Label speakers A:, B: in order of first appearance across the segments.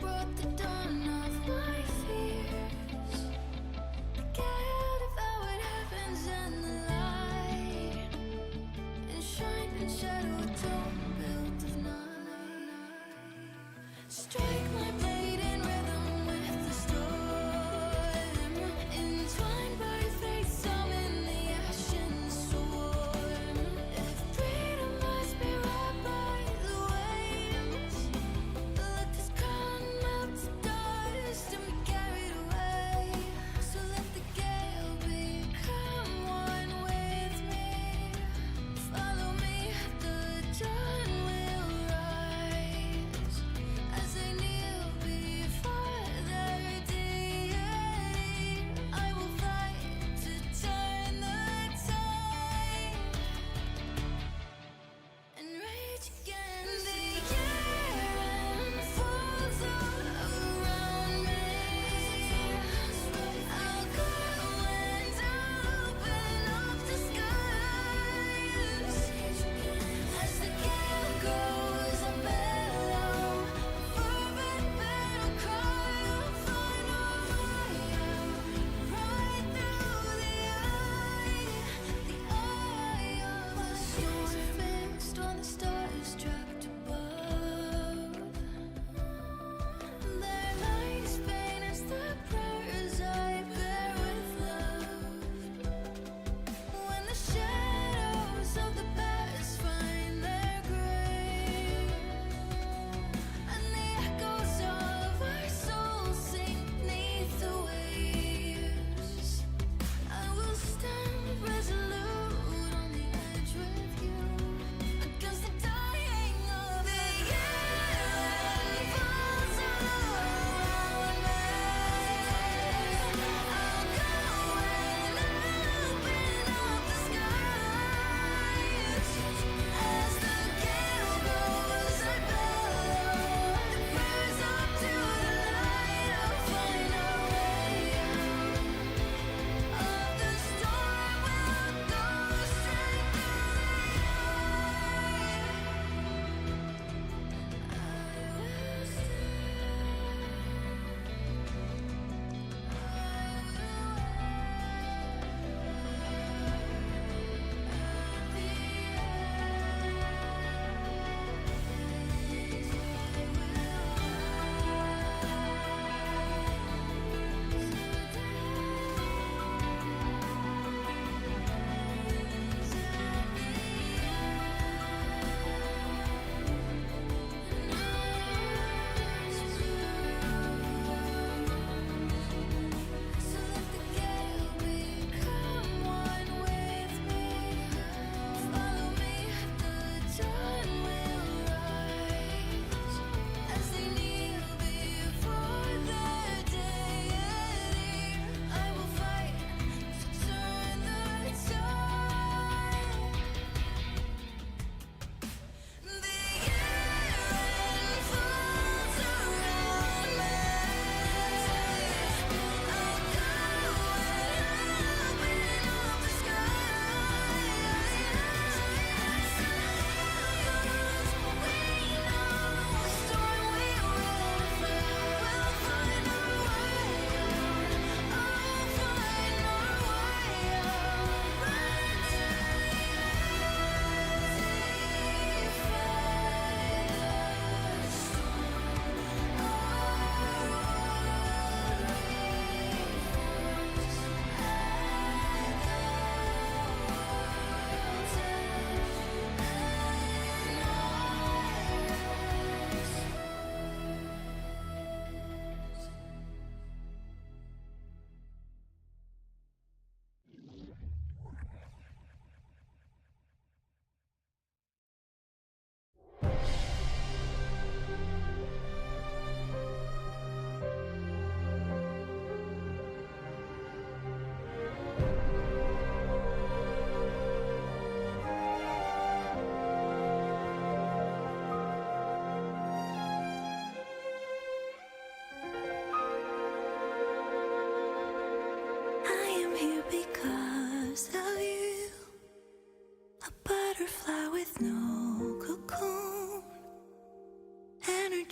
A: brought the dawn of my fears. Scared about what happens in the light, and shine and shadow a dome built of night. Strike my blade in rhythm with the storm, entwined by fate, summon the ashen storm. If freedom must be wrapped by the waves, let this crown melt to dust and be carried away. So let the gale become one with me. Follow me, the dawn will rise as I kneel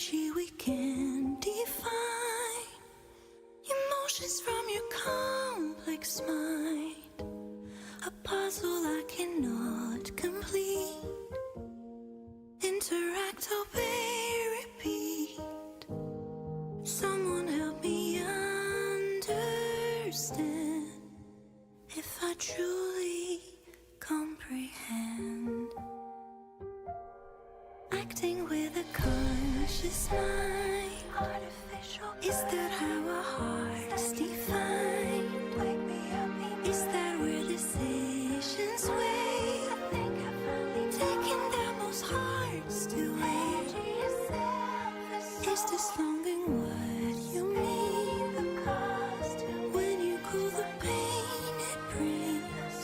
A: energy we can define. Emotions from your complex mind. A puzzle I cannot complete. Interact, obey, repeat. Someone help me understand. If I truly comprehend. Acting with a conscious mind. Artificial. Is that how our hearts define? Wake me up. Is that where decisions weigh? I think I finally taken that most hearts to wait. Is this longing what you mean? The cost when you cool the pain it brings.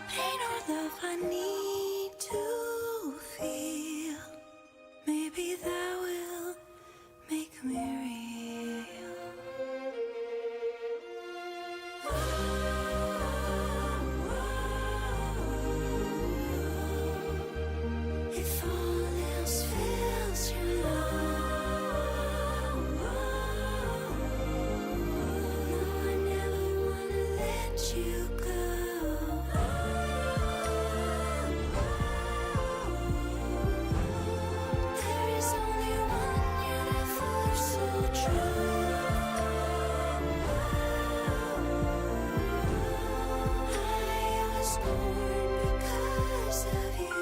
A: Pain or love I need to feel. Maybe that will make me real. If all else fails your love, no, I never wanna let you go. There is only one universe so true. I was born because of you.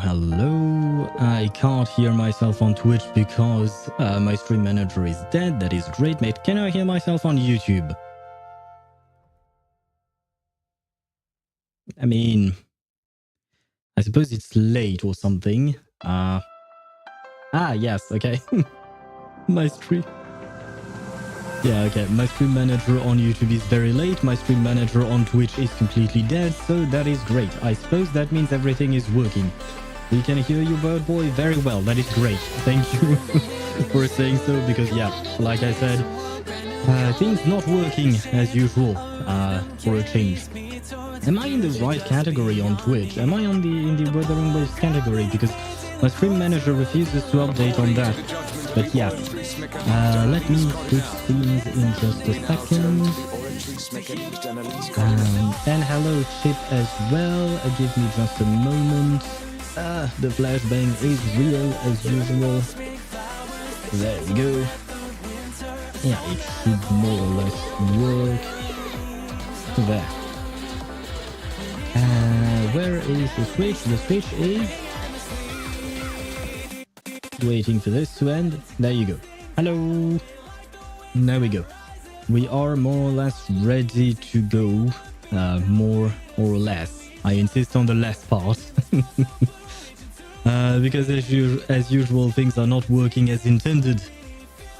B: Hello. I can't hear myself on Twitch because my stream manager is dead. That is great, mate. Can I hear myself on YouTube? I mean, I suppose it's late or something. Yes, okay. My stream. Yeah, okay. My stream manager on YouTube is very late. My stream manager on Twitch is completely dead, so that is great. I suppose that means everything is working. We can hear you, Bird Boy, very well. That is great. Thank you for saying so, because yeah, like I said, things not working as usual for a change. Am I in the right category on Twitch? Am I in the Wuthering Waves category? Because my stream manager refuses to update on that. But yeah, let me switch scenes in just a second. And hello, Chip, as well. Give me just a moment. The flashbang is real as usual. There we go. Yeah, it should more or less work. There. Where is the switch? The switch is waiting for this to end. There you go. Hello. There we go. We are more or less ready to go. More or less. I insist on the less part. Because as usual, things are not working as intended.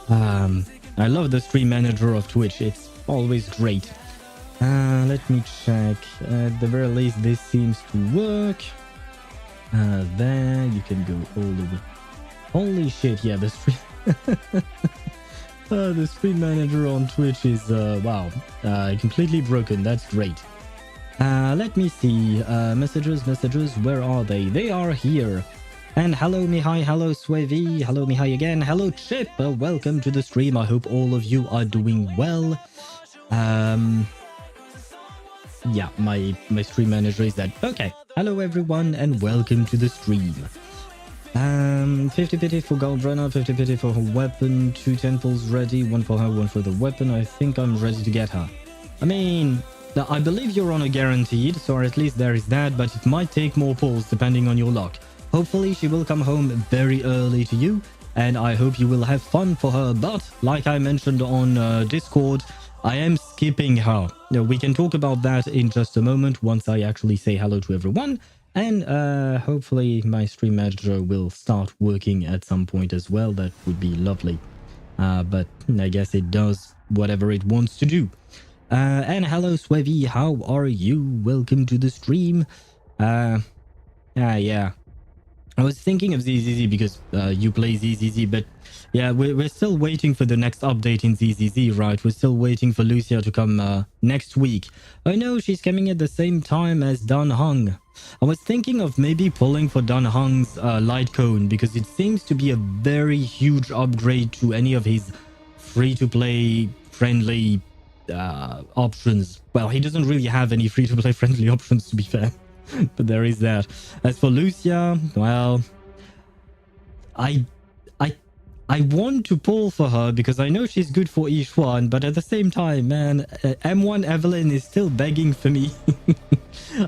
B: I love the stream manager of Twitch. It's always great. Let me check. At the very least, this seems to work. There, you can go all the way. Holy shit, yeah, the stream... the stream manager on Twitch is, wow, completely broken. That's great. Let me see. Messages, where are they? They are here. And hello, Mihai. Hello, Swevi. Hello, Mihai again. Hello, Chip. Welcome to the stream. I hope all of you are doing well. Yeah, my stream manager is that. Okay. Hello, everyone, and welcome to the stream. 50 pity for Goldrunner, 50 pity for her weapon, 2 temples ready, 1 for her, 1 for the weapon. I think I'm ready to get her. I mean, I believe you're on a guaranteed, so at least there is that, but it might take more pulls depending on your luck. Hopefully she will come home very early to you, and I hope you will have fun for her, but like I mentioned on Discord, I am skipping her. Now, we can talk about that in just a moment once I actually say hello to everyone. And hopefully my stream manager will start working at some point as well. That would be lovely. But I guess it does whatever it wants to do. And hello, Swevi. How are you? Welcome to the stream. Yeah. I was thinking of ZZZ because you play ZZZ, but yeah, we're still waiting for the next update in ZZZ, right? We're still waiting for Lucia to come next week. Oh no, she's coming at the same time as Dan Hung. I was thinking of maybe pulling for Dan Hung's light cone because it seems to be a very huge upgrade to any of his free-to-play friendly options. Well, he doesn't really have any free-to-play friendly options, to be fair. But there is that. As for Lucia, well, I want to pull for her because I know she's good for each one, but at the same time, man, M1 Evelyn is still begging for me.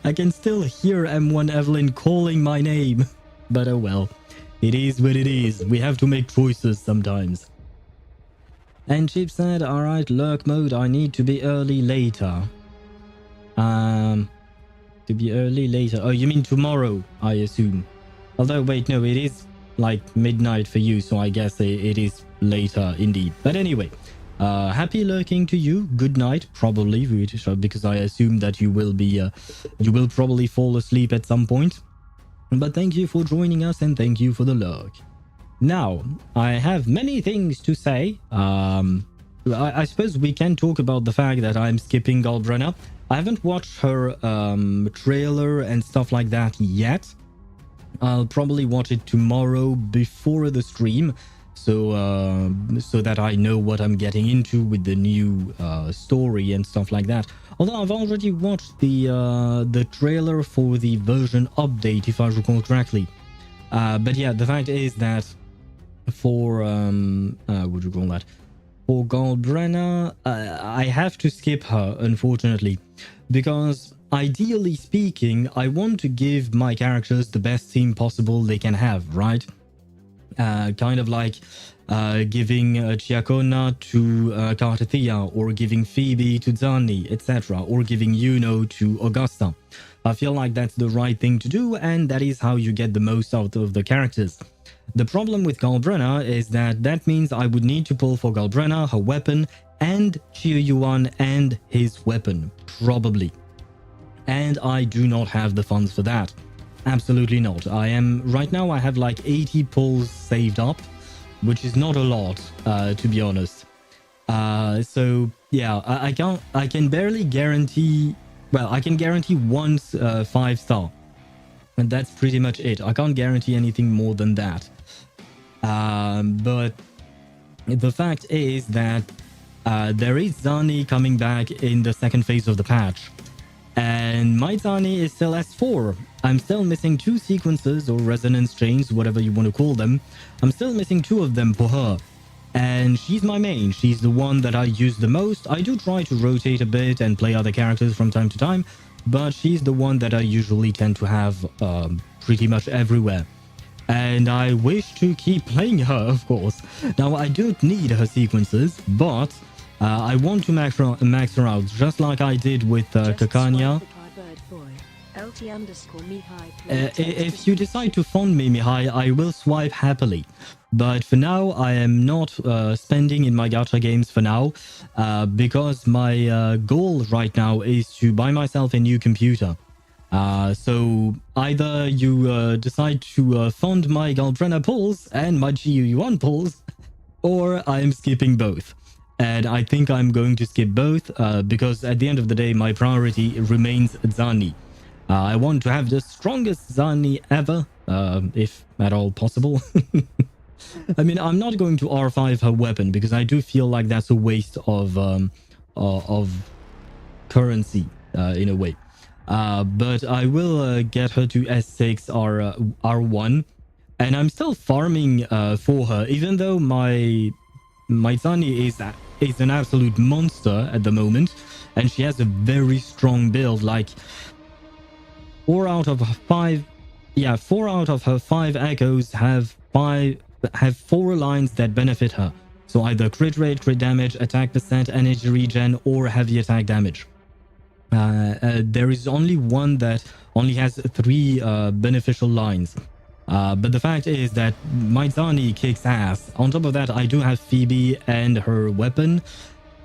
B: I can still hear M1 Evelyn calling my name. But oh well, it is what it is. We have to make choices sometimes. And Chip said, alright, lurk mode, I need to be early later. To be early later. Oh, you mean tomorrow, I assume. Although, wait, no, it is like midnight for you, so I guess it is later indeed. But anyway, happy lurking to you. Good night, probably, because I assume that you will probably fall asleep at some point. But thank you for joining us and thank you for the lurk. Now, I have many things to say. I suppose we can talk about the fact that I'm skipping Galbrenna. I haven't watched her trailer and stuff like that yet. I'll probably watch it tomorrow before the stream, so that I know what I'm getting into with the new story and stuff like that. Although I've already watched the trailer for the version update, if I recall correctly. But yeah, the fact is that for what do you call that? For Galbrenna, I have to skip her, unfortunately, because ideally speaking, I want to give my characters the best team possible they can have, right? Kind of like giving Chiacona to Cartathea, or giving Phoebe to Zani, etc., or giving Yuno to Augusta. I feel like that's the right thing to do, and that is how you get the most out of the characters. The problem with Galbrenna is that means I would need to pull for Galbrenna, her weapon, and Chiu Yuan and his weapon, probably. And I do not have the funds for that. Absolutely not. Right now I have like 80 pulls saved up, which is not a lot, to be honest. So yeah, I can barely guarantee, well, I can guarantee one 5-star. And that's pretty much it. I can't guarantee anything more than that. But the fact is that there is Zani coming back in the second phase of the patch. And my Zani is still S4. I'm still missing 2 sequences or resonance chains, whatever you want to call them. I'm still missing 2 of them for her. And she's my main. She's the one that I use the most. I do try to rotate a bit and play other characters from time to time, but she's the one that I usually tend to have pretty much everywhere. And I wish to keep playing her, of course. Now, I don't need her sequences, but I want to max her out, just like I did with Kakanya. If you decide to fund me, Mihai, I will swipe happily. But for now, I am not spending in my gacha games for now, because my goal right now is to buy myself a new computer. So either you decide to fund my Galbrena pulls and my GU1 pulls, or I'm skipping both. And I think I'm going to skip both because at the end of the day, my priority remains Zani. I want to have the strongest Zani ever, if at all possible. I mean, I'm not going to R5 her weapon because I do feel like that's a waste of currency in a way. But I will get her to S6 R1, and I'm still farming for her, even though my Zani is an absolute monster at the moment, and she has a very strong build. Like 4 out of her 5 echoes have 4 lines that benefit her. So either crit rate, crit damage, attack percent, energy regen, or heavy attack damage. There is only one that only has 3 beneficial lines. But the fact is that my Zani kicks ass. On top of that, I do have Phoebe and her weapon.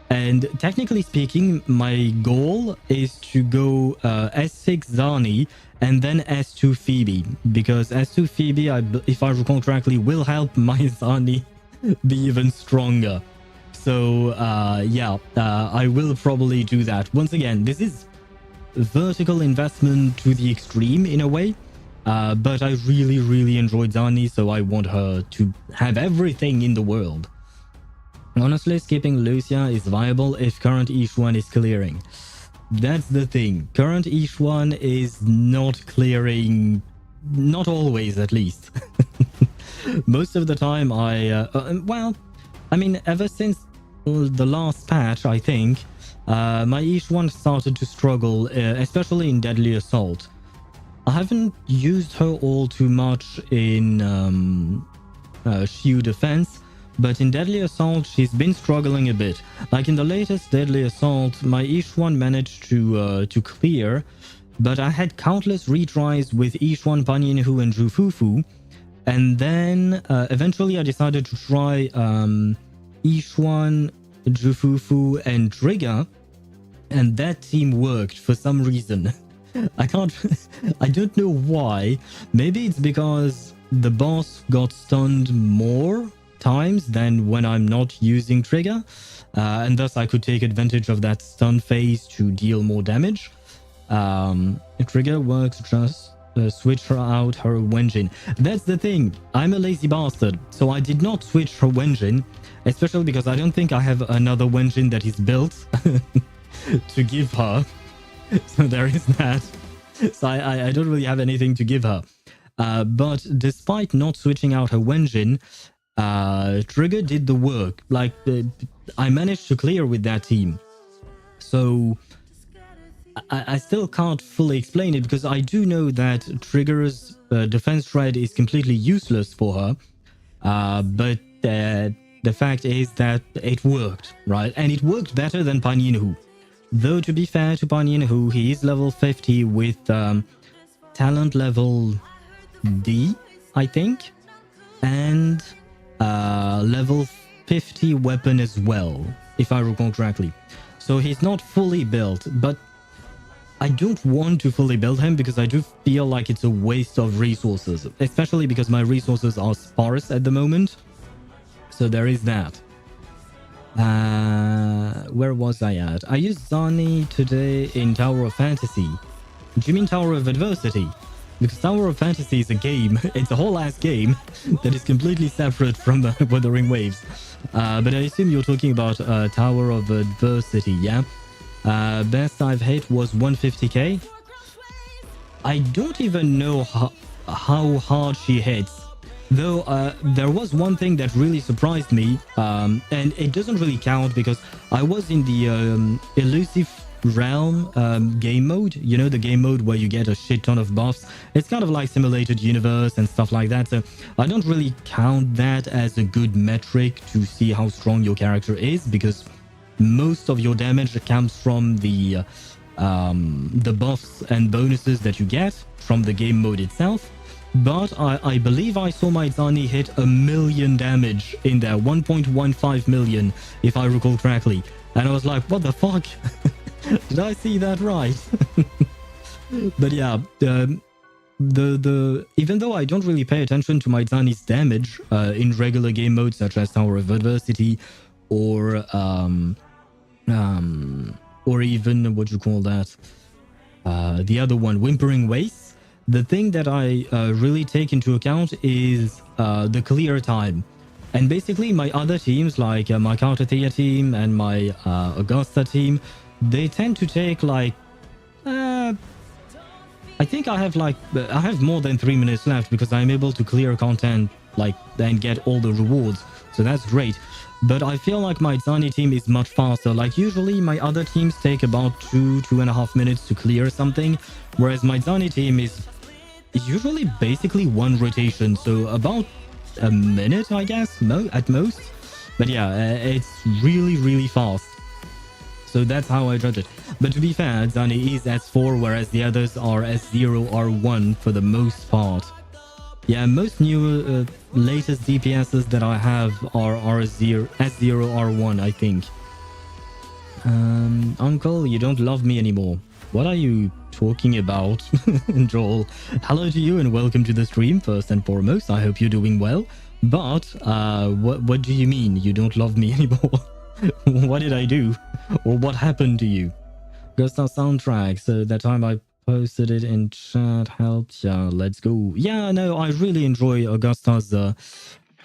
B: And technically speaking, my goal is to go S6 Zani and then S2 Phoebe. Because S2 Phoebe, if I recall correctly, will help my Zani be even stronger. So I will probably do that. Once again, this is vertical investment to the extreme in a way. But I really, really enjoyed Zani, so I want her to have everything in the world. Honestly, skipping Lucia is viable if current Ish1 is clearing. That's the thing. Current Ish1 is not clearing, not always at least. Most of the time ever since the last patch, I think, my Ish1 started to struggle, especially in Deadly Assault. I haven't used her all too much in Shield Defense, but in Deadly Assault, she's been struggling a bit. Like in the latest Deadly Assault, my Ish1 managed to clear, but I had countless retries with Ish1, Panyenhu, and Jufufu, and then eventually I decided to try Ish1, Jufufu, and Trigger, and that team worked for some reason. I don't know why. Maybe it's because the boss got stunned more times than when I'm not using Trigger, and thus I could take advantage of that stun phase to deal more damage. Trigger works, just switch her out her Wenjin. That's the thing, I'm a lazy bastard, so I did not switch her Wenjin, especially because I don't think I have another Wenjin that is built to give her. So there is that. So I don't really have anything to give her. But despite not switching out her Wenjin, Trigger did the work. Like, I managed to clear with that team. So I still can't fully explain it because I do know that Trigger's defense thread is completely useless for her. But the fact is that it worked, right? And it worked better than Panyenhu. Though, to be fair to Panyenhu, he is level 50 with talent level D, I think, and level 50 weapon as well, if I recall correctly. So he's not fully built, but I don't want to fully build him because I do feel like it's a waste of resources, especially because my resources are sparse at the moment. So there is that. Where was I at? I used Zani today in Tower of Fantasy. Do you mean Tower of Adversity? Because Tower of Fantasy is a game. It's a whole ass game that is completely separate from the Wuthering Waves. But I assume you're talking about Tower of Adversity, yeah? Best I've hit was 150k. I don't even know how hard she hits. Though there was one thing that really surprised me, and it doesn't really count because I was in the Elusive Realm game mode. You know, the game mode where you get a shit ton of buffs. It's kind of like Simulated Universe and stuff like that. So I don't really count that as a good metric to see how strong your character is because most of your damage comes from the the buffs and bonuses that you get from the game mode itself. But I believe I saw my Zani hit 1,000,000 damage in there, 1.15 million, if I recall correctly. And I was like, what the fuck? Did I see that right? But yeah, the even though I don't really pay attention to my Zani's damage in regular game modes such as Tower of Adversity or even what you call that, the other one, Whimpering Waves. The thing that I really take into account is the clear time. And basically my other teams, like my Cartathea team and my Augusta team, they tend to take like I think I have more than 3 minutes left because I'm able to clear content like and get all the rewards. So that's great. But I feel like my Zani team is much faster. Like usually my other teams take about 2.5 minutes to clear something, whereas my Zani team is usually basically one rotation. So about a minute, I guess, at most. But yeah, it's really, really fast. So that's how I judge it. But to be fair, Zani is S4, whereas the others are S0, R1 for the most part. Yeah, most new latest DPSs that I have are S0, R1, I think. Uncle, you don't love me anymore. What are you talking about, Joel? Hello to you and welcome to the stream, first and foremost. I hope you're doing well. But what do you mean you don't love me anymore? What did I do? Or what happened to you? Gusta soundtrack. So that time I posted it in chat helped. Yeah, let's go. Yeah, no, I really enjoy Augusta's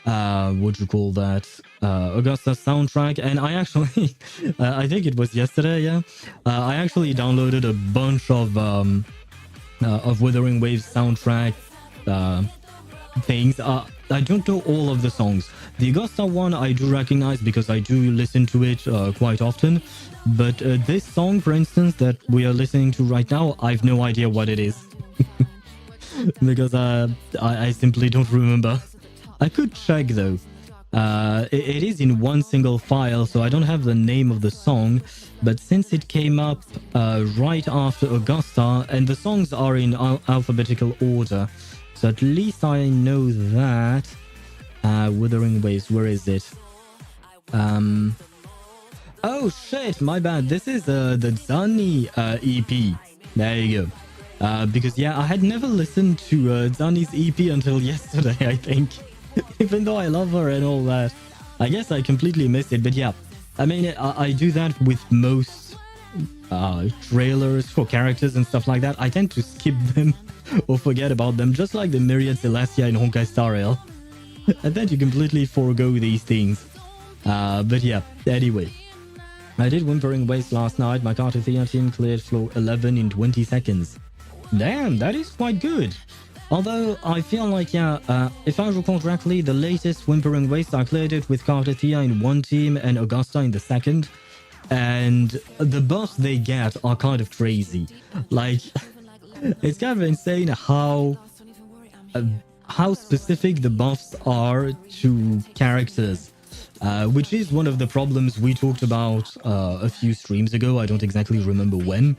B: what you call that? Augusta's soundtrack. And I actually I think it was yesterday, yeah. I actually downloaded a bunch of Wuthering Waves soundtrack things. I don't know all of the songs. The Augusta one I do recognize because I do listen to it quite often. But this song, for instance, that we are listening to right now, I've no idea what it is. Because I simply don't remember. I could check though. It is in one single file, so I don't have the name of the song. But since it came up right after Augusta, and the songs are in alphabetical order, so at least I know that. Wuthering Waves, where is it? Oh shit, my bad. This is the Zani EP. There you go. Because yeah, I had never listened to Zani's EP until yesterday, I think. Even though I love her and all that. I guess I completely missed it, but yeah. I mean, I do that with most trailers for characters and stuff like that. I tend to skip them or forget about them, just like the Myriad Celestia in Honkai Star Rail. I tend to completely forego these things. But yeah, anyway. I did Whimpering Waves last night. My Cartathea team cleared floor 11 in 20 seconds. Damn, that is quite good. Although, I feel like, yeah, if I recall correctly, the latest Whimpering Waves, I cleared it with Cartathea in one team and Augusta in the second. And the buffs they get are kind of crazy. Like, it's kind of insane how specific the buffs are to characters. Which is one of the problems we talked about a few streams ago. I don't exactly remember when.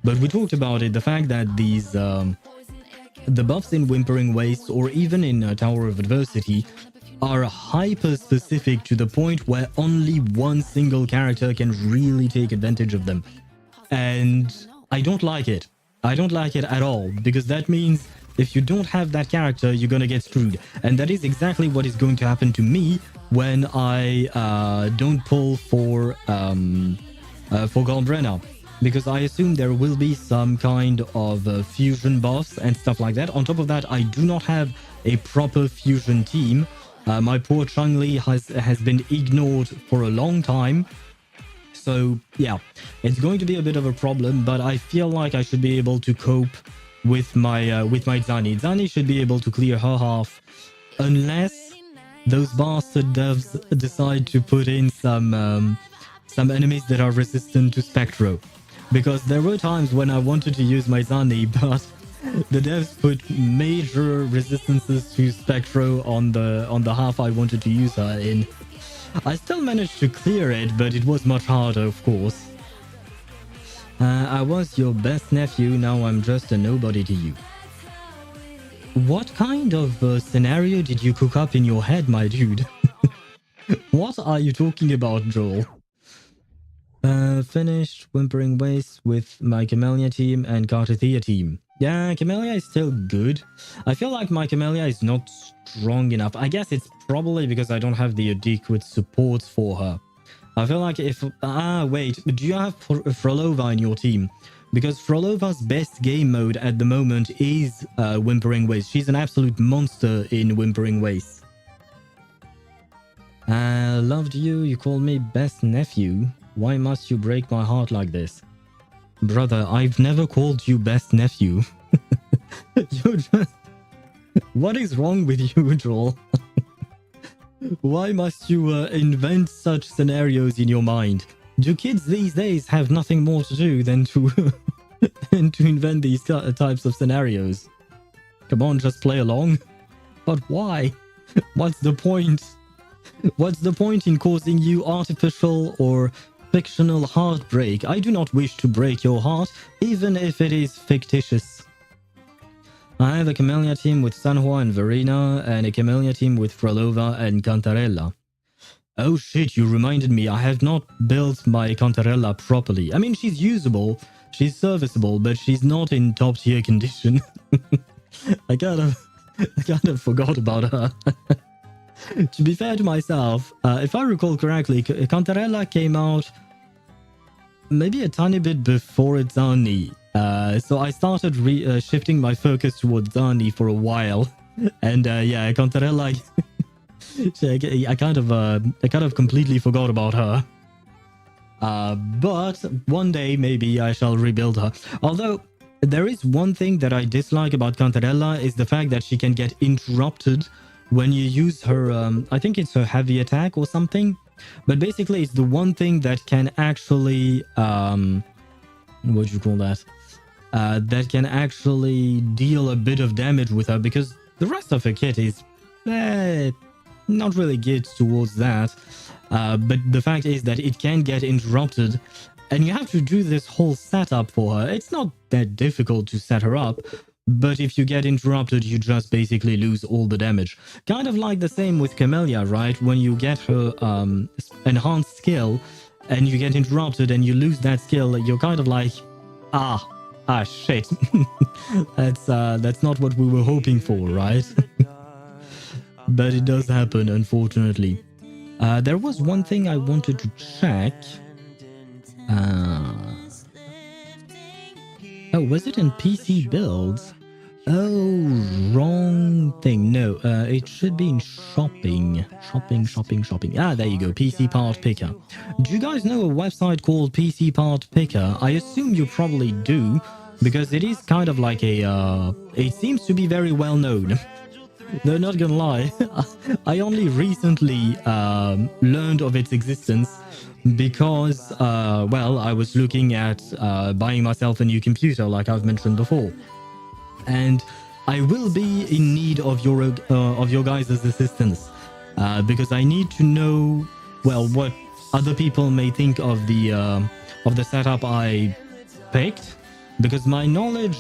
B: But we talked about it, the fact that these... the buffs in Whimpering Waves or even in Tower of Adversity are hyper-specific to the point where only one single character can really take advantage of them. And I don't like it. I don't like it at all, because that means if you don't have that character, you're gonna get screwed. And that is exactly what is going to happen to me when I don't pull for Galbrena. Because I assume there will be some kind of fusion buffs and stuff like that. On top of that, I do not have a proper fusion team. My poor Chun-Li has been ignored for a long time. So yeah, it's going to be a bit of a problem, but I feel like I should be able to cope with my Zani. Zani should be able to clear her half, unless those bastard devs decide to put in some enemies that are resistant to Spectro. Because there were times when I wanted to use my Zani, but the devs put major resistances to Spectro on the half I wanted to use her in. I still managed to clear it, but it was much harder, of course. I was your best nephew, now I'm just a nobody to you. What kind of scenario did you cook up in your head, my dude? What are you talking about, Joel? Finished Whimpering Waves with my Camellia team and Cartathea team. Yeah, Camellia is still good. I feel like my Camellia is not strong enough. I guess it's probably because I don't have the adequate support for her. I feel like if... wait. Do you have Frolova in your team? Because Frolova's best game mode at the moment is Whimpering Waves. She's an absolute monster in Whimpering Waves. I loved you. You called me best nephew. Why must you break my heart like this? Brother, I've never called you best nephew. You're just... What is wrong with you, Joel? Why must you invent such scenarios in your mind? Do kids these days have nothing more to do than to, than to invent these types of scenarios? Come on, just play along. But why? What's the point? What's the point in causing you artificial or fictional heartbreak? I do not wish to break your heart, even if it is fictitious. I have a Camellia team with Sanhua and Verena, and a Camellia team with Frolova and Cantarella. Oh shit, you reminded me, I have not built my Cantarella properly. I mean, she's usable, she's serviceable, but she's not in top tier condition. I kind of forgot about her. To be fair to myself, if I recall correctly, Cantarella came out maybe a tiny bit before Zani. So I started shifting my focus towards Zani for a while. And yeah, Cantarella, I kind of completely forgot about her. But one day maybe I shall rebuild her. Although there is one thing that I dislike about Cantarella is the fact that she can get interrupted when you use her, I think it's her heavy attack or something. But basically, it's the one thing that can actually, what do you call that? That can actually deal a bit of damage with her, because the rest of her kit is not really geared towards that. But the fact is that it can get interrupted, and you have to do this whole setup for her. It's not that difficult to set her up, but if you get interrupted, you just basically lose all the damage. Kind of like the same with Camellia, right? When you get her enhanced skill and you get interrupted and you lose that skill, you're kind of like, shit. That's not what we were hoping for, right? But it does happen, unfortunately. There was one thing I wanted to check. Oh, was it in PC builds? Oh, wrong thing. No, it should be in shopping. Shopping. Ah, there you go. PC Part Picker. Do you guys know a website called PC Part Picker? I assume you probably do, because it is kind of like a... it seems to be very well known. No, not gonna lie. I only recently learned of its existence because, well, I was looking at buying myself a new computer, like I've mentioned before. And I will be in need of your guys' assistance because I need to know, well, what other people may think of the setup I picked, because my knowledge,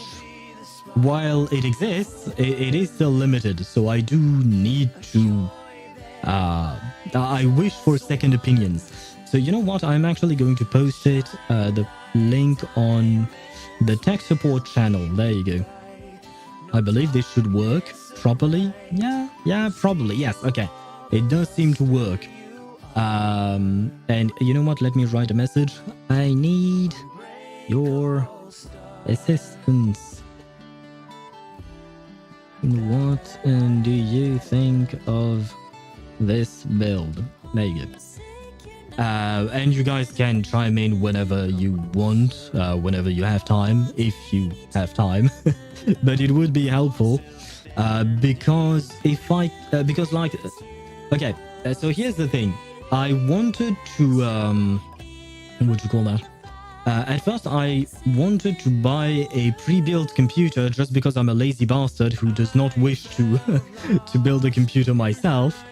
B: while it exists, it is still limited. So I do need to. I wish for second opinions. So you know what? I'm actually going to post it, the link on the tech support channel. There you go. I believe this should work properly. Yeah, probably. Yes, okay. It does seem to work. And you know what? Let me write a message. I need your assistance. What do you think of this build? There you go. And you guys can chime in whenever you want, whenever you have time, if you have time. But it would be helpful because if I, because like, okay, so here's the thing. I wanted to, what do you call that? At first, I wanted to buy a pre-built computer just because I'm a lazy bastard who does not wish to to build a computer myself.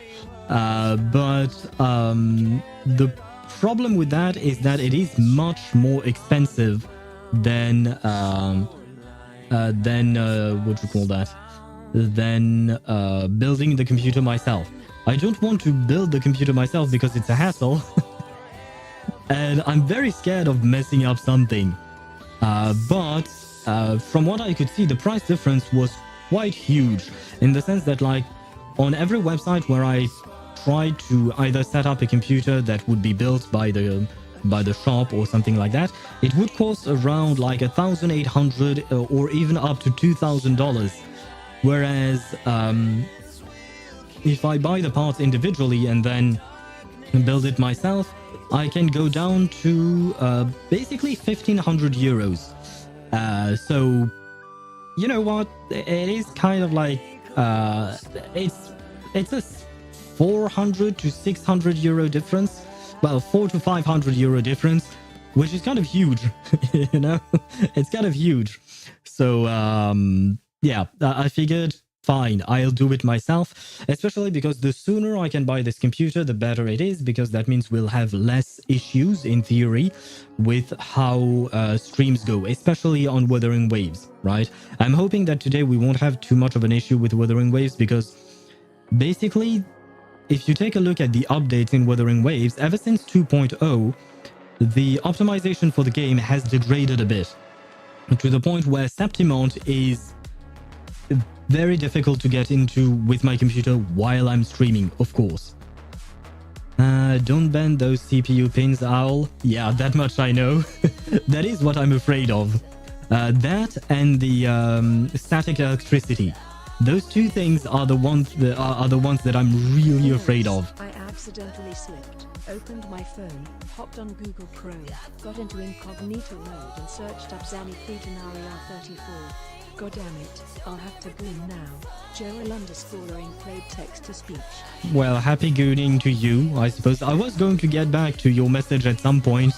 B: But the problem with that is that it is much more expensive than what you call that? Than building the computer myself. I don't want to build the computer myself because it's a hassle, and I'm very scared of messing up something. But from what I could see, the price difference was quite huge in the sense that, like, on every website where I tried to either set up a computer that would be built by the shop or something like that, it would cost around like $1,800 or even up to $2,000. Whereas if I buy the parts individually and then build it myself, I can go down to basically 1,500 euros. So, you know what? It is kind of like it's a 400 to 600 euro difference. Well, 4 to 500 euro difference, which is kind of huge. You know, it's kind of huge. So yeah, I figured, fine, I'll do it myself, especially because the sooner I can buy this computer, the better it is, because that means we'll have less issues, in theory, with how streams go, especially on Wuthering Waves, right? I'm hoping that today we won't have too much of an issue with Wuthering Waves, because basically, if you take a look at the updates in Wuthering Waves, ever since 2.0, the optimization for the game has degraded a bit, to the point where Septimont is very difficult to get into with my computer while I'm streaming, of course. Don't bend those CPU pins, Owl. Yeah, that much I know. That is what I'm afraid of. That and the static electricity. Those two things are the ones that I'm really afraid of.
C: I accidentally slipped, opened my phone, hopped on Google Chrome, got into incognito mode and searched up Zanny Cretin 34. God damn it, I'll have to goon now. Joel_ing played text to speech.
B: Well, happy gooning to you, I suppose. I was going to get back to your message at some point.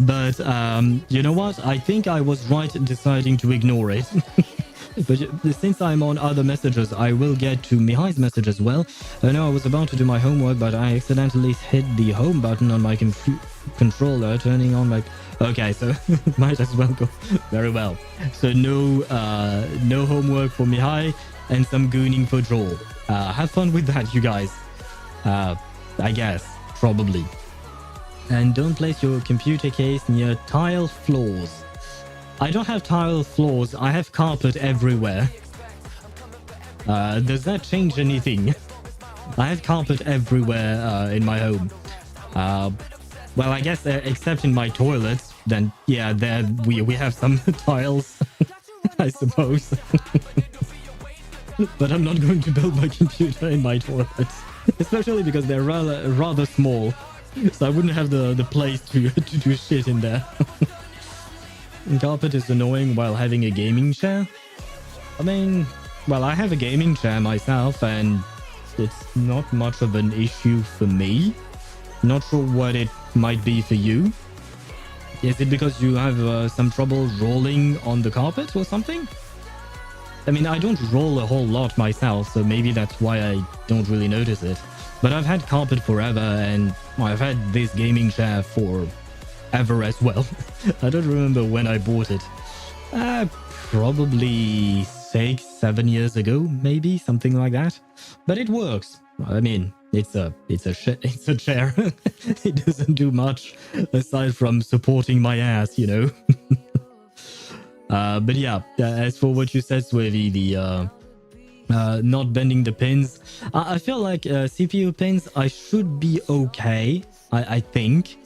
B: But, you know what? I think I was right deciding to ignore it. But since I'm on other messages, I will get to Mihai's message as well. I know I was about to do my homework, but I accidentally hit the home button on my controller, turning on my... Okay, so might as well go. Very well. So no homework for Mihai and some gooning for Joel. Have fun with that, you guys. I guess, probably. And don't place your computer case near tile floors. I don't have tile floors, I have carpet everywhere. Does that change anything? I have carpet everywhere in my home. Well, I guess except in my toilets, then yeah, there we have some tiles, I suppose. But I'm not going to build my computer in my toilets, especially because they're rather small, so I wouldn't have the place to do shit in there. Carpet is annoying while having a gaming chair. I mean, well, I have a gaming chair myself, and it's not much of an issue for me. Not sure what it might be for you. Is it because you have some trouble rolling on the carpet or something? I mean, I don't roll a whole lot myself, so maybe that's why I don't really notice it. But I've had carpet forever, and I've had this gaming chair for ever as well. I don't remember when I bought it. Probably 6-7 years ago, maybe something like that. But it works. I mean, it's a chair. It doesn't do much aside from supporting my ass, you know. But yeah, as for what you said, Swavy, the not bending the pins, I feel like CPU pins, I should be okay. I think.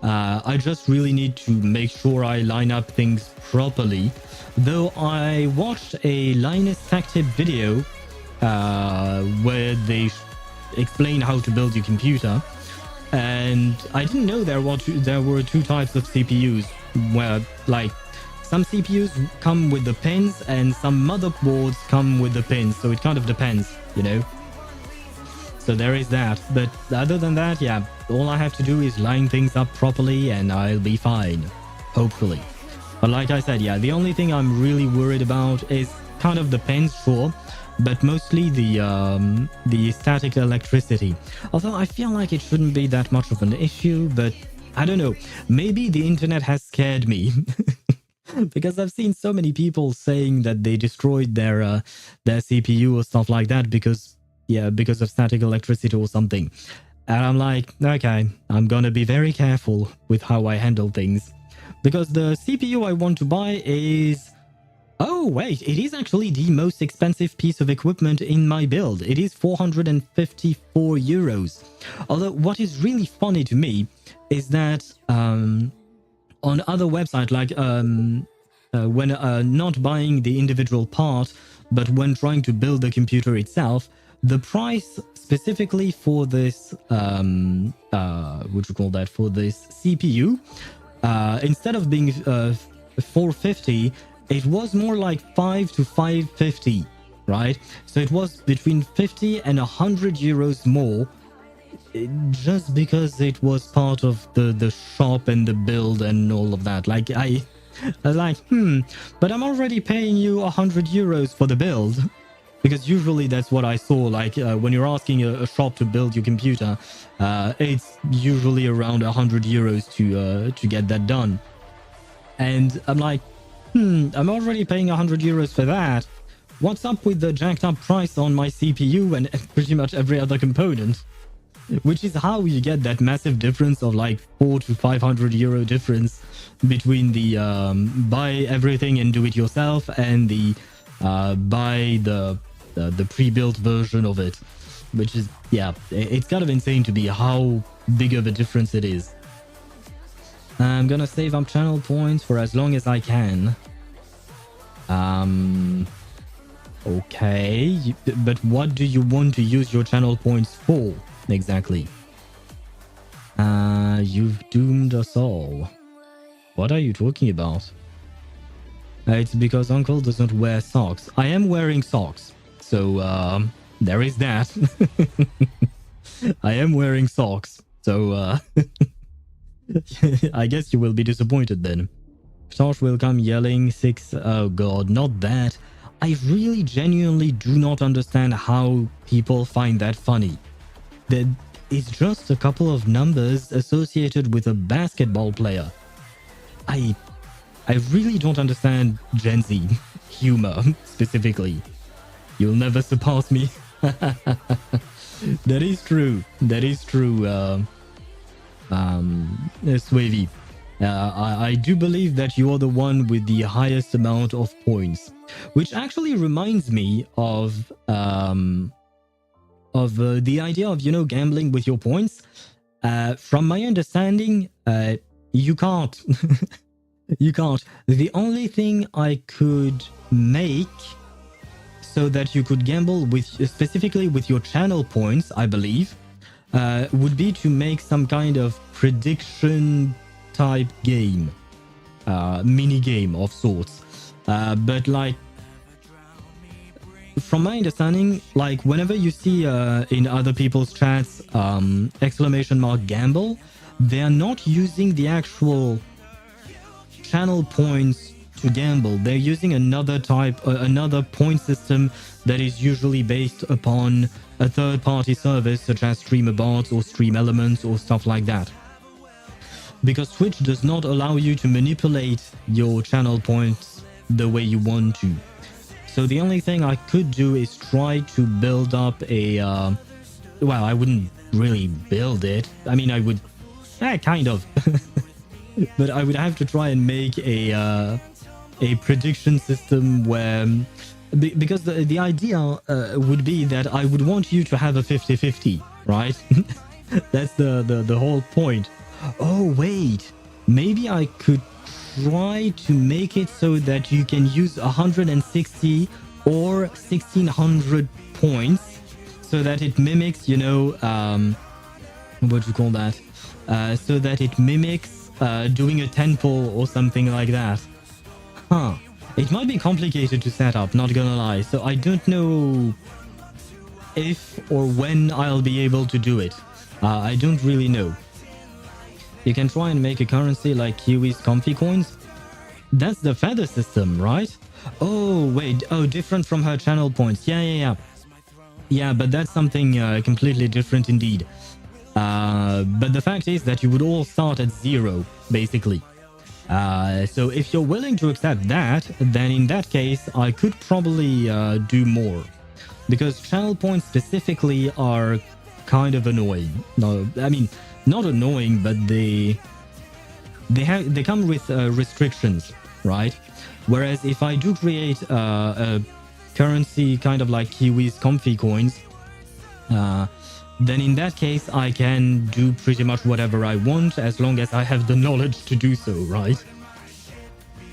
B: I just really need to make sure I line up things properly. Though I watched a Linus Tech Tip video where they explain how to build your computer, and I didn't know there were two types of CPUs, where like some CPUs come with the pins and some motherboards come with the pins, so it kind of depends, you know. So there is that. But other than that, yeah, all I have to do is line things up properly and I'll be fine. Hopefully. But like I said, yeah, the only thing I'm really worried about is kind of the pins, sure, but mostly the static electricity. Although I feel like it shouldn't be that much of an issue, but I don't know. Maybe the internet has scared me. because I've seen so many people saying that they destroyed their CPU or stuff like that because of static electricity or something. And I'm like, okay, I'm gonna be very careful with how I handle things. Because the CPU I want to buy is... Oh, wait, it is actually the most expensive piece of equipment in my build. It is 454 euros. Although, what is really funny to me is that on other websites, like when not buying the individual part, but when trying to build the computer itself, the price specifically for this, what you call that, for this CPU, instead of being 450, it was more like 5 to 550, right? So it was between 50 and 100 euros more, just because it was part of the shop and the build and all of that. Like I was like, but I'm already paying you 100 euros for the build. Because usually that's what I saw, like when you're asking a shop to build your computer, it's usually around 100 euros to get that done. And I'm like, I'm already paying 100 euros for that. What's up with the jacked up price on my CPU and pretty much every other component? Which is how you get that massive difference of like 400 to 500 euro difference between the buy everything and do it yourself and the buy the pre-built version of it. Which is, yeah, it's kind of insane to me how big of a difference it is. I'm gonna save up channel points for as long as I can. Okay, but what do you want to use your channel points for exactly? You've doomed us all. What are you talking about? It's because Uncle doesn't wear socks. I am wearing socks, so there is that. I am wearing socks, so I guess you will be disappointed then. Tosh will come yelling 6. Oh god, not that. I really genuinely do not understand how people find that funny. That it's just a couple of numbers associated with a basketball player. I really don't understand Gen Z humor specifically. You'll never surpass me. That is true. That is true. Swavy. I do believe that you are the one with the highest amount of points, which actually reminds me of the idea of, you know, gambling with your points. From my understanding, you can't. You can't. The only thing I could make so that you could gamble with, specifically with your channel points, I believe, would be to make some kind of prediction type game, mini game of sorts. But like, from my understanding, like whenever you see in other people's chats !gamble, they are not using the actual channel points to gamble. They're using another type, another point system that is usually based upon a third-party service such as StreamerBots or Stream Elements or stuff like that. Because Twitch does not allow you to manipulate your channel points the way you want to. So the only thing I could do is try to build up a... well, I wouldn't really build it. I mean, I would... kind of. But I would have to try and make a prediction system where... because the idea would be that I would want you to have a 50-50, right? That's the whole point. Oh, wait. Maybe I could try to make it so that you can use 160 or 1600 points so that it mimics, you know, what do you call that? So that it mimics doing a 10 pull or something like that. Huh. It might be complicated to set up, not gonna lie. So I don't know if or when I'll be able to do it. I don't really know. You can try and make a currency like Kiwi's Comfy Coins. That's the feather system, right? Oh, wait. Oh, different from her channel points. Yeah. Yeah, but that's something completely different indeed. But the fact is that you would all start at 0, basically. So if you're willing to accept that, then in that case, I could probably do more. Because channel points specifically are kind of annoying. No, I mean, not annoying, but they come with restrictions, right? Whereas if I do create a currency kind of like Kiwi's comfy coins, then in that case I can do pretty much whatever I want as long as I have the knowledge to do so, right?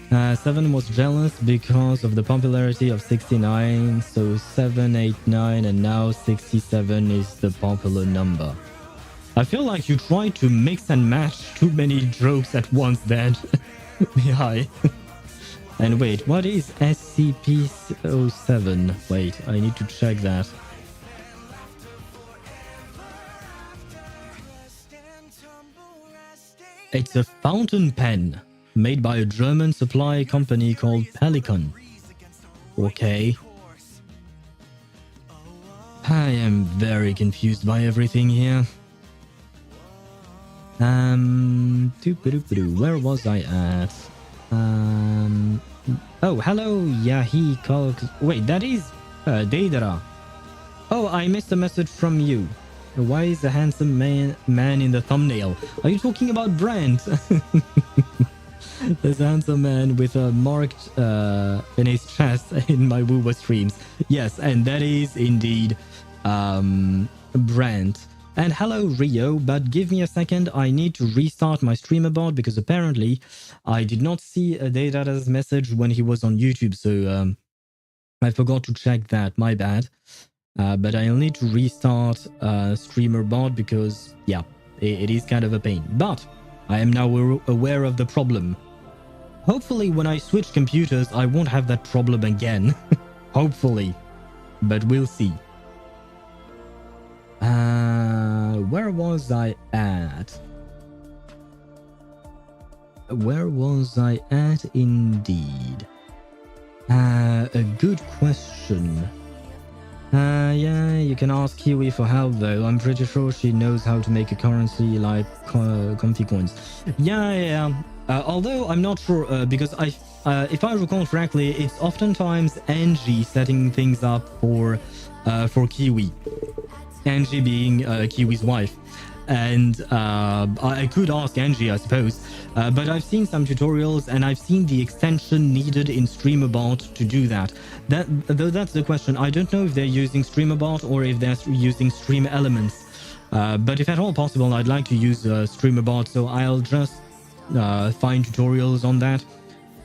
B: 7 was jealous because of the popularity of 69, so 7, 8, 9, and now 67 is the popular number. I feel like you try to mix and match too many jokes at once, Dad. Hi. And wait, what is SCP-07? Wait, I need to check that. It's a fountain pen made by a German supply company called Pelican. Okay. I am very confused by everything here. Where was I at? Oh, hello, Yahi Kalk. Wait, that is Deidara. Oh, I missed a message from you. Why is the handsome man in the thumbnail? Are you talking about Brant? There's a handsome man with a marked in his chest in my Woowa streams. Yes, and that is indeed Brant. And hello, Rio, but give me a second. I need to restart my streamer bot because apparently I did not see a Deidara's message when he was on YouTube, so I forgot to check that. My bad. But I'll need to restart streamer bot because, yeah, it is kind of a pain. But I am now aware of the problem. Hopefully when I switch computers, I won't have that problem again. Hopefully. But we'll see. Where was I at? Where was I at indeed? A good question. Yeah, you can ask Kiwi for help though. I'm pretty sure she knows how to make a currency like comfy coins. Yeah. Although I'm not sure because if I recall correctly, it's oftentimes Angie setting things up for Kiwi. Angie being Kiwi's wife. And I could ask Angie, I suppose. But I've seen some tutorials and I've seen the extension needed in StreamerBot to do that. Though that's the question. I don't know if they're using StreamerBot or if they're using Stream Elements. But if at all possible, I'd like to use StreamerBot. So I'll just find tutorials on that.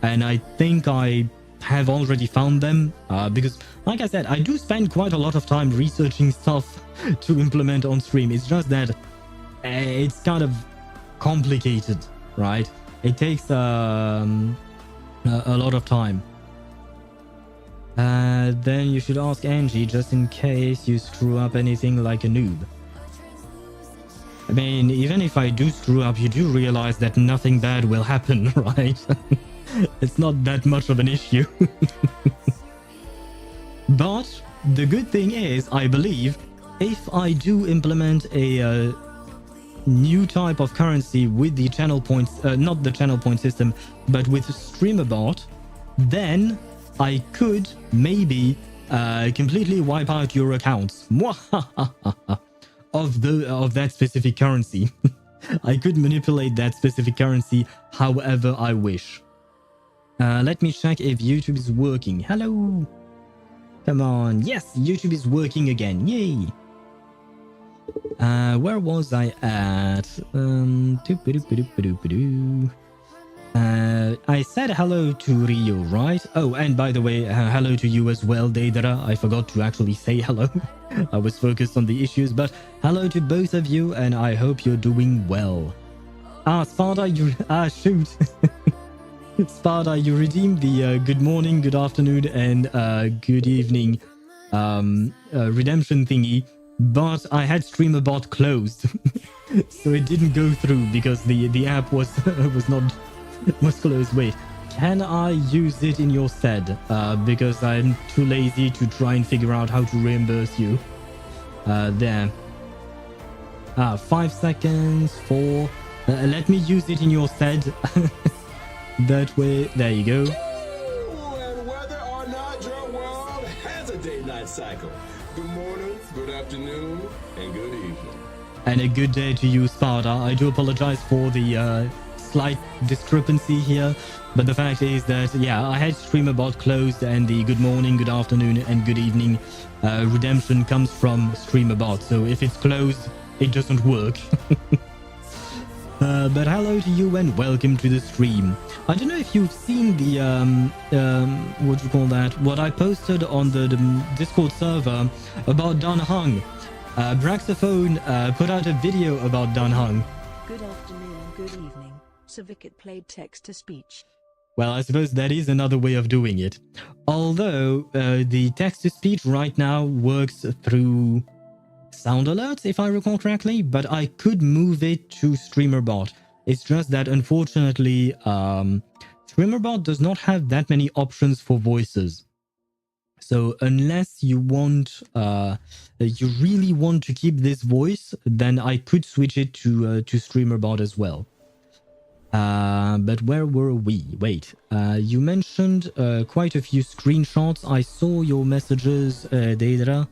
B: And I think I have already found them because, like I said, I do spend quite a lot of time researching stuff to implement on stream. It's just that it's kind of complicated, right? It takes a lot of time. Then you should ask Angie just in case you screw up anything like a noob. I mean, even if I do screw up, you do realize that nothing bad will happen, right? It's not that much of an issue. But the good thing is, I believe, if I do implement a new type of currency with the channel points, not the channel point system, but with StreamerBot, then I could maybe completely wipe out your accounts of that specific currency. I could manipulate that specific currency however I wish. Let me check if YouTube is working. Hello. Come on. Yes, YouTube is working again. Yay. Where was I at? I said hello to Rio, right? Oh, and by the way, hello to you as well, Deidara. I forgot to actually say hello. I was focused on the issues, but hello to both of you, and I hope you're doing well. Sparta, shoot. Sparta, you redeemed the good morning, good afternoon, and good evening redemption thingy, but I had StreamerBot closed, so it didn't go through because the app was was closed. Wait, can I use it in your stead? Because I'm too lazy to try and figure out how to reimburse you. There. 5 seconds. 4. Let me use it in your stead. That way. There you go.
D: And whether or not your world has a day-night cycle. Good morning, good afternoon, and good evening.
B: And a good day to you, Sparta. I do apologize for the slight discrepancy here, but the fact is that, yeah, I had StreamerBot closed, and the good morning, good afternoon, and good evening redemption comes from StreamerBot. So if it's closed, it doesn't work. But hello to you and welcome to the stream. I don't know if you've seen the what do you call that? What I posted on the Discord server about Dan Hung. Braxophone put out a video about Dan Hung.
C: Good afternoon and good evening. Cervicat played text to speech.
B: Well, I suppose that is another way of doing it. Although the text to speech right now works through sound alerts, if I recall correctly, but I could move it to StreamerBot. It's just that unfortunately, StreamerBot does not have that many options for voices. So unless you want, you really want to keep this voice, then I could switch it to StreamerBot as well. But where were we? Wait, you mentioned quite a few screenshots. I saw your messages, Deidra.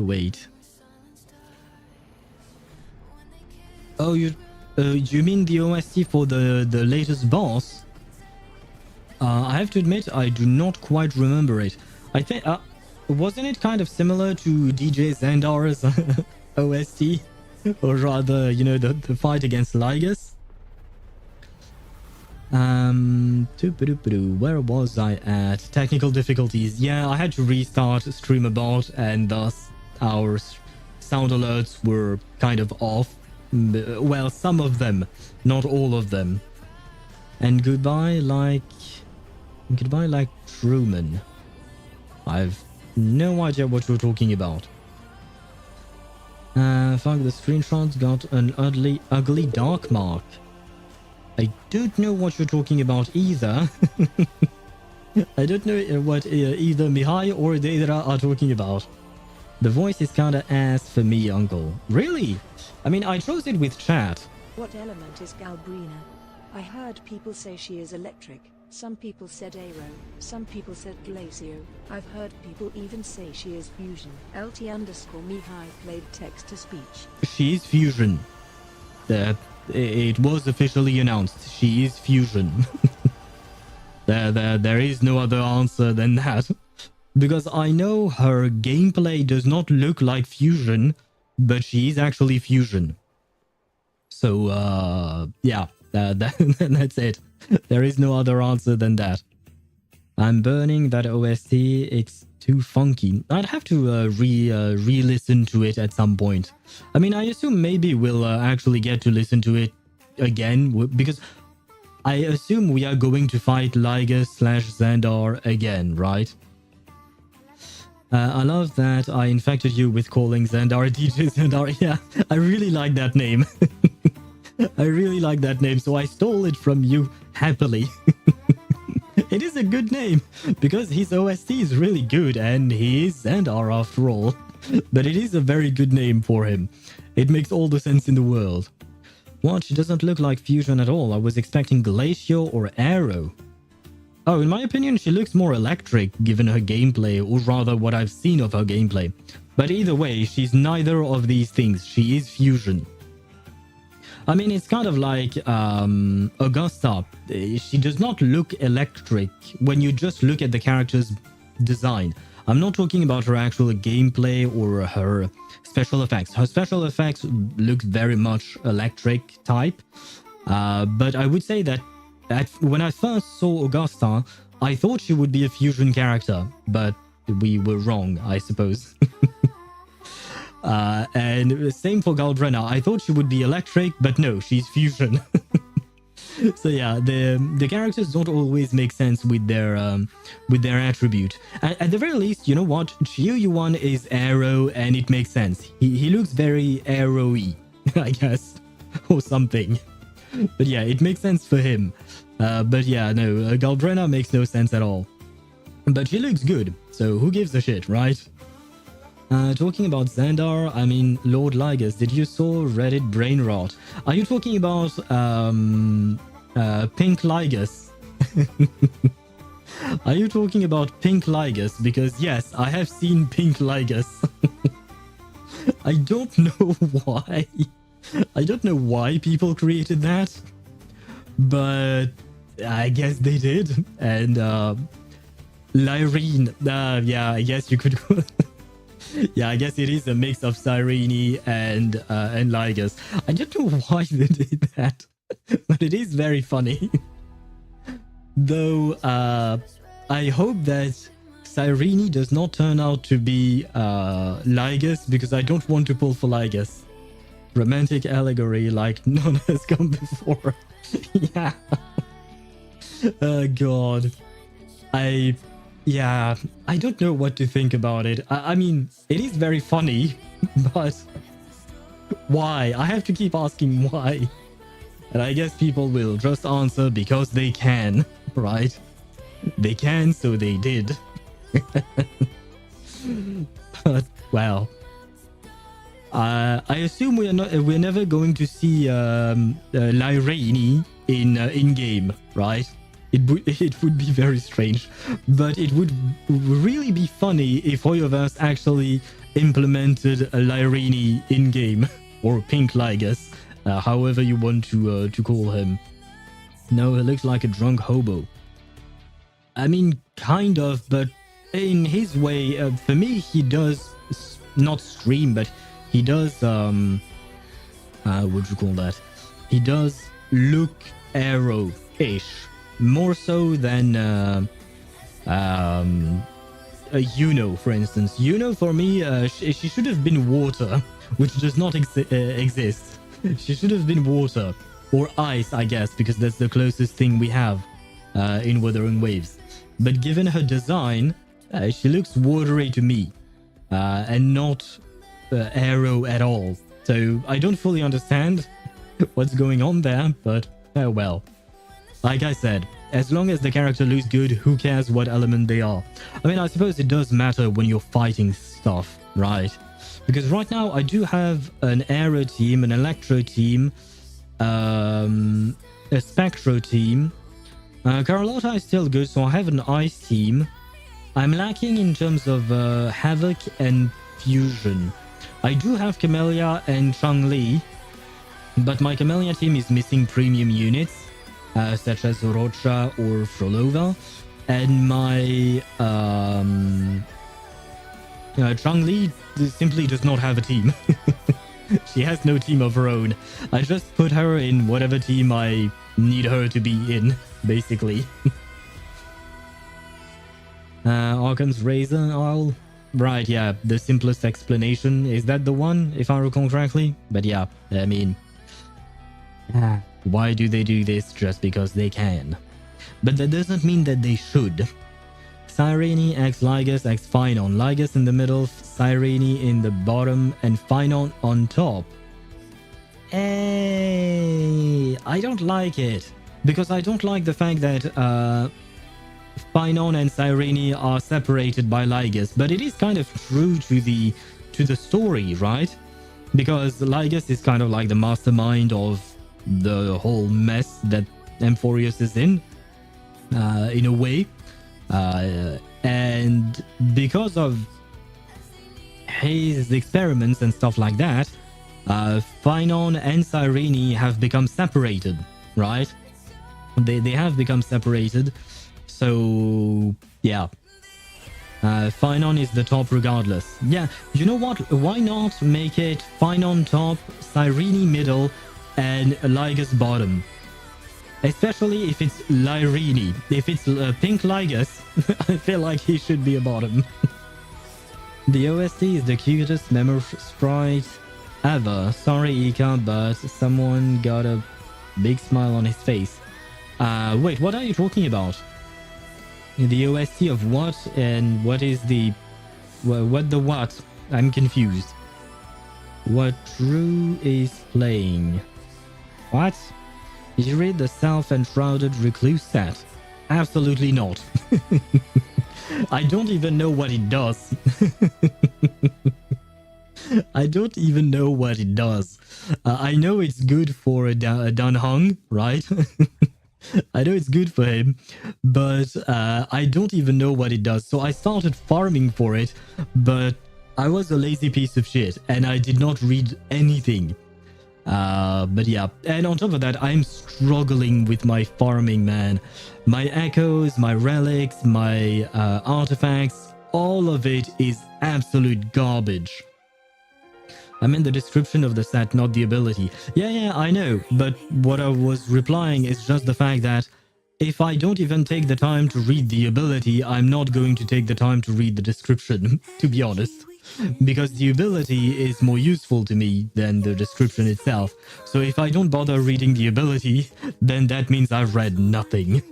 B: Wait. Oh, you mean the OST for the latest boss? I have to admit, I do not quite remember it. I think, wasn't it kind of similar to DJ Xandar's OST? Or rather, you know, the fight against Lygus? Where was I at? Technical difficulties. Yeah, I had to restart StreamerBot, and thus our sound alerts were kind of off. Well, some of them, not all of them. And goodbye like Truman. I've no idea what you're talking about. Fuck, the screenshots got an ugly dark mark. I don't know what you're talking about either. I don't know what either Mihai or Deidra are talking about. The voice is kinda ass for me, uncle. Really? I mean, I chose it with chat.
C: What element is Galbrina? I heard people say she is electric. Some people said aero. Some people said glacio. I've heard people even say she is fusion. LT_Mihai played text to speech.
B: She is fusion. It was officially announced. She is fusion. There is no other answer than that. Because I know her gameplay does not look like fusion, but she is actually fusion. So, yeah, that's it. There is no other answer than that. I'm burning that OST. It's too funky. I'd have to re-listen to it at some point. I mean, I assume maybe we'll actually get to listen to it again, because I assume we are going to fight Lygus/Xandar again, right? I love that I infected you with calling Xandar DJ Xandar. Yeah, I really like that name. I really like that name, so I stole it from you happily. It is a good name, because his OST is really good, and he is Xandar after all. But it is a very good name for him. It makes all the sense in the world. What? She doesn't look like fusion at all. I was expecting Glacio or Aero. Oh, in my opinion, she looks more electric given her gameplay, or rather what I've seen of her gameplay. But either way, she's neither of these things. She is fusion. I mean, it's kind of like Augusta. She does not look electric when you just look at the character's design. I'm not talking about her actual gameplay or her special effects. Her special effects look very much electric type. But I would say that when I first saw Augusta, I thought she would be a fusion character. But we were wrong, I suppose. And same for Galbrena. I thought she would be electric, but no, she's fusion. So yeah, the characters don't always make sense with their attribute. At the very least, you know what? Chiyu-Yuan is Aero, and it makes sense. He looks very Aero-y, I guess, or something. But yeah, it makes sense for him. But yeah, no, Galbrena makes no sense at all. But she looks good, so who gives a shit, right? Talking about Xandar, I mean, Lord Ligus, did you saw Reddit brain rot? Are you talking about Pink Ligus? Are you talking about Pink Ligus? Because yes, I have seen Pink Ligus. I don't know why. I don't know why people created that, but I guess they did. And Lyrene, yeah, I guess you could. Yeah, I guess it is a mix of Cyrene and Ligus. I don't know why they did that, but it is very funny. Though I hope that Cyrene does not turn out to be Ligus, because I don't want to pull for Ligus. Romantic allegory like none has come before. Yeah. Oh god. I don't know what to think about it. I mean, it is very funny, but why? I have to keep asking why. And I guess people will just answer because they can, right? They can, so they did. But well, I assume we're never going to see Lyrene in game, right? It would be very strange, but it would really be funny if Hoyoverse actually implemented a Lyrene in game, or Pink Ligus, however you want to call him. No, he looks like a drunk hobo. I mean, kind of, but in his way, for me, he does not stream, but he does, what would you call that? He does look arrow-ish, more so than Yuno, for instance. Yuno, for me, she should have been water, which does not exist. She should have been water, or ice, I guess, because that's the closest thing we have in Wuthering Waves. But given her design, she looks watery to me, and not arrow at all. So I don't fully understand what's going on there, but oh well. Like I said, as long as the character looks good, who cares what element they are? I mean, I suppose it does matter when you're fighting stuff, right? Because right now I do have an Aero team, an Electro team, a Spectro team. Carlotta is still good, so I have an Ice team. I'm lacking in terms of Havoc and Fusion. I do have Camellia and Changli, but my Camellia team is missing premium units, such as Rocha or Frolova, and my Changli simply does not have a team. She has no team of her own. I just put her in whatever team I need her to be in, basically. Arkham's Razor, right, yeah, the simplest explanation. Is that the one, if I recall correctly? But yeah, I mean, why do they do this? Just because they can. But that doesn't mean that they should. Cyrene x Ligus x Phynon. Ligus in the middle, Cyrene in the bottom, and Phynon on top. Hey, I don't like it. Because I don't like the fact that Phynon and Cyrene are separated by Ligus. But it is kind of true to the story, right? Because Ligus is kind of like the mastermind of the whole mess that Amphorius is in a way. And because of his experiments and stuff like that, Phynon and Cyrene have become separated, right? They have become separated. So, yeah. Phynon is the top regardless. Yeah, you know what? Why not make it Phynon top, Cyrene middle, and Ligus bottom? Especially if it's Lyrene. If it's Pink Ligus, I feel like he should be a bottom. The OST is the cutest memo sprite ever. Sorry, Ika, but someone got a big smile on his face. Wait, what are you talking about? The OST of what? And what is the... what the what? I'm confused. What Drew is playing? What? Did you read the Self-Enshrouded Recluse set? Absolutely not. I don't even know what it does. I don't even know what it does. I know it's good for Dan Hung, right? I know it's good for him, but I don't even know what it does. So I started farming for it, but I was a lazy piece of shit and I did not read anything. But yeah, and on top of that, I'm struggling with my farming, man. My echoes, my relics, my artifacts, all of it is absolute garbage. I meant the description of the set, not the ability. Yeah, I know, but what I was replying is just the fact that if I don't even take the time to read the ability, I'm not going to take the time to read the description, to be honest. Because the ability is more useful to me than the description itself. So if I don't bother reading the ability, then that means I've read nothing.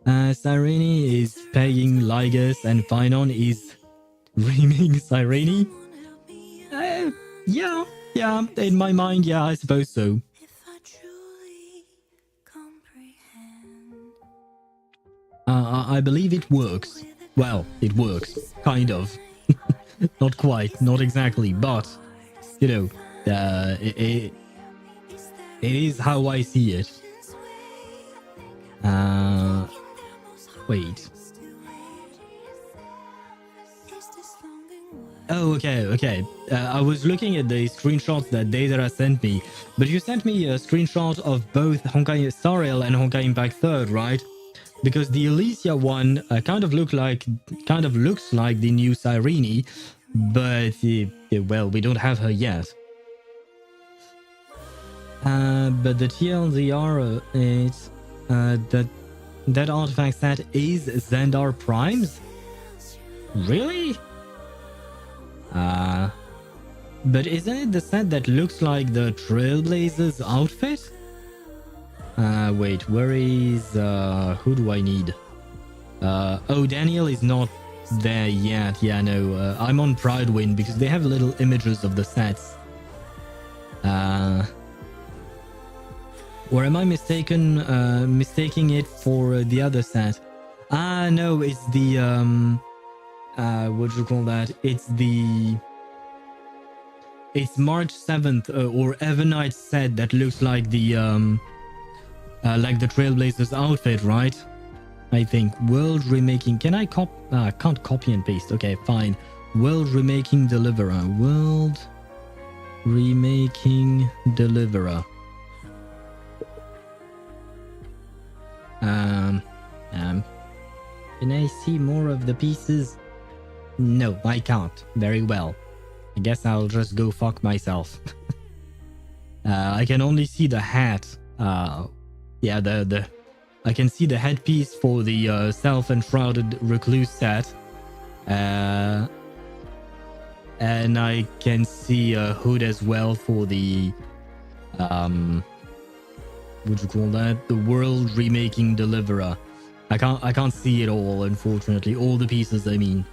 B: Cyrene is paying Ligus and Phynon is reaming Cyrene? Yeah, in my mind, yeah, I suppose so.
A: If I truly comprehend.
B: I believe it works. Well, it works. Kind of. Not quite, not exactly, but, you know, it is how I see it. Wait. Oh, okay. I was looking at the screenshots that Daedra sent me, but you sent me a screenshot of both Honkai Star Rail and Honkai Impact 3rd, right? Because the Elysia one kind of looks like the new Cyrene, but well, we don't have her yet. But the TLDR is that artifact set is Zendar Primes. Really? But isn't it the set that looks like the Trailblazers outfit? Wait, where is, who do I need? Oh, Daniel is not there yet. Yeah, no, I'm on Pridewind because they have little images of the sets. Or am I mistaking it for the other set? No, it's the, what do you call that? It's March 7th or Evernight set that looks like the Trailblazers outfit, right? I think world remaking. Can I can't copy and paste. Okay, fine. World remaking deliverer. World remaking deliverer. Can I see more of the pieces? No, I can't. Very well. I guess I'll just go fuck myself. I can only see the hat. Yeah, I can see the headpiece for the self-enshrouded recluse set. And I can see a hood as well for the what do you call that? The world remaking deliverer. I can't see it all, unfortunately. All the pieces, I mean.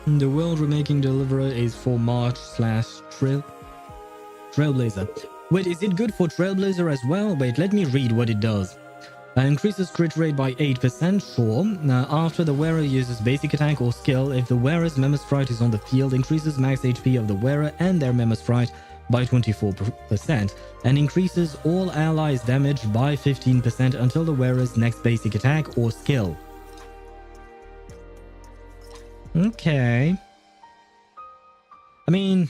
B: The world remaking deliverer is for March / Trailblazer. Wait, is it good for Trailblazer as well? Wait, let me read what it does. Increases crit rate by 8%, sure. After the wearer uses basic attack or skill, if the wearer's Mema Sprite is on the field, increases max HP of the wearer and their Mema Sprite by 24%, and increases all allies' damage by 15% until the wearer's next basic attack or skill. Okay. I mean,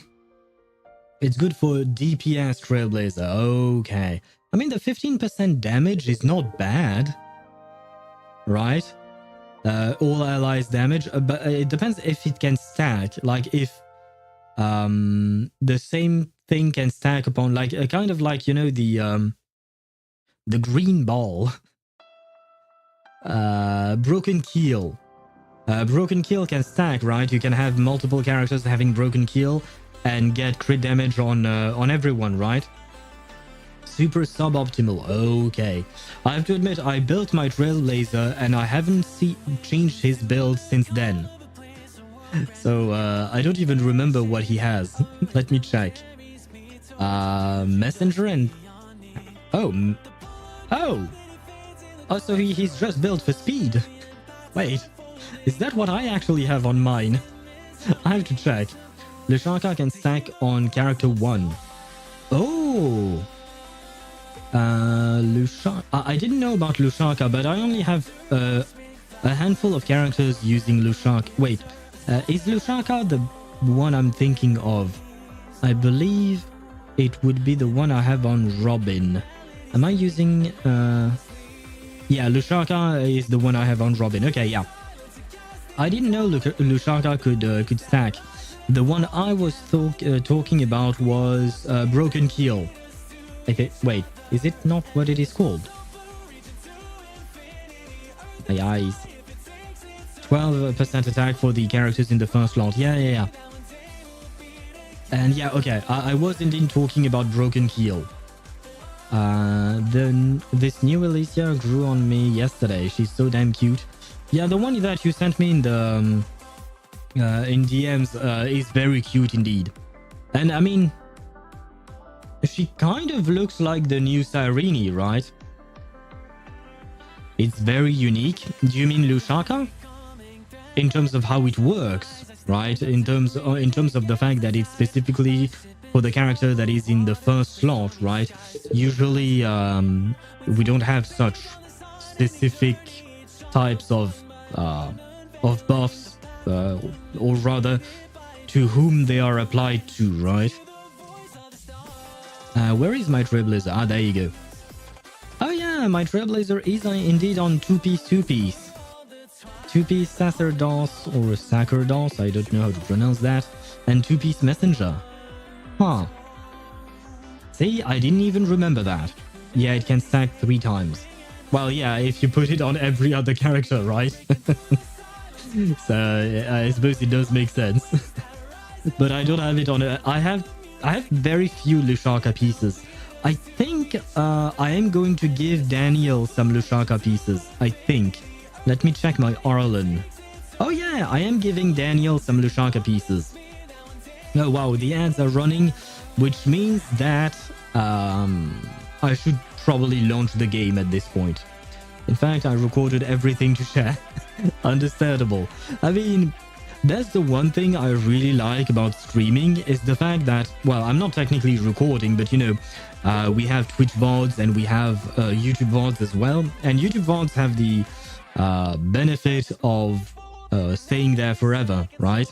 B: it's good for DPS Trailblazer. Okay. I mean, the 15% damage is not bad. Right? All allies damage. But it depends if it can stack. Like, if the same thing can stack upon, like, kind of like, you know, the green ball. Broken Keel. Broken Keel can stack, right? You can have multiple characters having Broken Keel and get crit damage on everyone, right? Super suboptimal. Okay. I have to admit, I built my Trailblazer and I haven't changed his build since then. So I don't even remember what he has. Let me check. Messenger and... Oh, so he's just built for speed. Wait. Is that what I actually have on mine? I have to check. Lushaka can stack on character 1. Oh! Lushaka. I didn't know about Lushaka, but I only have a handful of characters using Lushaka. Wait, is Lushaka the one I'm thinking of? I believe it would be the one I have on Robin. Am I using... Yeah, Lushaka is the one I have on Robin. Okay, yeah. I didn't know Lushaka could stack. The one I was talking about was Broken Keel. Okay, wait, is it not what it is called? My eyes. 12% attack for the characters in the first slot. Yeah. And yeah, okay, I was indeed talking about Broken Keel. Then this new Alicia grew on me yesterday. She's so damn cute. Yeah, the one that you sent me in the in DMs is very cute indeed. And I mean, she kind of looks like the new Cyrene, right? It's very unique. Do you mean Lushaka? In terms of how it works, right? In terms of the fact that it's specifically for the character that is in the first slot, right? Usually, we don't have such specific types of buffs, or rather, to whom they are applied to, right? Where is my Trailblazer? Ah, there you go. Oh yeah, my Trailblazer is indeed on two-piece. Two-piece Sacerdoce or Sacerdoce, I don't know how to pronounce that, and two-piece Messenger. Huh. See, I didn't even remember that. Yeah, it can stack 3 times. Well, yeah, if you put it on every other character, right? So, I suppose it does make sense. But I don't have it on... I have very few Lushaka pieces. I think I am going to give Daniel some Lushaka pieces. I think. Let me check my Arlen. Oh yeah, I am giving Daniel some Lushaka pieces. Oh wow, the ads are running, which means that I should probably launch the game at this point. In fact, I recorded everything to share. Understandable. I mean, that's the one thing I really like about streaming is the fact that, well, I'm not technically recording, but you know, we have Twitch VODs and we have YouTube VODs as well. And YouTube VODs have the benefit of staying there forever, right?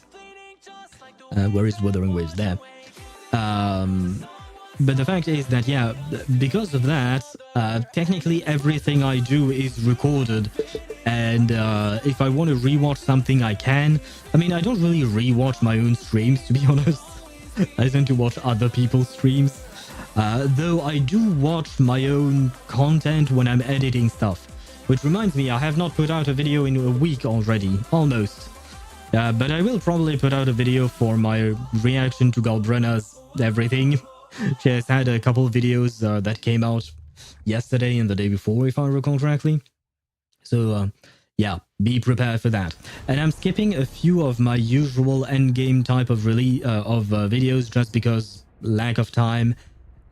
B: Where is Wuthering Waves? There. But the fact is that, yeah, because of that, technically everything I do is recorded. And if I want to rewatch something, I can. I mean, I don't really rewatch my own streams, to be honest. I tend to watch other people's streams. Though I do watch my own content when I'm editing stuff. Which reminds me, I have not put out a video in a week already. Almost. But I will probably put out a video for my reaction to Galbrenna's everything. She has had a couple of videos that came out yesterday and the day before, if I recall correctly. So, yeah, be prepared for that. And I'm skipping a few of my usual endgame type of videos just because lack of time.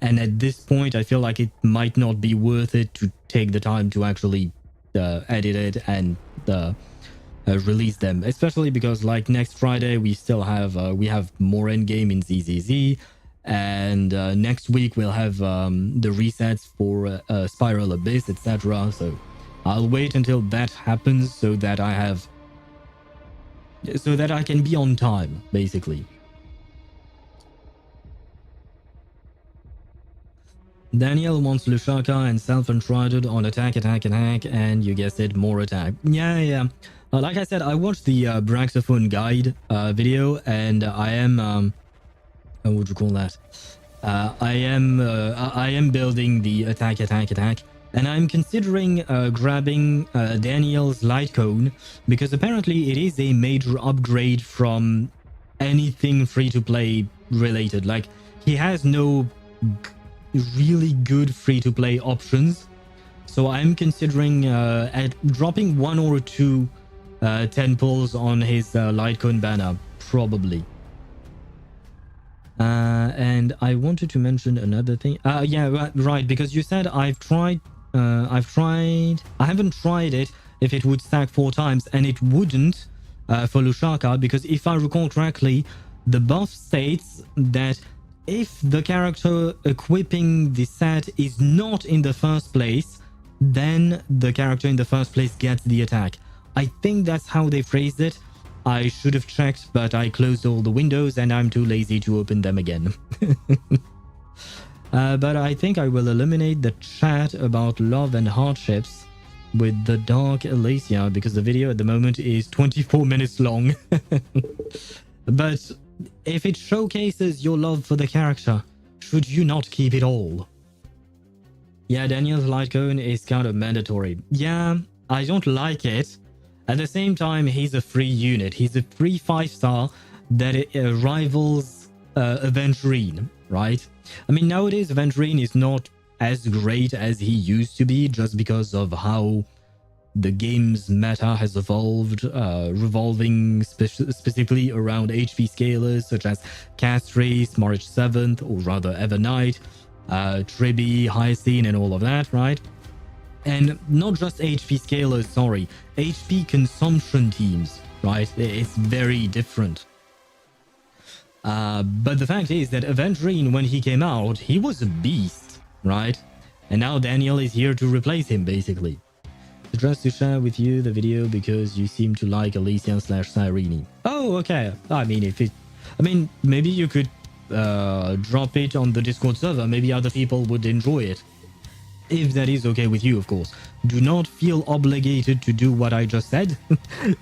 B: And at this point, I feel like it might not be worth it to take the time to actually edit it and release them. Especially because, like, next Friday, we still have more endgame in ZZZ. And next week we'll have the resets for Spiral Abyss, etc. So I'll wait until that happens so that I can be on time, basically. Daniel wants Lushaka and self-enshrouded on attack, and you guessed it, more attack. Yeah. Like I said, I watched the Braxophone guide video, and I am what would you call that? I am building the attack, and I'm considering grabbing Daniel's light cone because apparently it is a major upgrade from anything free-to-play related. Like, he has no really good free-to-play options, so I'm considering dropping 1 or 2 temples on his light cone banner, probably. And I wanted to mention another thing. Yeah, right, because you said I haven't tried it if it would stack 4 times, and it wouldn't, for Lusaka, because if I recall correctly, the buff states that if the character equipping the set is not in the first place, then the character in the first place gets the attack. I think that's how they phrased it. I should have checked, but I closed all the windows and I'm too lazy to open them again. But I think I will eliminate the chat about love and hardships with the Dark Elysia, because the video at the moment is 24 minutes long. But if it showcases your love for the character, should you not keep it all? Yeah, Daniel's light cone is kind of mandatory. Yeah, I don't like it. At the same time, he's a free unit. He's a free 5-star that rivals Aventurine, right? I mean, nowadays Aventurine is not as great as he used to be, just because of how the game's meta has evolved, revolving specifically around HP scalers such as Castries, March 7th, or rather Evernight, Tribi, Hyacinth, and all of that, right? And not just HP scalers, sorry, HP consumption teams, right? It's very different. But the fact is that Aventurine, when he came out, he was a beast, right? And now Daniel is here to replace him, basically. Just to share with you the video because you seem to like Elysian/Cyrene. Oh, okay. I mean, maybe you could drop it on the Discord server. Maybe other people would enjoy it. If that is okay with you, of course. Do not feel obligated to do what I just said.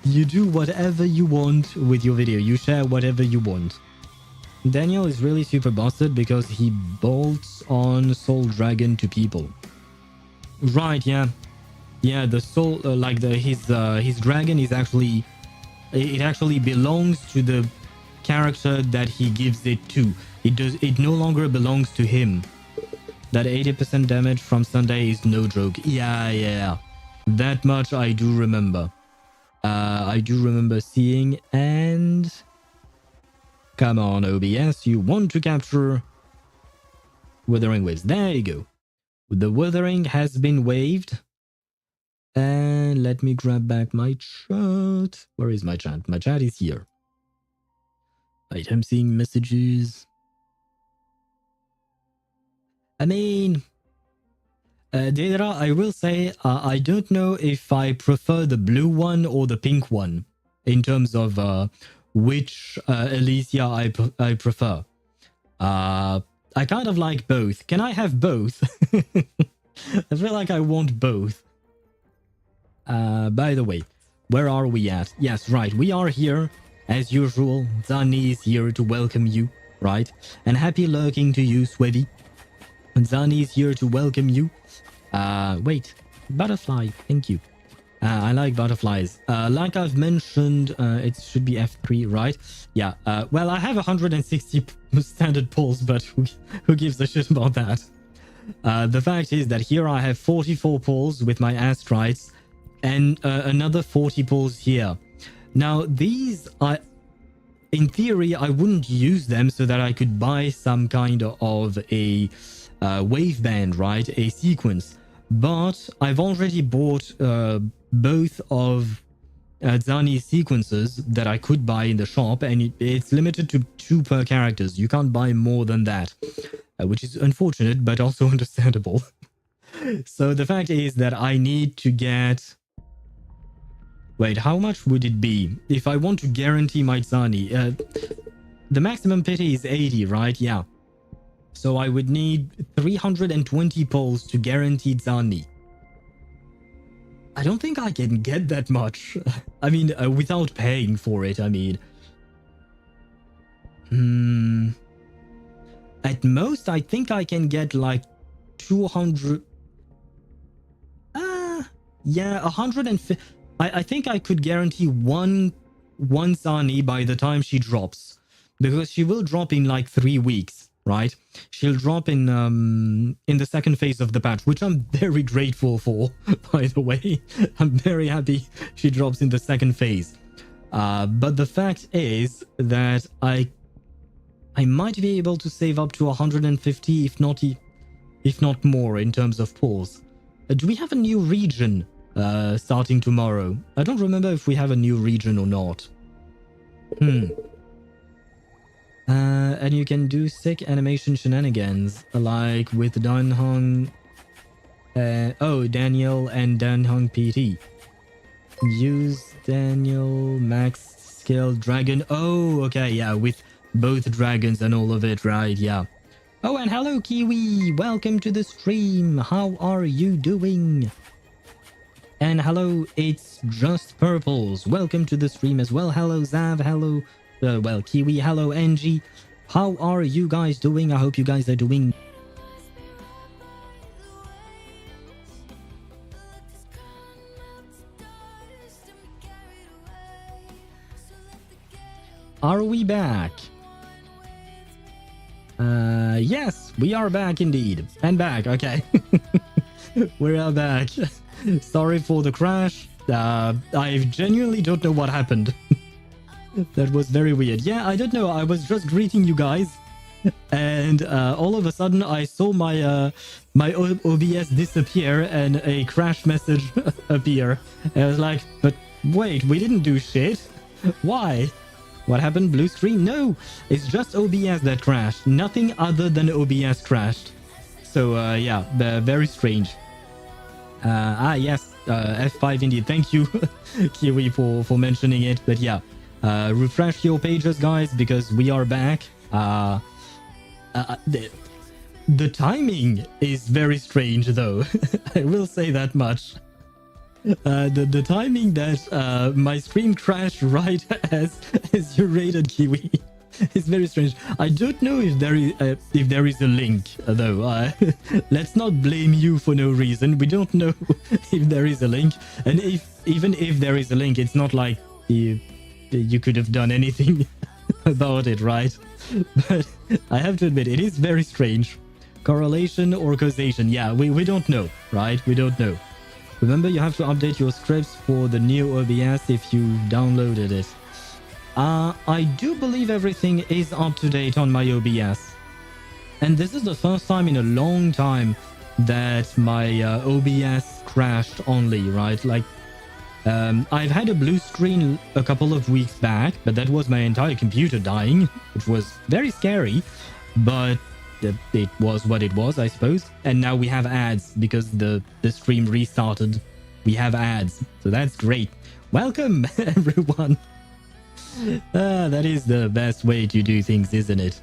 B: You do whatever you want with your video. You share whatever you want. Daniel is really super busted because he bolts on Soul Dragon to people. Right, yeah. Yeah, the soul, his dragon is actually, it actually belongs to the character that he gives it to. It no longer belongs to him. That 80% damage from Sunday is no joke. Yeah. That much I do remember. I do remember seeing, and... Come on, OBS, you want to capture Wuthering Waves. There you go. The Wuthering has been waived. And let me grab back my chat. Where is my chat? My chat is here. Right, I'm seeing messages. I mean, Deidra, I will say, I don't know if I prefer the blue one or the pink one in terms of which Elysia I prefer. I kind of like both. Can I have both? I feel like I want both. By the way, where are we at? Yes, right, we are here. As usual, Zani is here to welcome you, right? And happy lurking to you, Swevy. Zani is here to welcome you. Wait, butterfly, thank you. I like butterflies. Like I've mentioned, it should be F3, right? Yeah, well, I have 160 standard pulls, but who gives a shit about that? The fact is that here I have 44 pulls with my Astrites, and another 40 pulls here. Now, these are... In theory, I wouldn't use them so that I could buy some kind of a wave band, right? A sequence. But I've already bought both of Zani's sequences that I could buy in the shop, and it's limited to 2 per characters. You can't buy more than that, which is unfortunate, but also understandable. So the fact is that I need to get... Wait, how much would it be if I want to guarantee my Zani? The maximum pity is 80, right? Yeah. So I would need 320 pulls to guarantee Zani. I don't think I can get that much. I mean, without paying for it, I mean. At most, I think I can get like 200... yeah, 150... I think I could guarantee one Zani by the time she drops. Because she will drop in like 3 weeks, right? She'll drop in the second phase of the patch, which I'm very grateful for, by the way. I'm very happy she drops in the second phase. But the fact is that I might be able to save up to 150, if not more, in terms of pulls. Do we have a new region starting tomorrow? I don't remember if we have a new region or not. Hmm. And you can do sick animation shenanigans, like with Danhong. Daniel and Danhong PT. Use Daniel max skill dragon. Oh, okay, yeah, with both dragons and all of it, right? Yeah. Oh, and hello, Kiwi. Welcome to the stream. How are you doing? And hello, it's Just Purples. Welcome to the stream as well. Hello, Zav. Hello, Kiwi. Hello, Angie. How are you guys doing? I hope you guys are doing. Are we back? Yes, we are back indeed. And back, okay. We are back. Sorry for the crash. I genuinely don't know what happened. That was very weird. Yeah, I don't know. I was just greeting you guys. And all of a sudden I saw my OBS disappear and a crash message appear. And I was like, but wait, we didn't do shit. Why? What happened? Blue screen? No, it's just OBS that crashed. Nothing other than OBS crashed. So yeah, very strange. Yes, F5 indeed. Thank you, Kiwi, for mentioning it. But yeah, refresh your pages, guys, because we are back. The timing is very strange, though. I will say that much. The timing that my stream crashed right as you raided, Kiwi, is very strange. I don't know if there is a link, though. Let's not blame you for no reason. We don't know if there is a link, and even if there is a link, it's not like you could have done anything about it, right? But I have to admit, it is very strange. Correlation or causation? Yeah, we don't know, right? We don't know. Remember, you have to update your scripts for the new OBS if you downloaded it. I do believe everything is up to date on my OBS. And this is the first time in a long time that my OBS crashed only, right? Like, I've had a blue screen a couple of weeks back, but that was my entire computer dying, which was very scary, but it was what it was, I suppose. And now we have ads because the stream restarted. We have ads, so that's great. Welcome, everyone. That is the best way to do things, isn't it?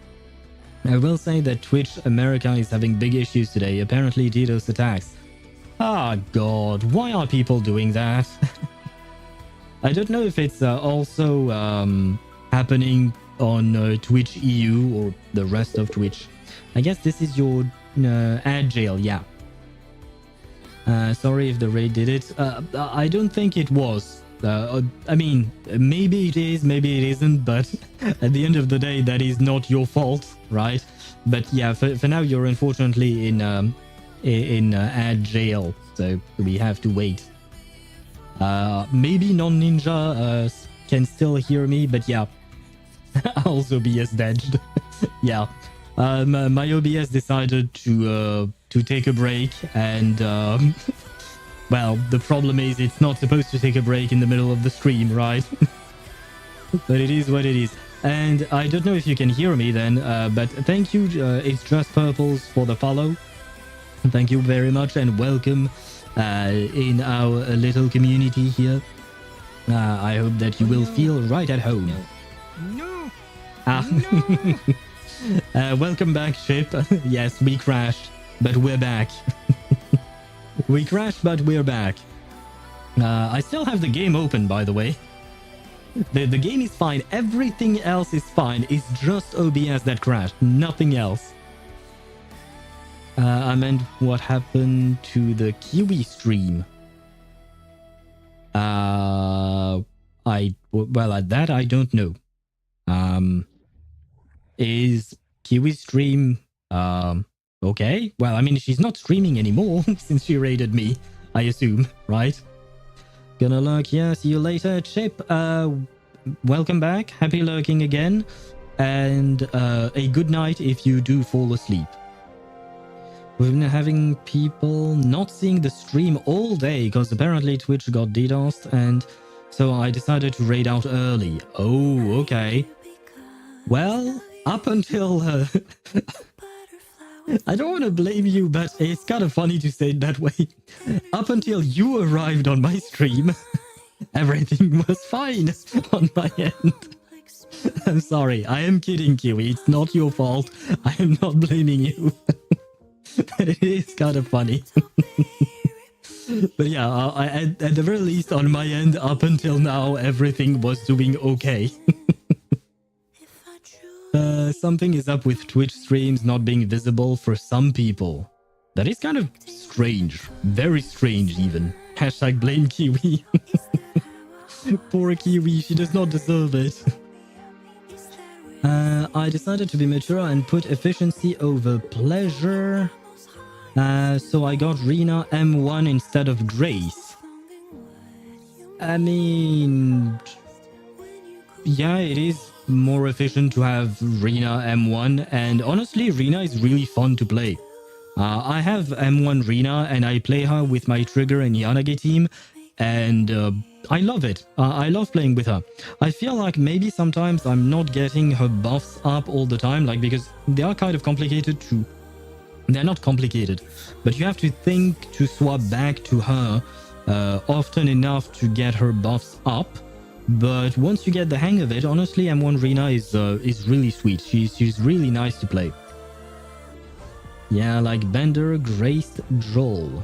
B: I will say that Twitch America is having big issues today, apparently DDoS attacks. Ah, God, why are people doing that? I don't know if it's also happening on Twitch EU or the rest of Twitch. I guess this is your ad jail, yeah. Sorry if the raid did it. I don't think it was. I mean, maybe it is, maybe it isn't, but at the end of the day, that is not your fault, right? But yeah, for now, you're unfortunately in ad jail, so we have to wait. Maybe non-ninja can still hear me, but yeah, also OBS badged. Yeah, my OBS decided to take a break, and well, the problem is it's not supposed to take a break in the middle of the stream, right? But it is what it is. And I don't know if you can hear me then, but thank you, It's Just Purples, for the follow. Thank you very much, and welcome in our little community here. I hope that you will feel right at home.
E: No.
B: No. Welcome back, ship. Yes, we crashed, but we're back. We crashed, but we're back. I still have the game open, by the way. The game is fine. Everything else is fine. It's just OBS that crashed. Nothing else. I meant what happened to the Kiwi stream. Well, at that I don't know. Is Kiwi stream okay? Well, I mean, she's not streaming anymore since she raided me, I assume, right? Gonna lurk, yeah, see you later. Chip, welcome back. Happy lurking again. And a good night if you do fall asleep. We've been having people not seeing the stream all day because apparently Twitch got DDoSed, and So I decided to raid out early. Oh, okay. Well, up until... I don't want to blame you, but it's kind of funny to say it that way. Up until you arrived on my stream, everything was fine on my end. I'm sorry, I am kidding, Kiwi. It's not your fault. I am not blaming you. But it is kind of funny. But yeah, at the very least, on my end, up until now, everything was doing okay. Something is up with Twitch streams not being visible for some people. That is kind of strange. Very strange, even. Hashtag blame Kiwi. Poor Kiwi, she does not deserve it. I decided to be mature and put efficiency over pleasure. So I got Rina M1 instead of Grace. I mean... yeah, it is more efficient to have Rina M1, and honestly, Rina is really fun to play. I have M1 Rina, and I play her with my Trigger and Yanage team, and I love it. I love playing with her. I feel like maybe sometimes I'm not getting her buffs up all the time, like because they are kind of complicated to... they're not complicated, but you have to think to swap back to her often enough to get her buffs up. But once you get the hang of it, honestly, M1 Rina is really sweet. She's really nice to play. Yeah, like Bender, Graced, Droll.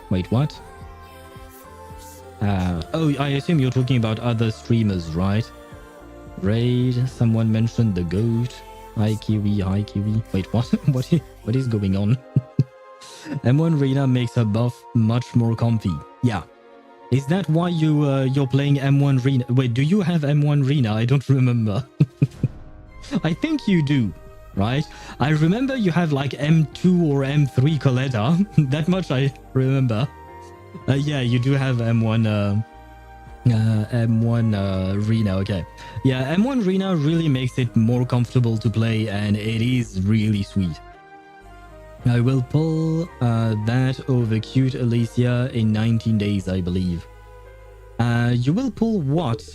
B: Wait, what? Oh, I assume you're talking about other streamers, right? Raid, someone mentioned the goat. Hi Kiwi, hi Kiwi. Wait, what? What is going on? M1 Rina makes her buff much more comfy. Yeah. Is that why you're playing M1 Rina? Wait, do you have M1 Rina? I don't remember. I think you do, right? I remember you have like M2 or M3 Coletta. That much I remember. Yeah, you do have M1 Rina. Okay. Yeah, M1 Rina really makes it more comfortable to play, and it is really sweet. I will pull that over cute Alicia in 19 days, I believe. You will pull what?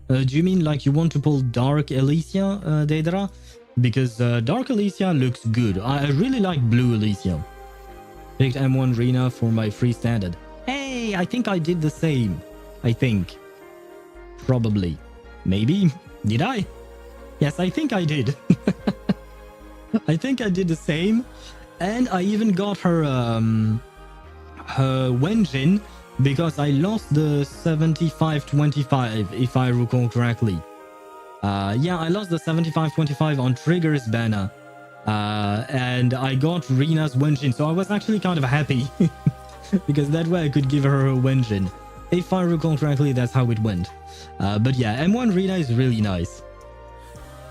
B: Do you mean like you want to pull Dark Alicia, Daedra? Because Dark Alicia looks good. I really like Blue Alicia. Picked M1 Rina for my free standard. Hey, I think I did the same. I think. Probably. Maybe. Did I? Yes, I think I did. I think I did the same, and I even got her Wenjin because I lost the 75-25, if I recall correctly. Yeah, I lost the 75-25 on Trigger's banner, and I got Rina's Wenjin, so I was actually kind of happy because that way I could give her a Wenjin. If I recall correctly, that's how it went. But yeah, M1 Rina is really nice.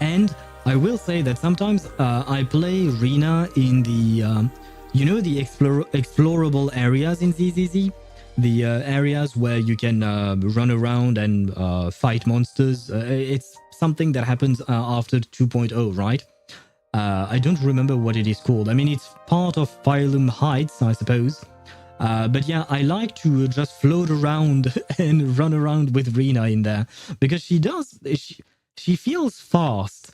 B: And I will say that sometimes I play Rina in the, you know, the explorable areas in ZZZ? The areas where you can run around and fight monsters. It's something that happens after 2.0, right? I don't remember what it is called. I mean, it's part of Phylum Heights, I suppose. But yeah, I like to just float around and run around with Rina in there. Because she feels fast.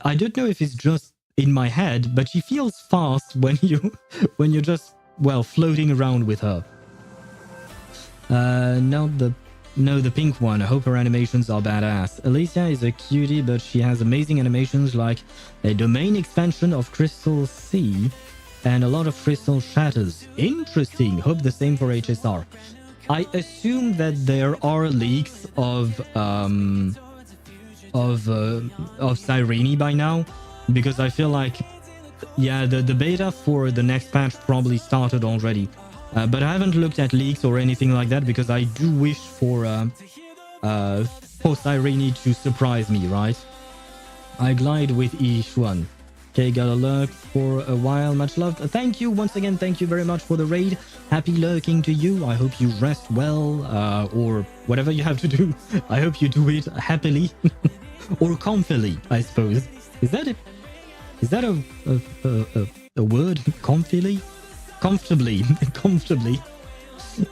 B: I don't know if it's just in my head, but she feels fast when you're just, well, floating around with her. No, the pink one. I hope her animations are badass. Alicia is a cutie, but she has amazing animations like a domain expansion of Crystal Sea and a lot of crystal shatters. Interesting. Hope the same for HSR. I assume that there are leaks of Cyrene by now, because I feel like, yeah, the beta for the next patch probably started already. But I haven't looked at leaks or anything like that because I do wish for Cyrene to surprise me, right? I glide with Ishuan. Okay, gotta lurk for a while. Much love. Thank you once again. Thank you very much for the raid. Happy lurking to you. I hope you rest well, or whatever you have to do. I hope you do it happily or comfily, I suppose. Is that it? Is that a word? Comfily? Comfortably. Comfortably.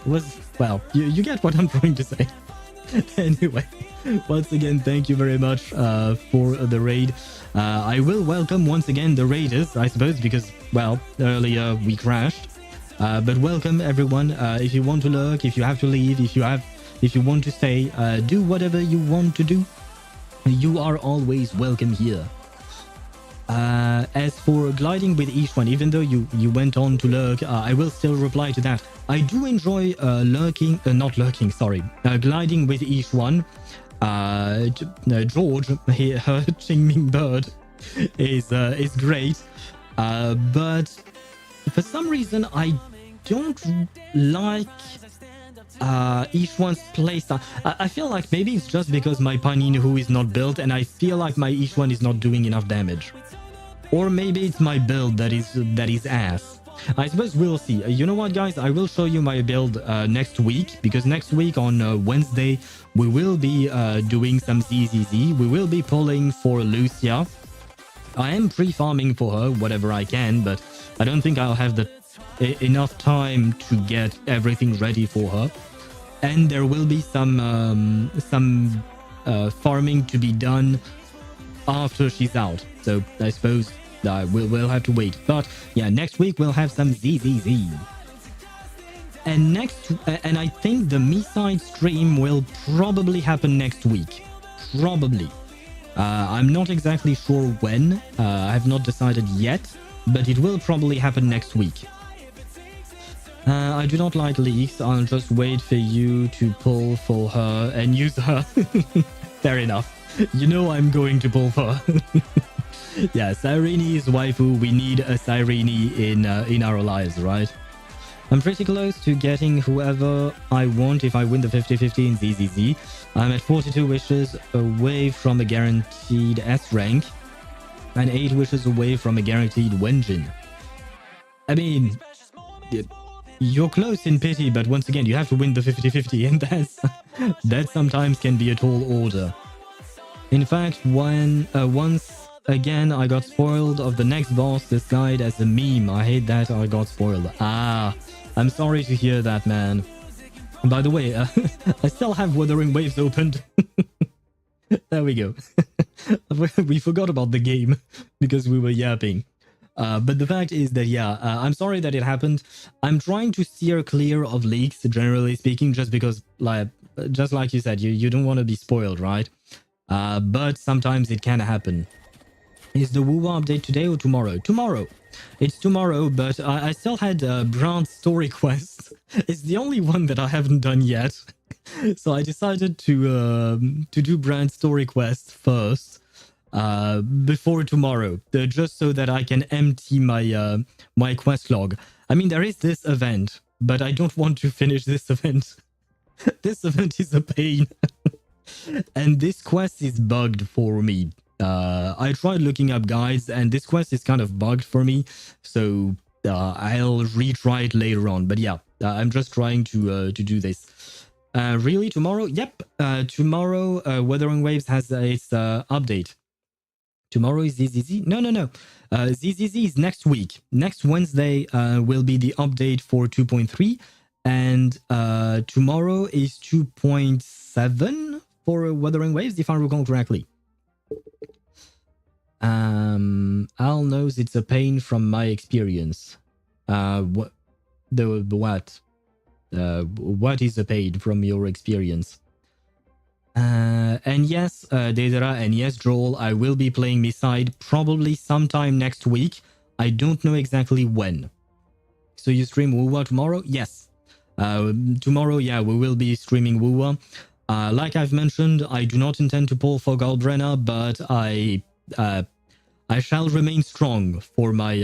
B: Was, well, you get what I'm trying to say. Anyway, once again, thank you very much for the raid. I will welcome once again the raiders, I suppose, because, well, earlier we crashed. But welcome everyone. If you want to lurk, if you have to leave, if you want to stay, do whatever you want to do. You are always welcome here. As for gliding with each one, even though you went on to lurk, I will still reply to that. I do enjoy gliding with each one. George, her Qingming bird, is great. But for some reason, I don't like each one's playstyle. I feel like maybe it's just because my Paninu is not built, and I feel like my each one is not doing enough damage. Or maybe it's my build that is ass. I suppose we'll see. You know what, guys? I will show you my build next week, because next week on Wednesday we will be doing some ZZZ. We will be pulling for Lucia. I am pre-farming for her whatever I can, but I don't think I'll have enough time to get everything ready for her. And there will be some farming to be done after she's out. So I suppose we'll have to wait. But yeah, next week we'll have some ZZZ. And I think the Me-side stream will probably happen next week. Probably. I'm not exactly sure when. I have not decided yet, but it will probably happen next week. I do not like leaks. I'll just wait for you to pull for her and use her. Fair enough. You know I'm going to pull for her. Yeah, Cyrene is waifu. We need a Cyrene in our lives, right? I'm pretty close to getting whoever I want if I win the 50-50 in ZZZ. I'm at 42 wishes away from a guaranteed S rank and 8 wishes away from a guaranteed Wenjin. I mean, you're close in pity, but once again, you have to win the 50-50, and that sometimes can be a tall order. In fact, once again I got spoiled of the next boss disguised as a meme. I hate that I got spoiled. I'm sorry to hear that, man. By the way, I still have Wuthering Waves opened. There we go. We forgot about the game because we were yapping. But the fact is that, yeah, I'm sorry that it happened. I'm trying to steer clear of leaks, generally speaking, just because, just like you said, you don't want to be spoiled, right? But sometimes it can happen. Is the WoWa update today or tomorrow? Tomorrow. It's tomorrow, but I still had Brant story quest. It's the only one that I haven't done yet. So I decided to do Brant story quest first before tomorrow, just so that I can empty my my quest log. I mean, there is this event, but I don't want to finish this event. This event is a pain. And this quest is bugged for me. I tried looking up guides, and this quest is kind of bugged for me, so I'll retry it later on. But yeah, I'm just trying to do this. Really, tomorrow? Yep, tomorrow Wuthering Waves has its update. Tomorrow is ZZZ? No. ZZZ is next week. Next Wednesday will be the update for 2.3, and tomorrow is 2.7 for Wuthering Waves, if I recall correctly. Al knows it's a pain from my experience. What is a pain from your experience? And yes, Dedera, and yes, Joel, I will be playing Me-side probably sometime next week. I don't know exactly when. So you stream WoWa tomorrow? Yes. Tomorrow, yeah, we will be streaming WoWa. Like I've mentioned, I do not intend to pull for Galbrenna, but I shall remain strong for my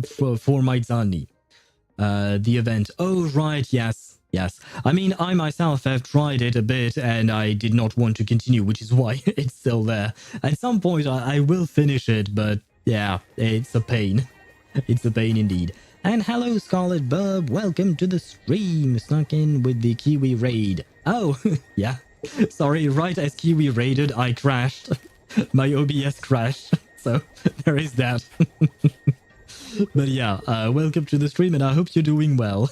B: for my Zani. The event. Oh right, yes. I mean, I myself have tried it a bit, and I did not want to continue, which is why it's still there. At some point, I will finish it, but yeah, it's a pain. It's a pain indeed. And hello, Scarlet Burb. Welcome to the stream. Snuck in with the Kiwi raid. Oh, yeah. Sorry, right as Kiwi raided, I crashed. My OBS crashed. So there is that. But yeah, welcome to the stream, and I hope you're doing well.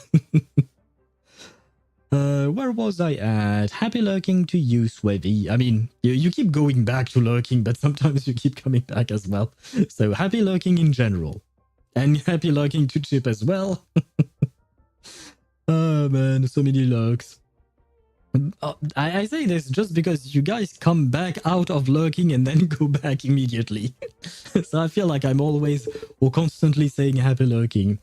B: Where was I at? Happy lurking to you, Swevy. I mean, you keep going back to lurking, but sometimes you keep coming back as well. So happy lurking in general. And happy lurking to Chip as well. Oh man, so many lurks. I say this just because you guys come back out of lurking and then go back immediately. So I feel like I'm always or constantly saying happy lurking.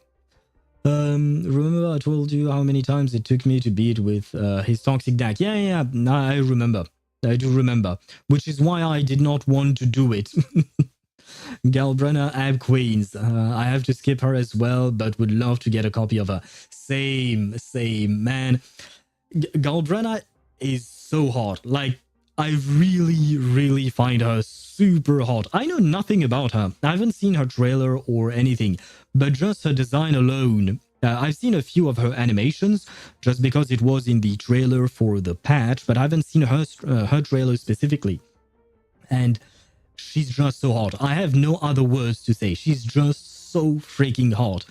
B: Remember I told you how many times it took me to beat with his toxic deck? Yeah, I remember. I do remember. Which is why I did not want to do it. Galbrenna Ab Queens. I have to skip her as well, but would love to get a copy of her. Same, man. Galbrenna is so hot. Like, I really find her super hot. I know nothing about her. I haven't seen her trailer or anything, but just her design alone. I've seen a few of her animations just because it was in the trailer for the patch, but I haven't seen her trailer specifically. And she's just so hot. I have no other words to say. She's just so freaking hot.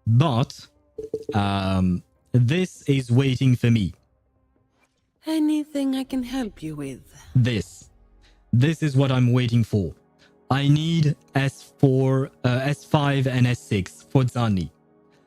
B: But this is waiting for me.
E: Anything I can help you with?
B: This is what I'm waiting for. I need S4, S5 and S6 for Zani.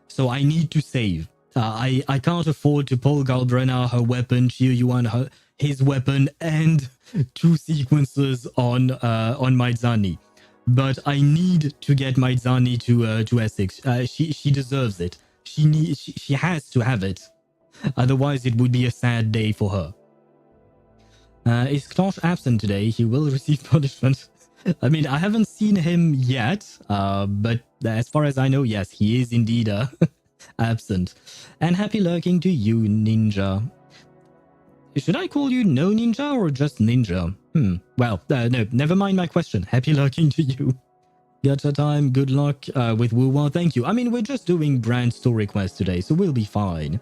B: So I need to save. I can't afford to pull Galbrenna, her weapon, Chiu Yuan, his weapon, and 2 sequences on my Zani. But I need to get my Zani to S6. She deserves it. She has to have it. Otherwise, it would be a sad day for her. Is Klosh absent today? He will receive punishment. I mean, I haven't seen him yet, but as far as I know, yes, he is indeed absent. And happy lurking to you, Ninja. Should I call you No Ninja or just Ninja? Well, no, never mind my question. Happy lurking to you. Gacha time, good luck with Wuwa. Thank you. I mean, we're just doing Brant story quest today, so we'll be fine.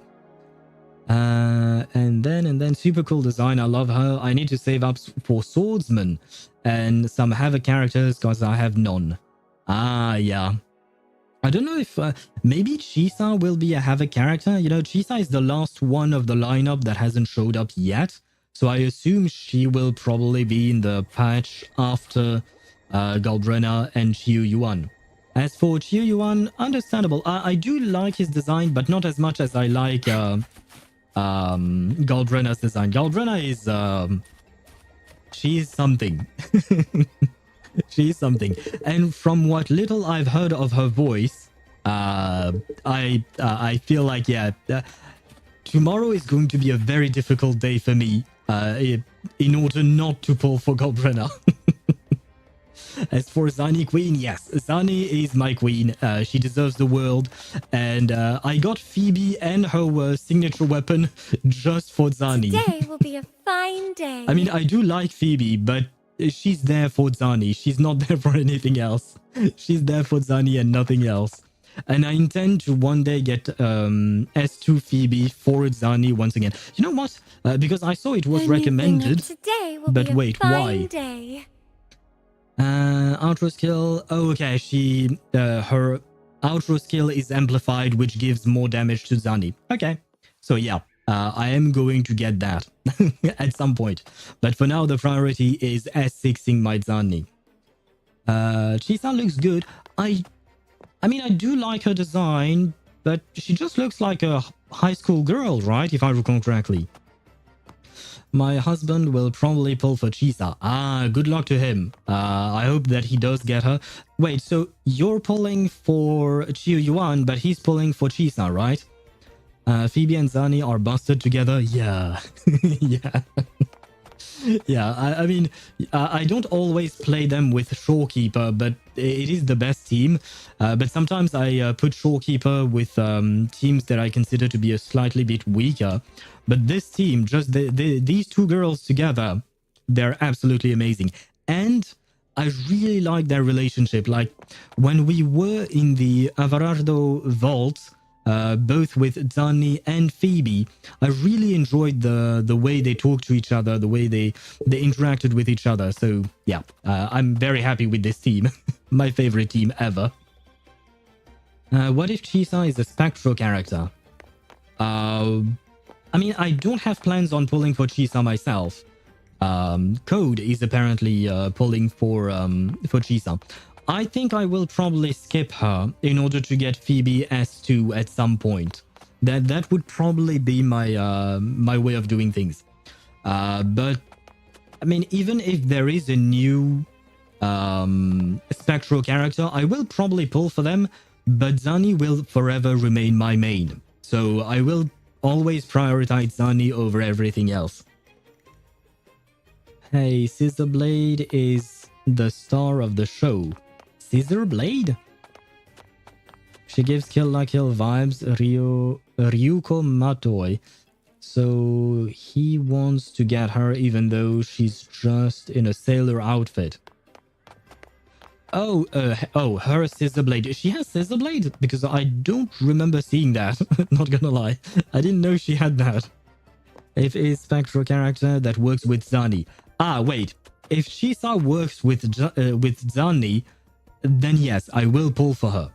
B: And then super cool design. I love her. I need to save up for swordsman and some Havoc characters because I have none. Yeah. I don't know if maybe Chisa will be a Havoc character. You know, Chisa is the last one of the lineup that hasn't showed up yet. So I assume she will probably be in the patch after Galbrenna and Chiu Yuan. As for Chiu Yuan, understandable. I do like his design, but not as much as I like Galbrenna's design. Galbrenna is she is something. She is something. And from what little I've heard of her voice, I feel like tomorrow is going to be a very difficult day for me in order not to pull for Galbrenna. As for Zani Queen, yes, Zani is my queen. She deserves the world. And I got Phoebe and her signature weapon just for Zani.
A: Today will be a fine day.
B: I mean, I do like Phoebe, but she's there for Zani. She's not there for anything else. She's there for Zani and nothing else. And I intend to one day get S2 Phoebe for Zani once again. You know what? Because I saw it was recommended.
A: Today will
B: But
A: be
B: wait,
A: a fine
B: why?
A: day.
B: Outro skill. Oh, okay. Her outro skill is amplified, which gives more damage to Zani. Okay. So yeah, I am going to get that at some point. But for now, the priority is S6ing my Zani. Chisa looks good. I mean, I do like her design, but she just looks like a high school girl, right? If I recall correctly. My husband will probably pull for Chisa. Good luck to him. I hope that he does get her. Wait, so you're pulling for Chiu Yuan, but he's pulling for Chisa, right? Phoebe and Zani are busted together. Yeah. Yeah. Yeah, I mean, I don't always play them with Shorekeeper, but it is the best team. But sometimes I put Shorekeeper with teams that I consider to be a slightly bit weaker. But this team, just these two girls together, they're absolutely amazing. And I really like their relationship. Like, when we were in the Avarardo vault, both with Zani and Phoebe, I really enjoyed the way they talked to each other, the way they interacted with each other. So yeah, I'm very happy with this team. My favorite team ever. What if Chisa is a Spectro character? I mean, I don't have plans on pulling for Chisa myself. Code is apparently pulling for Chisa. I think I will probably skip her in order to get Phoebe S2 at some point. That would probably be my my way of doing things. But I mean, even if there is a new Spectral character, I will probably pull for them, but Zani will forever remain my main. So I will always prioritize Zani over everything else. Hey, Scissorblade is the star of the show. Scissorblade? She gives Kill La Kill vibes, Ryuko Matoi. So he wants to get her even though she's just in a sailor outfit. Oh, her Scissorblade. She has Scissorblade? Because I don't remember seeing that. Not gonna lie. I didn't know she had that. If it's Spectral character that works with Zani. Ah, wait. If Shisa works with Zani, then yes, I will pull for her.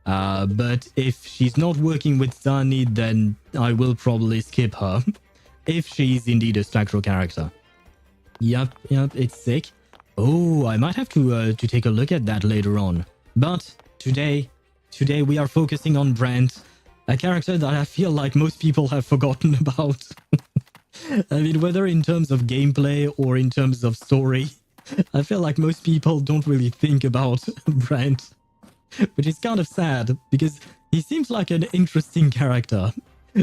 B: But if she's not working with Zani, then I will probably skip her. If she's indeed a Spectral character. Yep, it's sick. Oh, I might have to take a look at that later on. But today we are focusing on Brant, a character that I feel like most people have forgotten about. I mean, whether in terms of gameplay or in terms of story, I feel like most people don't really think about Brant, which is kind of sad because he seems like an interesting character.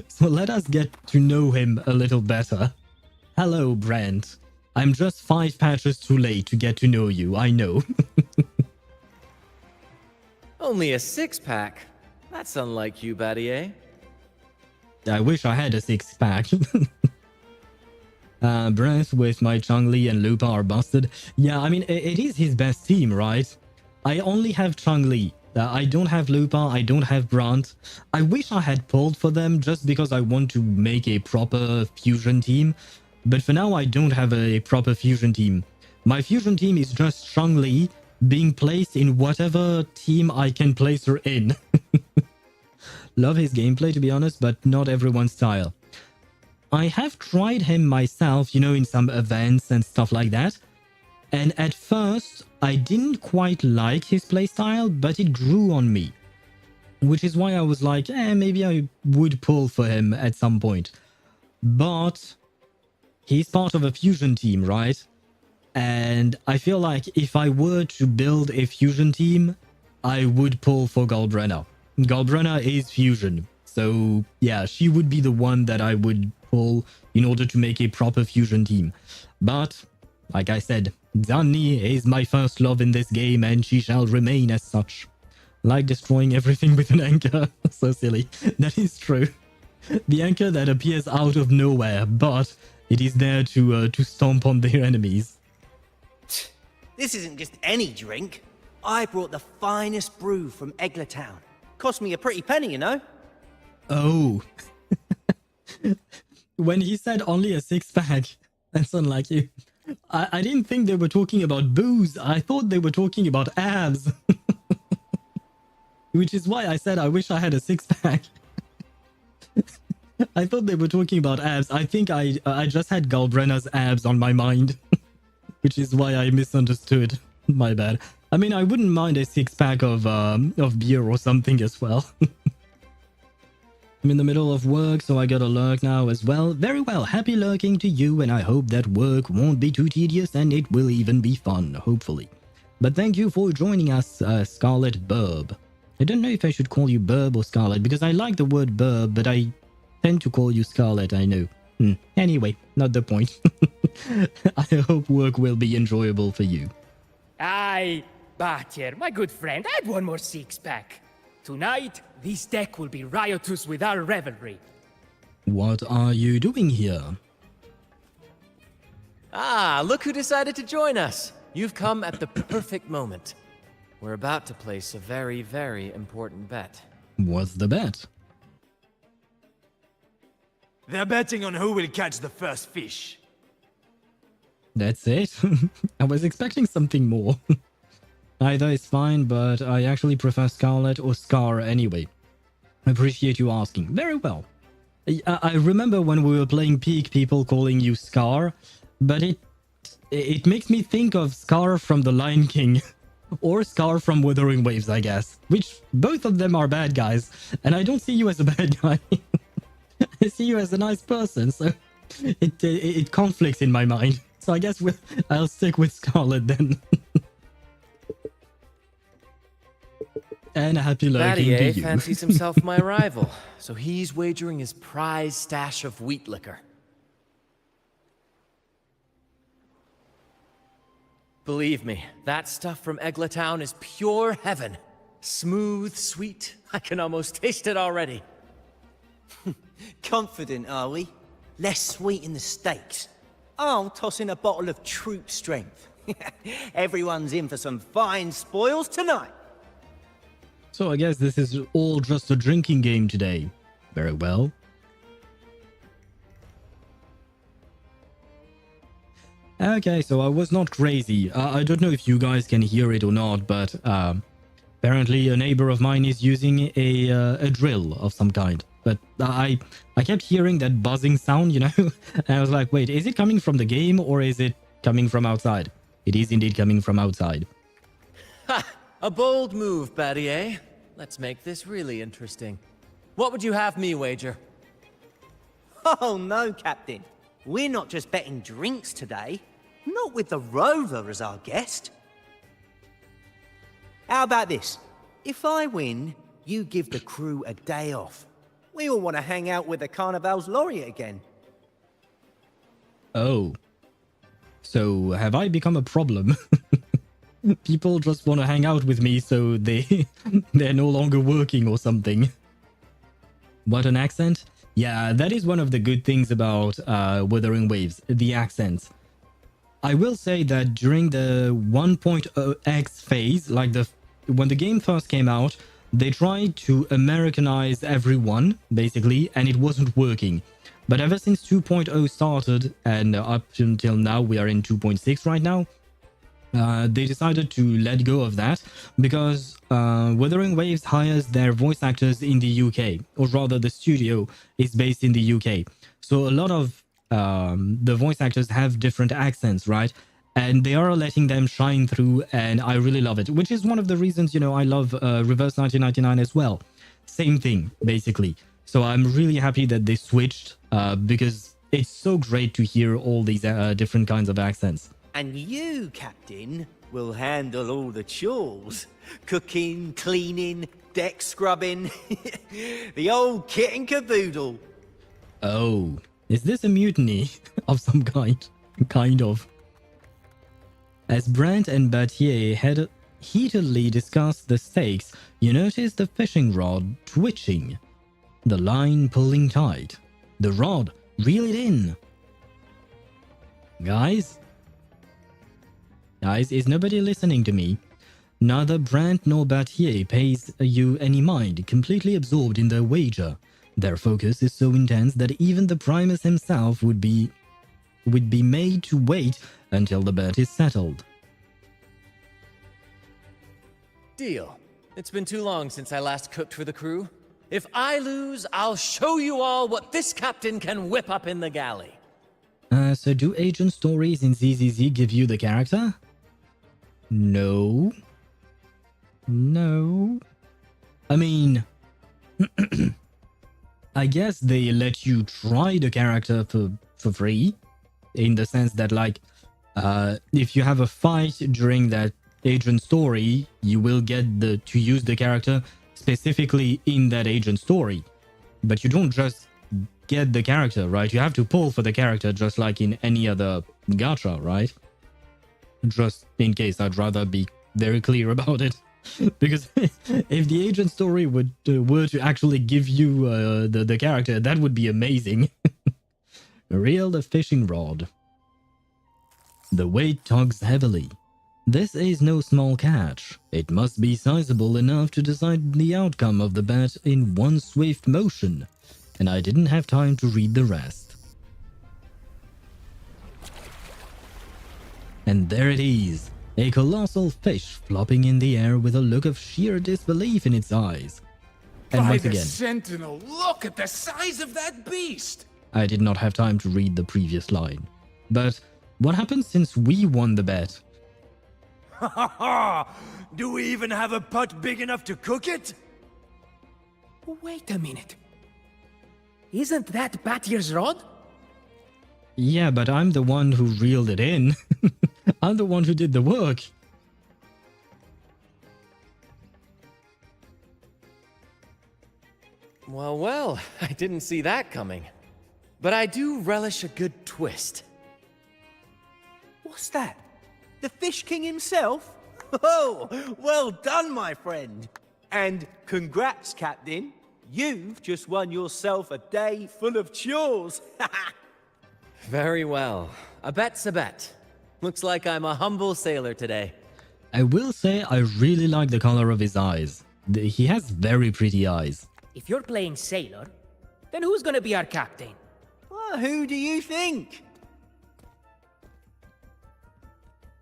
B: So let us get to know him a little better. Hello, Brant. I'm just 5 patches too late to get to know you, I know.
F: Only a 6-pack? That's unlike you, Battier.
B: I wish I had a 6-pack. Brant with my Chun-Li and Lupa are busted. Yeah, I mean, it is his best team, right? I only have Chun-Li. I don't have Lupa, I don't have Brant. I wish I had pulled for them just because I want to make a proper fusion team. But for now, I don't have a proper fusion team. My fusion team is just Chun-Li being placed in whatever team I can place her in. Love his gameplay, to be honest, but not everyone's style. I have tried him myself, you know, in some events and stuff like that. And at first, I didn't quite like his playstyle, but it grew on me. Which is why I was like, maybe I would pull for him at some point. But he's part of a fusion team, right? And I feel like if I were to build a fusion team, I would pull for Galbrenna. Galbrenna is fusion. So yeah, she would be the one that I would pull in order to make a proper fusion team. But like I said, Zani is my first love in this game and she shall remain as such. Like destroying everything with an anchor. So silly. That is true. The anchor that appears out of nowhere, but it is there to stomp on their enemies.
G: This isn't just any drink. I brought the finest brew from Eglertown. Cost me a pretty penny, you know?
B: Oh. When he said only a 6-pack, that's unlike you. I didn't think they were talking about booze. I thought they were talking about abs. Which is why I said I wish I had a 6-pack. I thought they were talking about abs. I think I just had Galbrenna's abs on my mind. Which is why I misunderstood. My bad. I mean, I wouldn't mind a 6-pack of beer or something as well. I'm in the middle of work, so I gotta lurk now as well. Very well, happy lurking to you, and I hope that work won't be too tedious and it will even be fun, hopefully. But thank you for joining us, Scarlet Burb. I don't know if I should call you Burb or Scarlet, because I like the word Burb, but I tend to call you Scarlet, I know. Anyway, not the point. I hope work will be enjoyable for you.
H: Aye, Battier, my good friend, add one more 6-pack. Tonight, this deck will be riotous with our revelry.
B: What are you doing here?
F: Ah, look who decided to join us. You've come at the perfect moment. We're about to place a very, very important bet.
B: What's the bet?
I: They're betting on who will catch the first fish.
B: That's it? I was expecting something more. Either is fine, but I actually prefer Scarlet or Scar anyway. Appreciate you asking. Very well. I remember when we were playing Peak, people calling you Scar, but it makes me think of Scar from The Lion King, or Scar from Wuthering Waves, I guess. Which both of them are bad guys, and I don't see you as a bad guy. I see you as a nice person, so it conflicts in my mind. So I guess I'll stick with Scarlet then. And happy lurking to
F: Battier
B: you.
F: fancies himself my rival, so he's wagering his prize stash of wheat liquor. Believe me, that stuff from Eglatown is pure heaven. Smooth, sweet. I can almost taste it already.
G: Confident, are we? Less sweet in the steaks. I'll toss in a bottle of Troupe strength. Everyone's in for some fine spoils tonight.
B: So I guess this is all just a drinking game today. Very well. Okay, so I was not crazy. I don't know if you guys can hear it or not, but apparently a neighbor of mine is using a drill of some kind. But I kept hearing that buzzing sound, you know? And I was like, wait, is it coming from the game or is it coming from outside? It is indeed coming from outside.
F: Ha! A bold move, Battier. Let's make this really interesting. What would you have me wager?
G: Oh no, Captain. We're not just betting drinks today. Not with the Rover as our guest. How about this? If I win, you give the crew a day off. We all want to hang out with the Carnival's laureate again.
B: Oh. So have I become a problem? People just want to hang out with me, so they're no longer working or something. What an accent? Yeah, that is one of the good things about Wuthering Waves, the accents. I will say that during the 1.0x phase, like when the game first came out, they tried to Americanize everyone, basically, and it wasn't working. But ever since 2.0 started, and up until now, we are in 2.6 right now, they decided to let go of that because Wuthering Waves hires their voice actors in the UK, or rather the studio is based in the UK. So a lot of the voice actors have different accents, right? And they are letting them shine through, and I really love it, which is one of the reasons, you know, I love Reverse 1999 as well. Same thing, basically. So I'm really happy that they switched because it's so great to hear all these different kinds of accents.
G: And you, Captain, will handle all the chores. Cooking, cleaning, deck scrubbing. The old kit and caboodle.
B: Oh, is this a mutiny of some kind? Kind of. As Brant and Battier had heatedly discussed the stakes, you notice the fishing rod twitching. The line pulling tight. The rod, reel it in. Guys, is nobody listening to me? Neither Brant nor Battier pays you any mind, completely absorbed in their wager. Their focus is so intense that even the Primus himself would be made to wait until the bet is settled.
F: Deal. It's been too long since I last cooked for the crew. If I lose, I'll show you all what this captain can whip up in the galley.
B: So do agent stories in ZZZ give you the character? No. No. I mean, I guess they let you try the character for free, in the sense that, like, if you have a fight during that agent story, you will get to use the character specifically in that agent story. But you don't just get the character, right? You have to pull for the character just like in any other gacha, right? Just in case, I'd rather be very clear about it. Because if the agent story were to actually give you the character, that would be amazing. Reel the fishing rod. The weight tugs heavily. This is no small catch. It must be sizable enough to decide the outcome of the bet in one swift motion, and I didn't have time to read the rest. And there it is, a colossal fish flopping in the air with a look of sheer disbelief in its eyes. And
I: By
B: once
I: the
B: again,
I: Sentinel, look at the size of that beast!
B: I did not have time to read the previous line. But what happened since we won the bet?
I: Ha ha ha! Do we even have a pot big enough to cook it?
H: Wait a minute. Isn't that Batier's rod?
B: Yeah, but I'm the one who reeled it in. I'm the one who did the work.
F: Well, well, I didn't see that coming. But I do relish a good twist.
G: What's that? The Fish King himself? Oh, well done, my friend. And congrats, Captain. You've just won yourself a day full of chores.
F: Very well. A bet's a bet. Looks like I'm a humble sailor today.
B: I will say I really like the color of his eyes. He has very pretty eyes.
H: If you're playing sailor, then who's gonna be our captain?
G: Well, who do you think?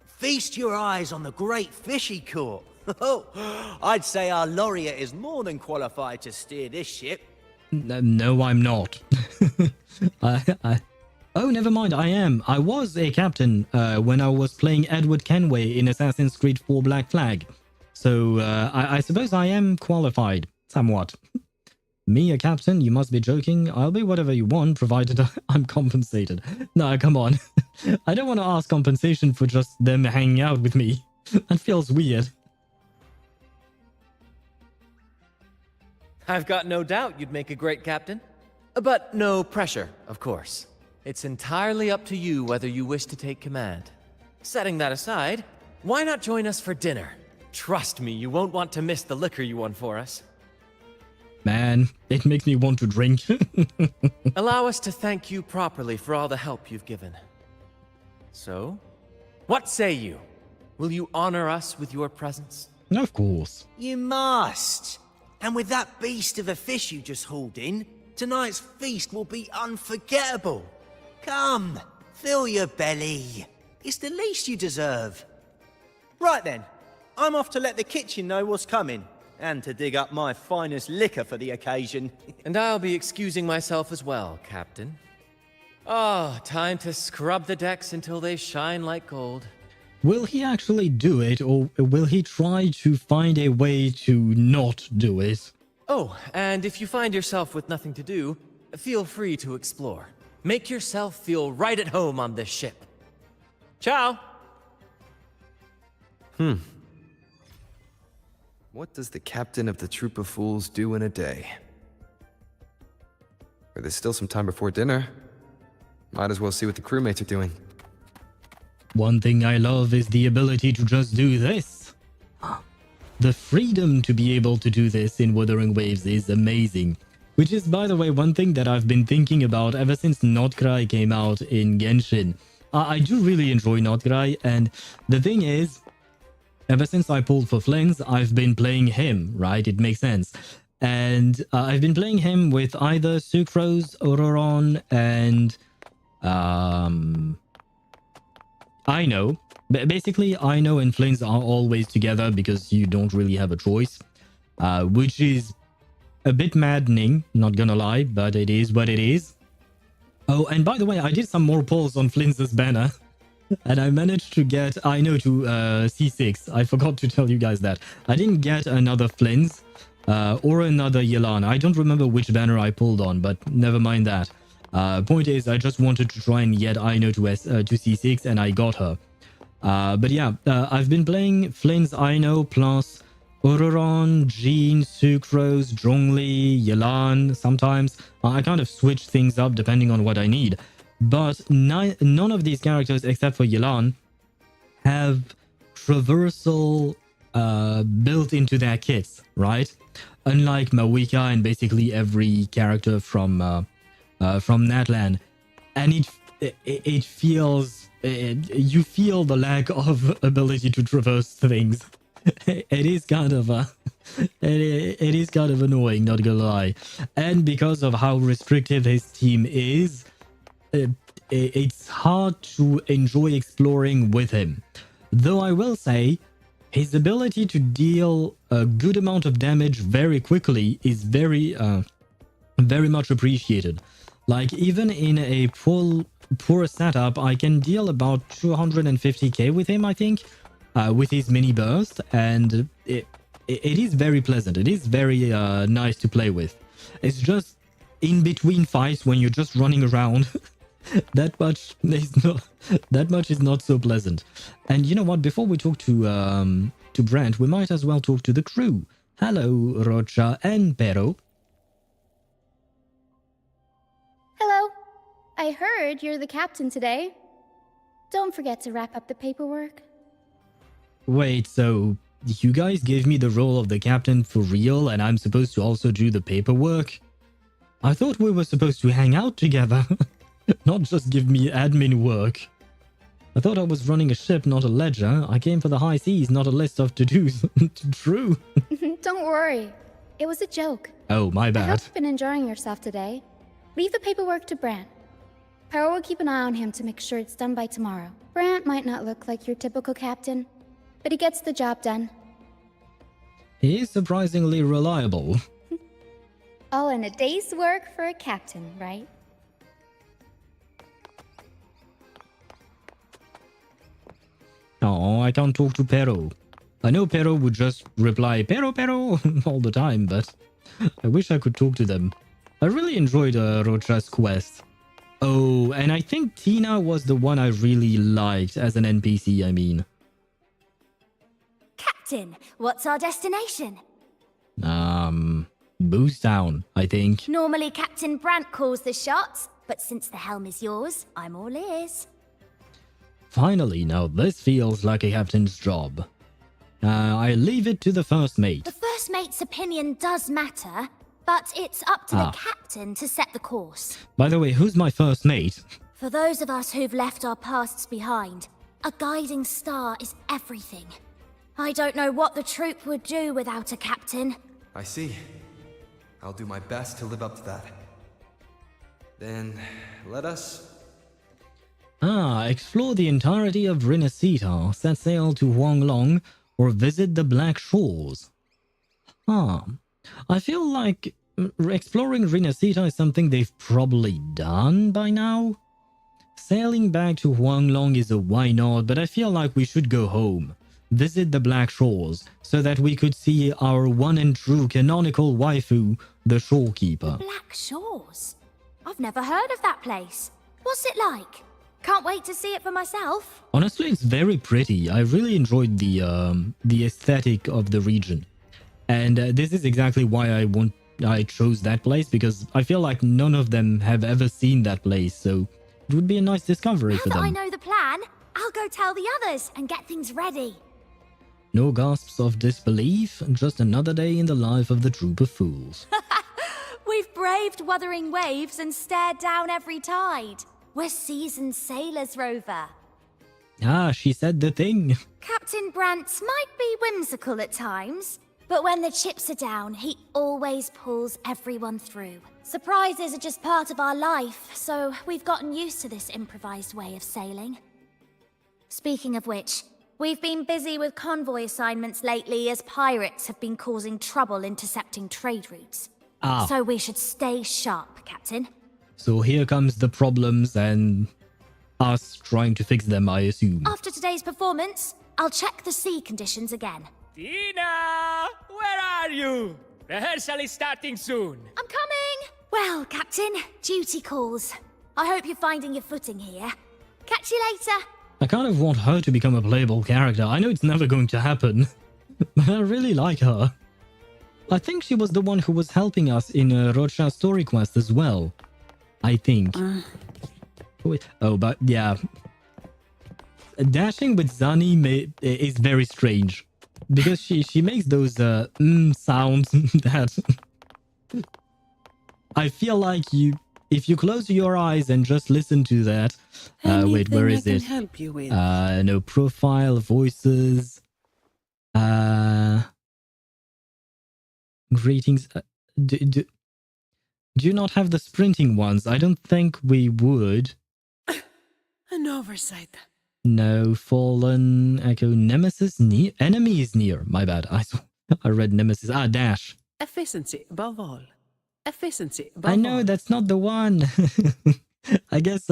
G: Feast your eyes on the great fish he caught. Oh, I'd say our laureate is more than qualified to steer this ship.
B: No, I'm not. Oh, never mind, I am. I was a captain when I was playing Edward Kenway in Assassin's Creed 4 Black Flag. So I suppose I am qualified, somewhat. Me, a captain? You must be joking. I'll be whatever you want, provided I'm compensated. No, come on. I don't want to ask compensation for just them hanging out with me. That feels weird.
F: I've got no doubt you'd make a great captain. But no pressure, of course. It's entirely up to you whether you wish to take command. Setting that aside, why not join us for dinner? Trust me, you won't want to miss the liquor you won for us.
B: Man, it makes me want to drink.
F: Allow us to thank you properly for all the help you've given. So, what say you? Will you honor us with your presence?
B: Of course.
G: You must. And with that beast of a fish you just hauled in, tonight's feast will be unforgettable. Come, fill your belly. It's the least you deserve. Right then, I'm off to let the kitchen know what's coming, and to dig up my finest liquor for the occasion.
F: And I'll be excusing myself as well, Captain. Oh, time to scrub the decks until they shine like gold.
B: Will he actually do it, or will he try to find a way to not do it?
F: Oh, and if you find yourself with nothing to do, feel free to explore. Make yourself feel right at home on this ship. Ciao!
J: What does the captain of the Troupe of Fools do in a day? Or there's still some time before dinner. Might as well see what the crewmates are doing.
B: One thing I love is the ability to just do this. The freedom to be able to do this in Wuthering Waves is amazing. Which is, by the way, one thing that I've been thinking about ever since Notgrai came out in Genshin. I do really enjoy Notgrai, and the thing is, ever since I pulled for Flins, I've been playing him, right? It makes sense. And I've been playing him with either Sucrose, Auroron, and Ino. Basically, Ino and Flins are always together because you don't really have a choice, which is a bit maddening, not gonna lie, but it is what it is. Oh, and by the way, I did some more polls on Flin's banner, and I managed to get Ino to C6. I forgot to tell you guys that. I didn't get another Flin's or another Yelan. I don't remember which banner I pulled on, but never mind that. Point is, I just wanted to try and get Ino to C6, and I got her. But yeah, I've been playing Flin's Ino plus Auroron, Jean, Sucrose, Zhongli, Yelan sometimes. I kind of switch things up depending on what I need. But none of these characters, except for Yelan, have traversal built into their kits, right? Unlike Mawika and basically every character from Natlan. And it feels... you feel the lack of ability to traverse things. It is kind of it is kind of annoying, not gonna lie. And because of how restrictive his team is, it's hard to enjoy exploring with him. Though I will say, his ability to deal a good amount of damage very quickly is very much appreciated. Like, even in a poor setup, I can deal about 250k with him, I think, with his mini burst, and it is very pleasant. It is very nice to play with. It's just in between fights when you're just running around, that much is not so pleasant. And you know what? Before we talk to Brant, we might as well talk to the crew. Hello, Rocha and Pero.
K: Hello. I heard you're the captain today. Don't forget to wrap up the paperwork.
B: Wait, so you guys gave me the role of the captain for real and I'm supposed to also do the paperwork? I thought we were supposed to hang out together, not just give me admin work. I thought I was running a ship, not a ledger. I came for the high seas, not a list of to-dos. True.
K: Don't worry. It was a joke.
B: Oh, my
K: I hope
B: bad.
K: you've been enjoying yourself today. Leave the paperwork to Brant. Pero will keep an eye on him to make sure it's done by tomorrow. Brant might not look like your typical captain, but he gets the job done.
B: He is surprisingly reliable.
K: All in a day's work for a captain, right?
B: Oh, I can't talk to Pero. I know Pero would just reply Pero all the time, but I wish I could talk to them. I really enjoyed Rocha's quest. Oh, and I think Tina was the one I really liked as an NPC, I mean.
L: Captain, what's our destination?
B: Boost Town, I think.
L: Normally Captain Brant calls the shots, but since the helm is yours, I'm all ears.
B: Finally, now this feels like a captain's job. I leave it to the first mate.
L: The first mate's opinion does matter, but it's up to the captain to set the course.
B: By the way, who's my first mate?
L: For those of us who've left our pasts behind, a guiding star is everything. I don't know what the troupe would do without a captain.
J: I see. I'll do my best to live up to that. Then, let us...
B: Explore the entirety of Rinascita, set sail to Huanglong, or visit the Black Shores. I feel like exploring Rinascita is something they've probably done by now. Sailing back to Huanglong is a why not, but I feel like we should go home. Visit the Black Shores, so that we could see our one and true canonical waifu, the Shorekeeper.
L: Black Shores? I've never heard of that place. What's it like? Can't wait to see it for myself.
B: Honestly, it's very pretty. I really enjoyed the aesthetic of the region. And this is exactly why I chose that place, because I feel like none of them have ever seen that place, so it would be a nice discovery for them.
L: Now that I know the plan, I'll go tell the others and get things ready.
B: No gasps of disbelief, just another day in the life of the Troupe of Fools.
L: We've braved Wuthering Waves and stared down every tide. We're seasoned sailors, Rover.
B: She said the thing.
L: Captain Brant might be whimsical at times, but when the chips are down, he always pulls everyone through. Surprises are just part of our life, so we've gotten used to this improvised way of sailing. Speaking of which, we've been busy with convoy assignments lately as pirates have been causing trouble intercepting trade routes. So we should stay sharp, Captain.
B: So here comes the problems and us trying to fix them, I assume.
L: After today's performance, I'll check the sea conditions again.
H: Tina! Where are you? Rehearsal is starting soon.
L: I'm coming! Well, Captain, duty calls. I hope you're finding your footing here. Catch you later.
B: I kind of want her to become a playable character. I know it's never going to happen, but I really like her. I think she was the one who was helping us in Rocha's story quest as well. I think. Wait. Oh, but yeah. Dashing with Zani is very strange. Because she makes those sounds that... I feel like if you close your eyes and just listen to that... wait, where is it?
E: Help you with?
B: No, profile, voices... Greetings... Do you not have the sprinting ones? I don't think we would.
E: An oversight.
B: No, fallen, echo, nemesis, near, enemy is near. My bad. I read nemesis. Ah, dash.
E: Efficiency above all. Efficiency above
B: I know
E: all.
B: that's not the one. I guess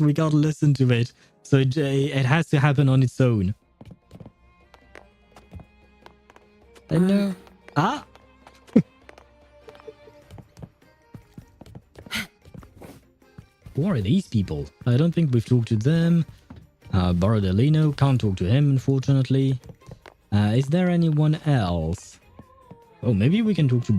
B: we gotta listen to it. So it has to happen on its own. I know. Ah. Who are these people? I don't think we've talked to them. Baradelino, can't talk to him, unfortunately. Is there anyone else? Oh, maybe we can talk to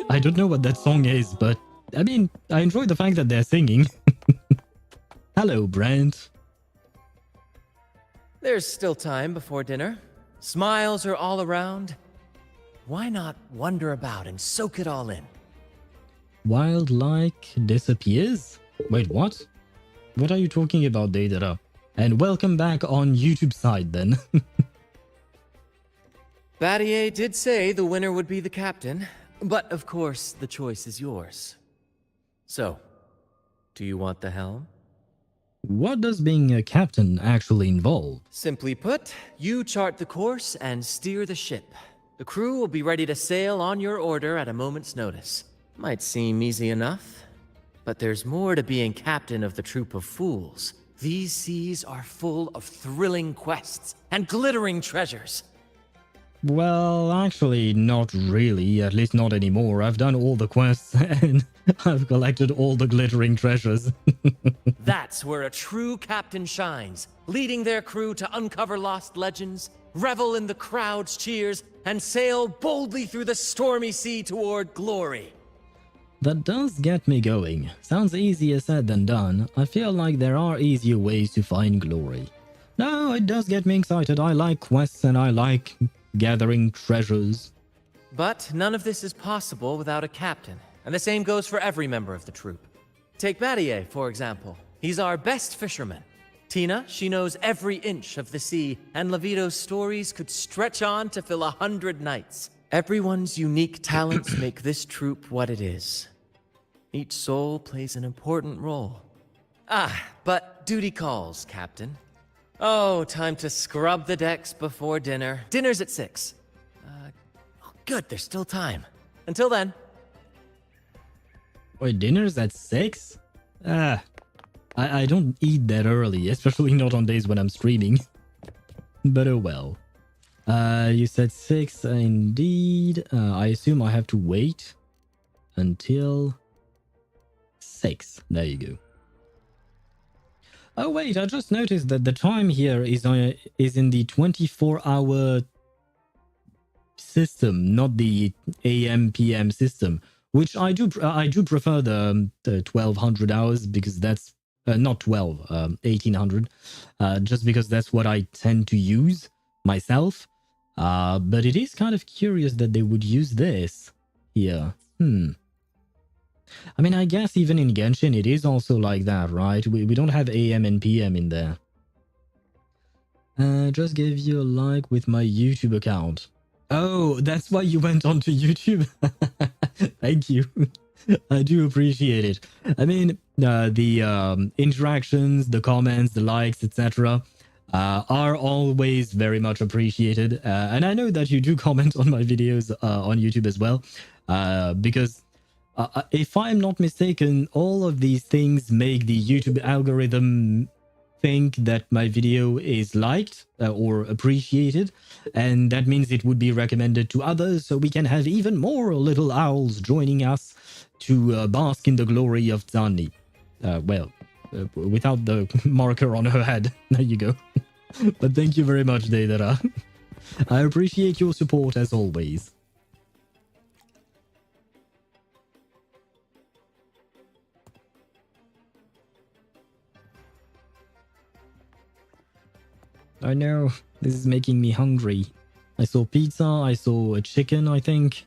B: I don't know what that song is, but I mean, I enjoy the fact that they're singing. Hello, Brant.
F: There's still time before dinner. Smiles are all around. Why not wander about and soak it all in?
B: Wildlike disappears? Wait, what? What are you talking about, Deidara? And welcome back on YouTube side then.
F: Battier did say the winner would be the captain, but of course the choice is yours. So, do you want the helm?
B: What does being a captain actually involve?
F: Simply put, you chart the course and steer the ship. The crew will be ready to sail on your order at a moment's notice. Might seem easy enough, but there's more to being captain of the Troupe of Fools. These seas are full of thrilling quests and glittering treasures.
B: Well, actually, not really. At least not anymore. I've done all the quests and I've collected all the glittering treasures.
F: That's where a true captain shines, leading their crew to uncover lost legends, revel in the crowd's cheers, and sail boldly through the stormy sea toward glory.
B: That does get me going. Sounds easier said than done. I feel like there are easier ways to find glory. No, it does get me excited. I like quests and I like gathering treasures.
F: But none of this is possible without a captain, and the same goes for every member of the troupe. Take Battier, for example. He's our best fisherman. Tina, she knows every inch of the sea, and Levito's stories could stretch on to fill 100 nights. Everyone's unique talents make this troupe what it is. Each soul plays an important role. Ah, but duty calls, Captain. Oh, time to scrub the decks before dinner. Dinner's at 6. Oh, good, there's still time. Until then.
B: Wait, dinner's at 6? I don't eat that early, especially not on days when I'm streaming. But oh well. You said 6, indeed. I assume I have to wait until 6. There you go. Oh wait, I just noticed that the time here is in the 24-hour system, not the AM PM system, which I do prefer the 1200 hours because that's not 12, 1800, just because that's what I tend to use myself. But it is kind of curious that they would use this here. I mean, I guess even in Genshin it is also like that, right? We don't have AM and PM in there. Just gave you a like with my YouTube account. Oh, that's why you went onto YouTube? Thank you. I do appreciate it. I mean, the interactions, the comments, the likes, etc. Are always very much appreciated. And I know that you do comment on my videos on YouTube as well. Because if I'm not mistaken, all of these things make the YouTube algorithm think that my video is liked or appreciated, and that means it would be recommended to others, so we can have even more little owls joining us to bask in the glory of Zanni. Without the marker on her head. There you go. But thank you very much, Deidara. I appreciate your support as always. I know, this is making me hungry. I saw pizza, I saw a chicken, I think.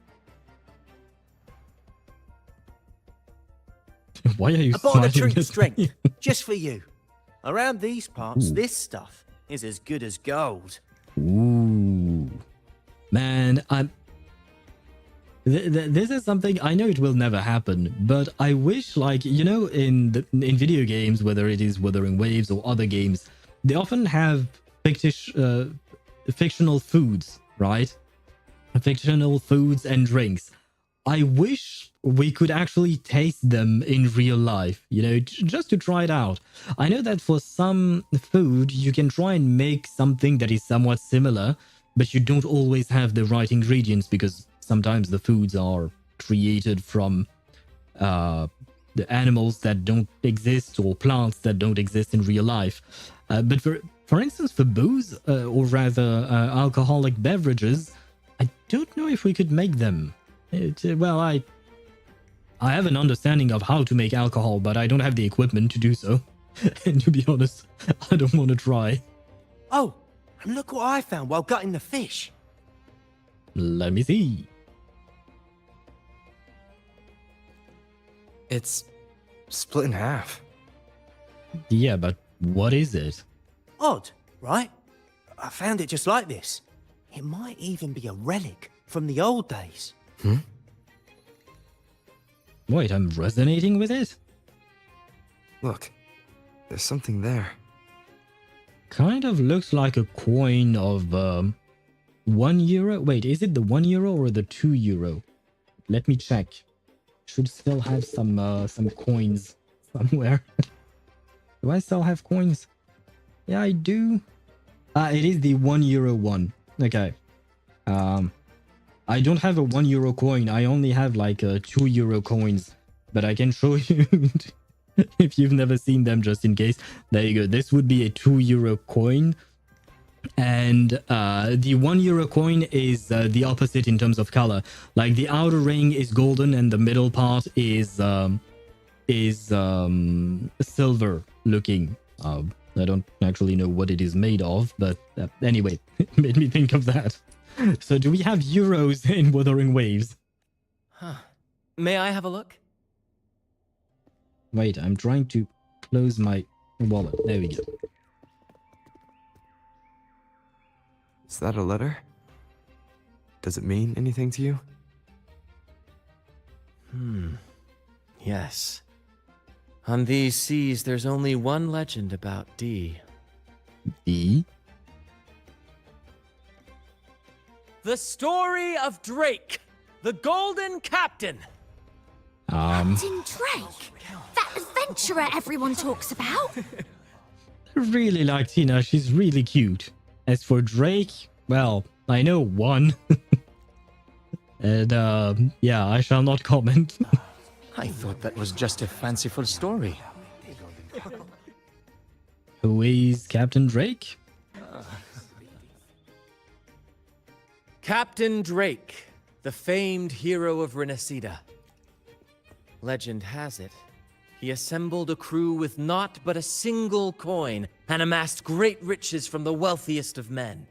B: Why are you
G: A bottle of
B: smiling
G: treat
B: at
G: strength,
B: me?
G: just for you. Around these parts,
B: Ooh.
G: this stuff is as good as gold.
B: Ooh. Man, this is something I know it will never happen, but I wish, like, you know, in video games, whether it is Wuthering Waves or other games, they often have fictional foods, right? Fictional foods and drinks. I wish we could actually taste them in real life, you know, just to try it out. I know that for some food, you can try and make something that is somewhat similar, but you don't always have the right ingredients because sometimes the foods are created from the animals that don't exist or plants that don't exist in real life. But for instance, for booze, or rather alcoholic beverages, I don't know if we could make them. Well, I have an understanding of how to make alcohol, but I don't have the equipment to do so. And to be honest, I don't want to try.
G: Oh, and look what I found while gutting the fish.
B: Let me see.
J: It's split in half.
B: Yeah, but what is it?
G: Odd, right? I found it just like this. It might even be a relic from the old days.
B: Wait, I'm resonating with it?
J: Look, there's something there.
B: Kind of looks like a coin of €1. Wait, is it the €1 or the €2? Let me check. Should still have some coins somewhere. Do I still have coins? Yeah, I do. It is the €1 one. Okay. I don't have a €1 coin. I only have like €2 coins, but I can show you if you've never seen them, just in case. There you go. This would be a €2 coin, and the €1 coin is the opposite in terms of color. Like the outer ring is golden, and the middle part is silver looking. I don't actually know what it is made of, but anyway, it made me think of that. So do we have euros in Wuthering Waves?
F: Huh. May I have a look?
B: Wait, I'm trying to close my wallet. There we go.
J: Is that a letter? Does it mean anything to you?
F: Yes. On these seas, there's only one legend about Dee.
B: Dee?
F: The story of Drake, the Golden Captain.
L: Captain Drake? That adventurer everyone talks about?
B: I really like Tina. She's really cute. As for Drake, well, I know one. And, yeah, I shall not comment.
M: I thought that was just a fanciful story.
B: Who is Captain Drake?
F: Captain Drake, the famed hero of Rinascita. Legend has it, he assembled a crew with naught but a single coin and amassed great riches from the wealthiest of men.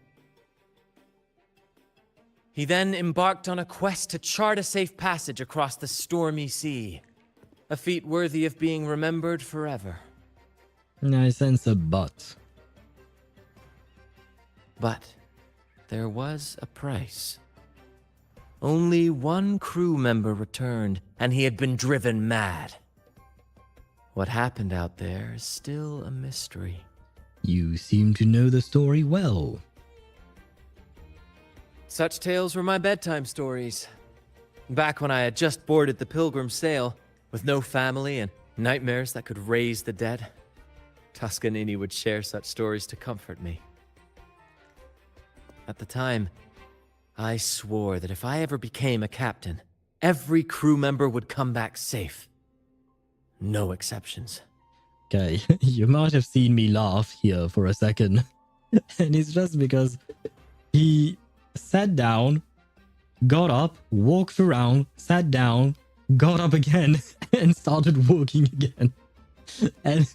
F: He then embarked on a quest to chart a safe passage across the stormy sea, a feat worthy of being remembered forever.
B: I sense a but.
F: But there was a price. Only one crew member returned, and he had been driven mad. What happened out there is still a mystery.
B: You seem to know the story well.
F: Such tales were my bedtime stories. Back when I had just boarded the Pilgrim sail, with no family and nightmares that could raise the dead, Toscanini would share such stories to comfort me. At the time, I swore that if I ever became a captain, every crew member would come back safe. No exceptions.
B: Okay, you might have seen me laugh here for a second. And it's just because he sat down, got up, walked around, sat down, got up again, and started walking again. And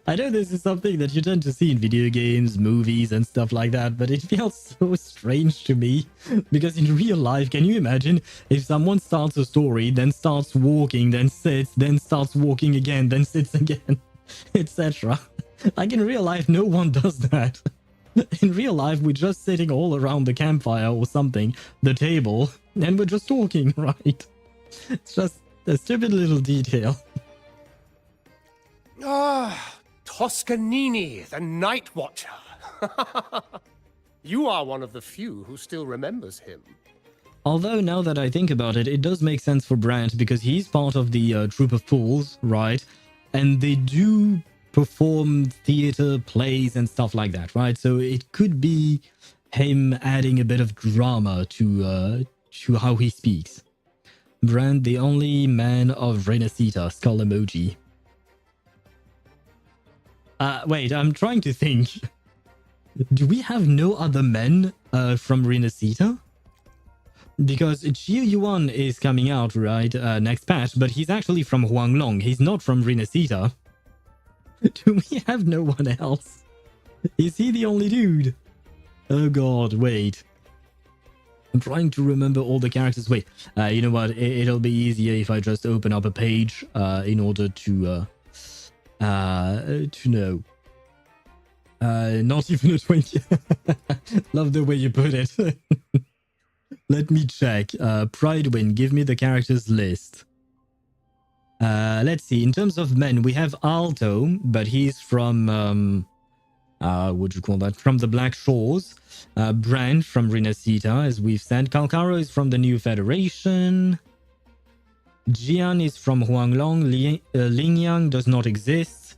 B: I know this is something that you tend to see in video games, movies, and stuff like that, but it feels so strange to me. Because in real life, can you imagine if someone starts a story, then starts walking, then sits, then starts walking again, then sits again, etc. Like in real life, no one does that. In real life, we're just sitting all around the campfire or something, the table, and we're just talking, right? It's just a stupid little detail.
N: Ah, Toscanini, the Night Watcher. You are one of the few who still remembers him.
B: Although, now that I think about it, it does make sense for Brant because he's part of the Troupe of Fools, right? And they do perform theater, plays, and stuff like that, right? So it could be him adding a bit of drama to how he speaks. Brant, the only man of Rinascita, skull emoji. Wait, I'm trying to think. Do we have no other men from Rinascita? Because Chiu Yuan is coming out, right, next patch, but he's actually from Huanglong. He's not from Rinascita. Do we have no one else? Is he the only dude? Oh god, wait. I'm trying to remember all the characters. Wait, you know what? It'll be easier if I just open up a page in order to know. Not even a 20. Love the way you put it. Let me check. Pridewin, give me the characters list. Let's see. In terms of men, we have Alto, but he's from what would you call that? From the Black Shores. Brant from Rinascita, as we've said. Kalkaro is from the New Federation. Jian is from Huanglong. Lingyang does not exist.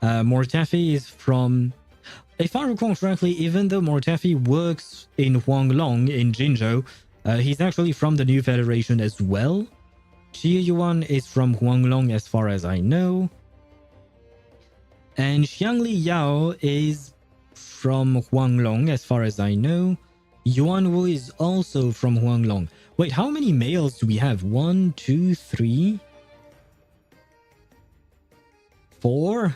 B: Mortefi is from... If I recall correctly, even though Mortefi works in Huanglong in Jinzhou, he's actually from the New Federation as well. Xie Yuan is from Huanglong as far as I know. And Xiangli Yao is from Huanglong as far as I know. Yuan Wu is also from Huanglong. Wait, how many males do we have? 1, 2, 3, 4,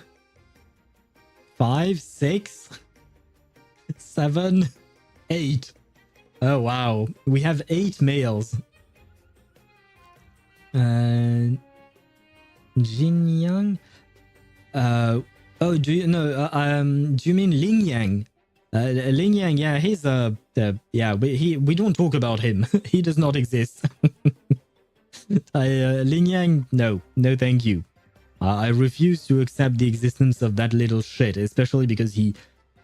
B: 5, 6, 7, 8. Oh wow, we have 8 males. Jin Yang. Oh, do you know? Do you mean Ling Yang? Ling Yang, yeah, he's yeah. We don't talk about him. He does not exist. Ling Yang, no, thank you. I refuse to accept the existence of that little shit, especially because he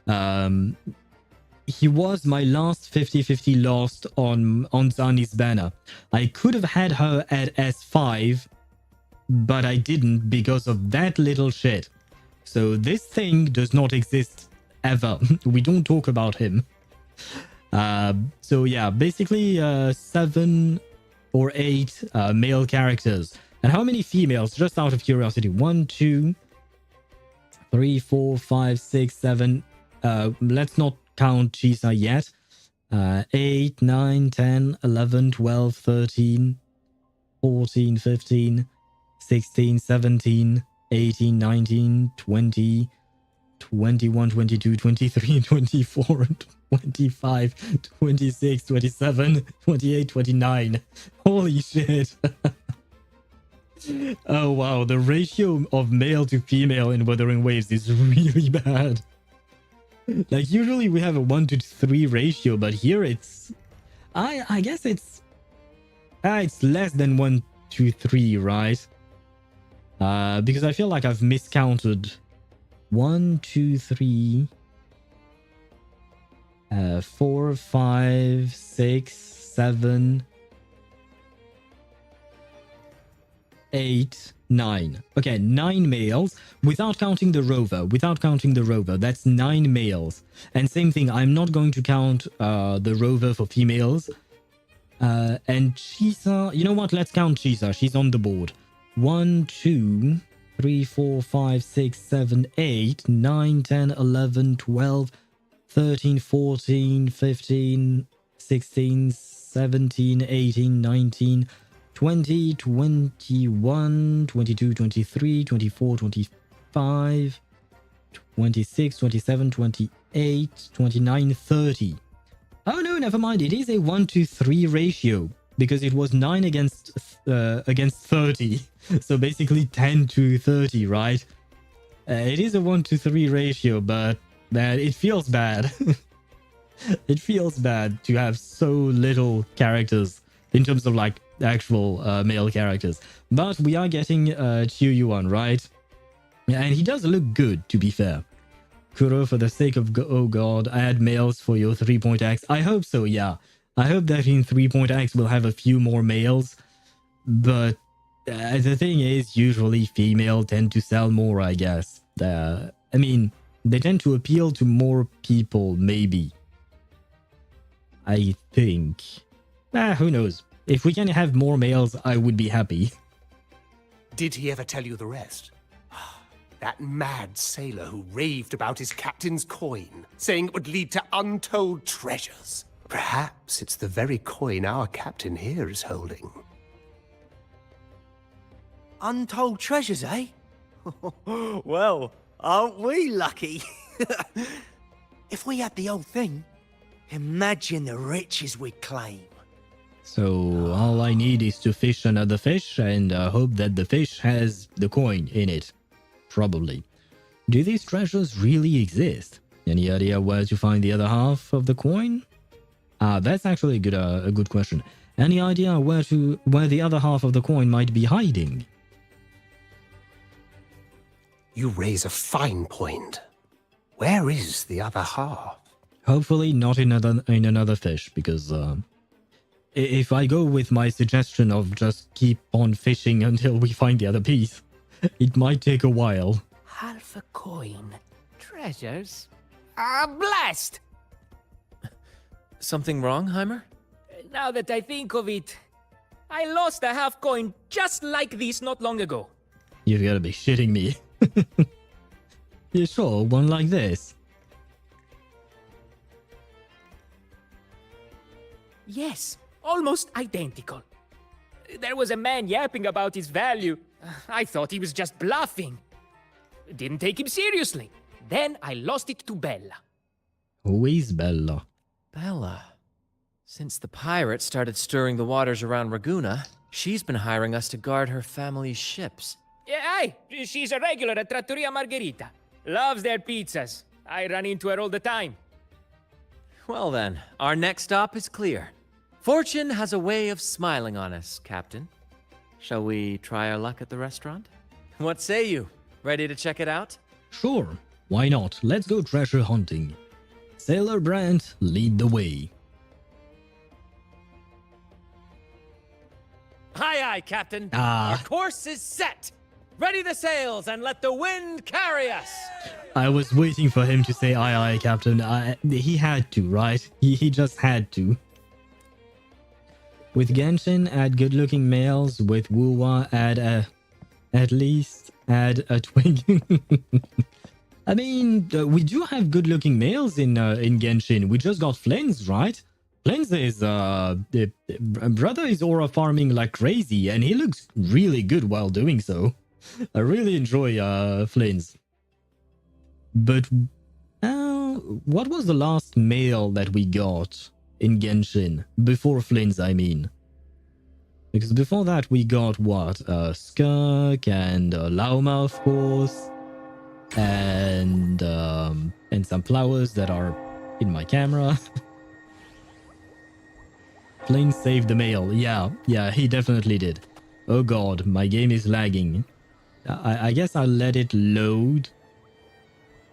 B: was my last 50-50 lost on Zani's banner. I could have had her at S5, but I didn't because of that little shit. So this thing does not exist ever. We don't talk about him. So yeah, basically 7 or 8 male characters. And how many females? Just out of curiosity. 1, 2, 3, 4, 5, 6, 7. Let's not count Chisa yet. 8, 9, 10, 11, 12, 13, 14, 15, 16, 17, 18, 19, 20, 21, 22, 23, 24, 25, 26, 27, 28, 29. Holy shit. Oh wow, the ratio of male to female in Wuthering Waves is really bad. Like usually we have a 1-to-3 ratio, but here it's... I guess it's less than 1-to-3, right? Because I feel like I've miscounted 1, 2, 3, 4, 5, 6, 7, 8, 9. Okay, 9 males without counting the rover. That's 9 males. And same thing, I'm not going to count the rover for females. And Chisa, you know what? Let's count Chisa. She's on the board. 1, 2, 3, 4, 5, 6, 7, 8, 9, 10, 11, 12, 13, 14, 15, 16, 17, 18, 19, 20, 21, 22, 23, 24, 25, 26, 27, 28, 29, 30. Oh no, never mind. It is a 1-to-3 ratio because it was 9 against 30. So basically 10 to 30, right? It is a 1-to-3 ratio, but it feels bad. It feels bad to have so little characters in terms of like actual male characters. But we are getting Chiu Yuan, right? And he does look good, to be fair. Kuro, for the sake of oh god, add males for your 3-point axe. I hope so, yeah. I hope that in 3-point axe we'll have a few more males. But the thing is, usually female tend to sell more, I guess. I mean, they tend to appeal to more people, maybe. I think. Who knows? If we can have more males, I would be happy.
N: Did he ever tell you the rest? That mad sailor who raved about his captain's coin, saying it would lead to untold treasures. Perhaps it's the very coin our captain here is holding.
G: Untold treasures, eh? Well, aren't we lucky? If we had the whole thing, imagine the riches we'd claim.
B: So all I need is to fish another fish and hope that the fish has the coin in it. Probably. Do these treasures really exist? Any idea where to find the other half of the coin? That's actually a good question. Any idea where the other half of the coin might be hiding?
N: You raise a fine point. Where is the other half?
B: Hopefully not in another fish, because if I go with my suggestion of just keep on fishing until we find the other piece, it might take a while.
H: Half a coin. Treasures? Blast!
F: Something wrong, Heimer?
H: Now that I think of it, I lost a half coin just like this not long ago.
B: You've got to be shitting me. You sure? One like this?
H: Yes, almost identical. There was a man yapping about his value. I thought he was just bluffing. Didn't take him seriously. Then I lost it to Bella.
B: Who is Bella?
F: Bella. Since the pirates started stirring the waters around Raguna, she's been hiring us to guard her family's ships.
H: Yeah, aye, she's a regular at Trattoria Margherita. Loves their pizzas. I run into her all the time.
F: Well then, our next stop is clear. Fortune has a way of smiling on us, Captain. Shall we try our luck at the restaurant? What say you? Ready to check it out?
B: Sure, why not? Let's go treasure hunting. Sailor Brant, lead the way.
F: Aye, aye, Captain.
B: Ah.
F: Our course is set. Ready the sails and let the wind carry us.
B: I was waiting for him to say aye, aye, Captain. He had to, right? He just had to. With Genshin, add good-looking males. With Wuwa, at least add a twink. I mean, we do have good-looking males in Genshin. We just got Flynn's, right? Flynn's is brother is aura farming like crazy, and he looks really good while doing so. I really enjoy Flynn's. But what was the last male that we got in Genshin? Before Flynn's, I mean. Because before that we got what? Skirk and Lauma, of course. And some flowers that are in my camera. Flynn saved the male. Yeah, he definitely did. Oh god, my game is lagging. I guess I'll let it load.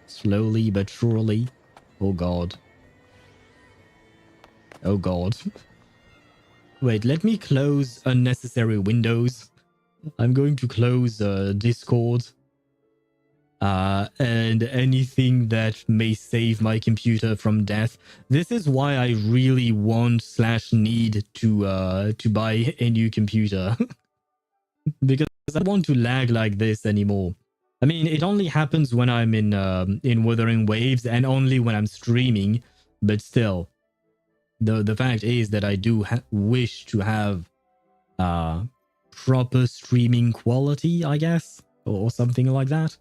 B: Slowly but surely. Oh god. Oh god. Wait, let me close unnecessary windows. I'm going to close Discord. And anything that may save my computer from death. This is why I really want/need to buy a new computer. Because I don't want to lag like this anymore. I mean, it only happens when I'm in Wuthering Waves and only when I'm streaming. But still, the fact is that I do wish to have proper streaming quality, I guess, or something like that.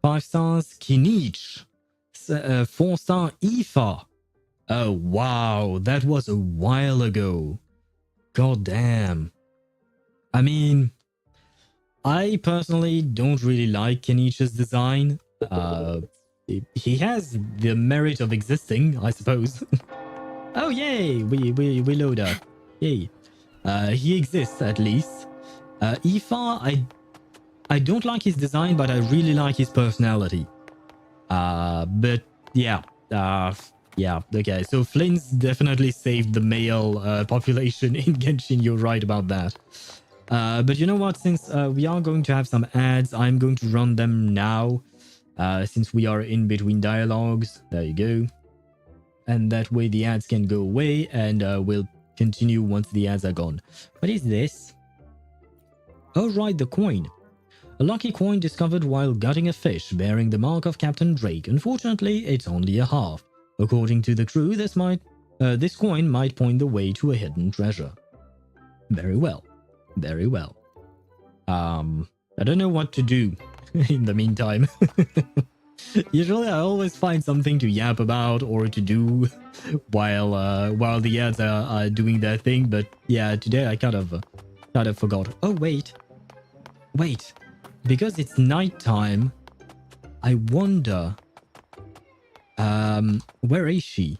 B: 5 stars Kinich. 4-star Aoife. Oh wow, that was a while ago. God damn. I mean, I personally don't really like Kenich's design. He has the merit of existing, I suppose. Oh yay, we load up. Yay. He exists at least. Aoife, I don't like his design, but I really like his personality. But yeah. Yeah, okay. So Flynn's definitely saved the male population in Genshin. You're right about that. But you know what? Since we are going to have some ads, I'm going to run them now. Since we are in between dialogues. There you go. And that way the ads can go away and we'll continue once the ads are gone. What is this? Oh right, the coin. A lucky coin discovered while gutting a fish bearing the mark of Captain Drake. Unfortunately, it's only a half. According to the crew, this coin might point the way to a hidden treasure. Very well. Very well. I don't know what to do in the meantime. Usually I always find something to yap about or to do while the ads are doing their thing, but yeah, today I kind of forgot. Oh wait. Because it's nighttime, I wonder where is she?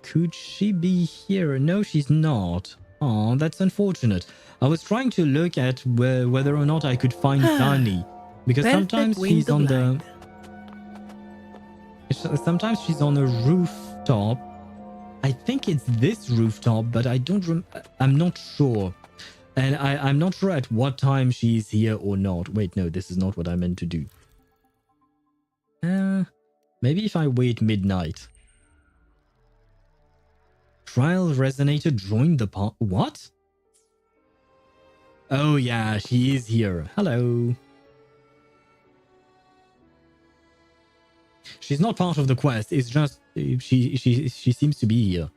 B: Could she be here? No, she's not. Oh, that's unfortunate. I was trying to look at whether or not I could find Zani, because sometimes she's on the... Sometimes she's on a rooftop. I think it's this rooftop, but I'm not sure. And I'm not sure at what time she's here or not. Wait, no, this is not what I meant to do. Maybe if I wait midnight. Trial Resonator joined the part. What? Oh yeah, she is here. Hello. She's not part of the quest. It's just she seems to be here.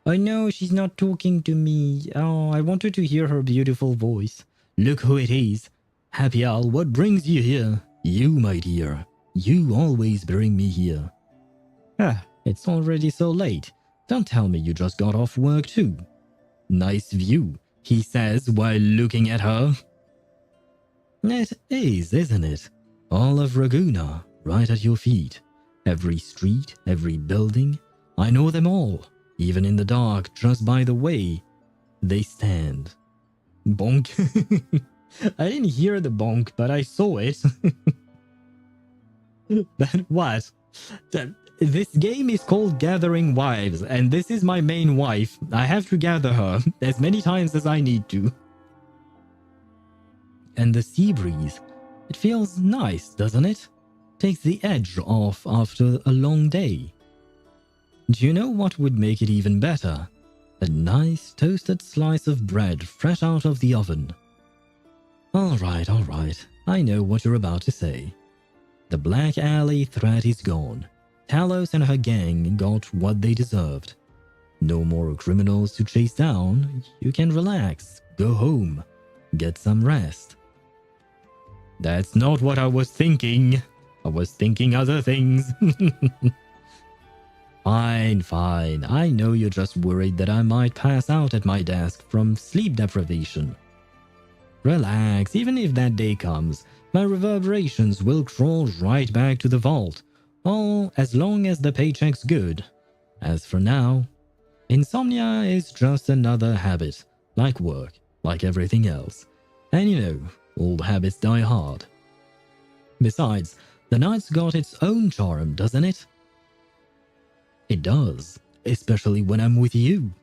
B: Oh no, she's not talking to me. Oh, I wanted to hear her beautiful voice. Look who it is. Happy Owl, what brings you here? You, my dear. You always bring me here. Ah, it's already so late. Don't tell me you just got off work too. Nice view, he says while looking at her. It is, isn't it? All of Raguna, right at your feet. Every street, every building. I know them all, even in the dark, just by the way they stand. Bonk. I didn't hear the bonk, but I saw it. But what? This game is called Gathering Wives, and this is my main wife. I have to gather her as many times as I need to. And the sea breeze. It feels nice, doesn't it? Takes the edge off after a long day. Do you know what would make it even better? A nice toasted slice of bread fresh out of the oven. All right. I know what you're about to say. The Black Alley threat is gone. Talos and her gang got what they deserved. No more criminals to chase down. You can relax, go home, get some rest. That's not what I was thinking. I was thinking other things. Fine. I know you're just worried that I might pass out at my desk from sleep deprivation. Relax, even if that day comes, my reverberations will crawl right back to the vault. All as long as the paycheck's good. As for now, insomnia is just another habit, like work, like everything else. And you know, old habits die hard. Besides, the night's got its own charm, doesn't it? It does, especially when I'm with you.